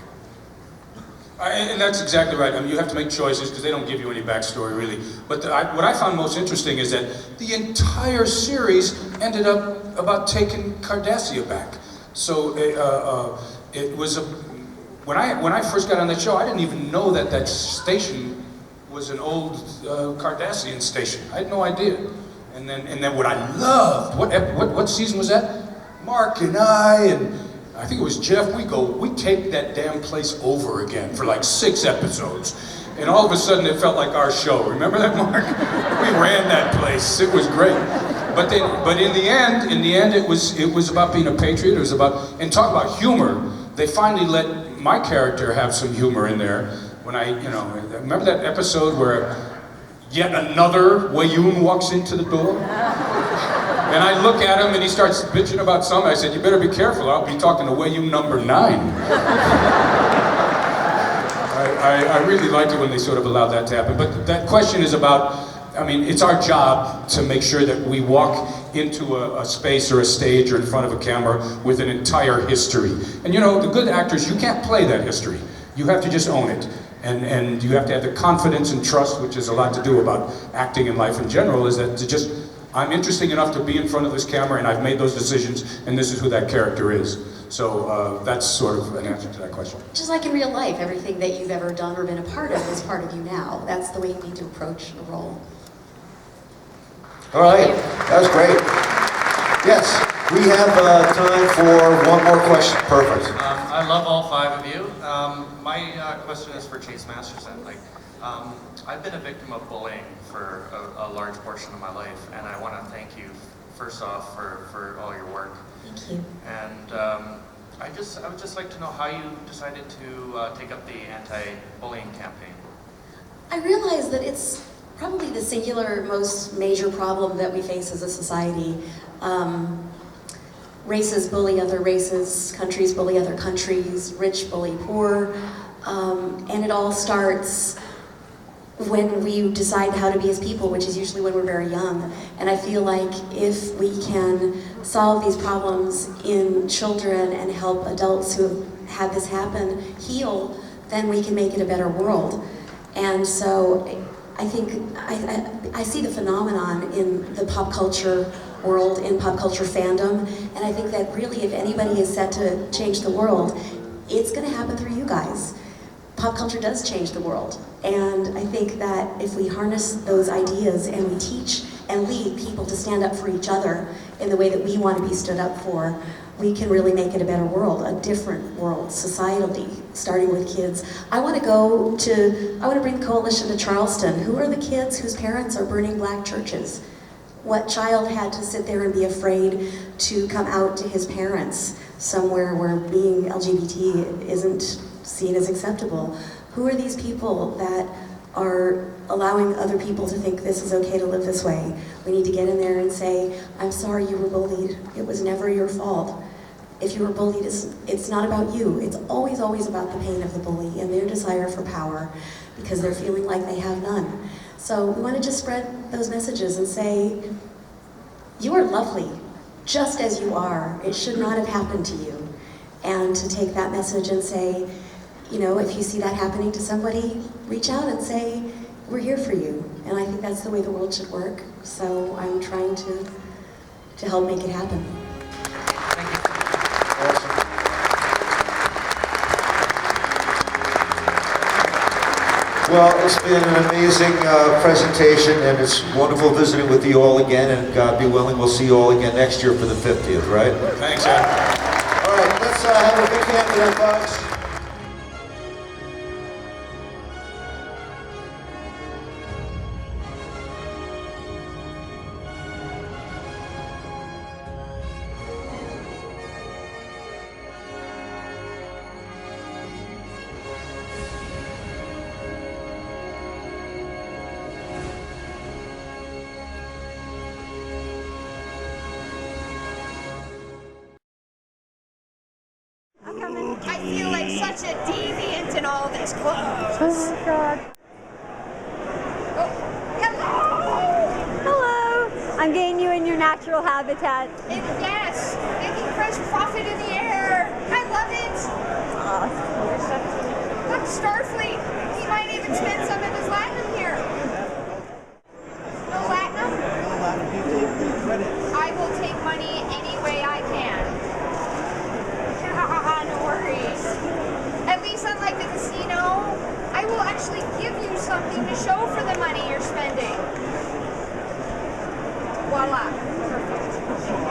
And that's exactly right. I mean, you have to make choices because they don't give you any backstory, really. But what I found most interesting is that the entire series ended up about taking Cardassia back. So it was when I first got on that show, I didn't even know that station was an old Cardassian station. I had no idea. And then what I loved, what season was that? Marc and I think it was Jeff, we taped that damn place over again for like 6 episodes. And all of a sudden it felt like our show. Remember that, Marc? We ran that place. It was great. But in the end it was about being a patriot. It was about, and talk about humor. They finally let my character have some humor in there. When remember that episode where yet another Wayun walks into the door? And I look at him and he starts bitching about something. I said, you better be careful, I'll be talking to Wayun number 9. I really liked it when they sort of allowed that to happen. But that question is about, I mean, it's our job to make sure that we walk into a space or a stage or in front of a camera with an entire history. And the good actors, you can't play that history. You have to just own it. And you have to have the confidence and trust, which is a lot to do about acting in life in general, is that I'm interesting enough to be in front of this camera and I've made those decisions and this is who that character is. So that's sort of an answer to that question. Just like in real life, everything that you've ever done or been a part of is part of you now. That's the way you need to approach a role. All right, that was great. Yes, we have time for one more question. Perfect. I love all 5 of you. My question is for Chase Masterson. I've been a victim of bullying for a large portion of my life, and I want to thank you first off for all your work. Thank you. And I would just like to know how you decided to take up the anti-bullying campaign. I realize that it's probably the singular most major problem that we face as a society. Races bully other races, countries bully other countries, rich bully poor, and it all starts when we decide how to be as people, which is usually when we're very young. And I feel like if we can solve these problems in children and help adults who have had this happen heal, then we can make it a better world. And so I think I see the phenomenon in the pop culture world, in pop culture fandom, and I think that really if anybody is set to change the world, it's going to happen through you guys. Pop culture does change the world, and I think that if we harness those ideas and we teach and lead people to stand up for each other in the way that we want to be stood up for, we can really make it a better world, a different world, societally, starting with kids. I want to bring the coalition to Charleston. Who are the kids whose parents are burning black churches? What child had to sit there and be afraid to come out to his parents somewhere where being LGBT isn't seen as acceptable? Who are these people that are allowing other people to think this is okay to live this way? We need to get in there and say, I'm sorry you were bullied. It was never your fault. If you were bullied, it's not about you. It's always, always about the pain of the bully and their desire for power because they're feeling like they have none. So we want to just spread those messages and say, you are lovely, just as you are. It should not have happened to you. And to take that message and say, if you see that happening to somebody, reach out and say, we're here for you. And I think that's the way the world should work. So I'm trying to help make it happen. Well, it's been an amazing presentation, and it's wonderful visiting with you all again, and God be willing, we'll see you all again next year for the 50th, right? Thanks, Ed. All right, let's have a big hand for them, folks. I feel like such a deviant in all these clothes. Oh, God. Hello! Hello! I'm getting you in your natural habitat. Yes! Making fresh profit in the air! I love it! Look, Starfleet! He might even spend some of his latinum here. No latinum? I will take money any way I can. No worries. At least unlike the casino, I will actually give you something to show for the money you're spending. Voila. Perfect.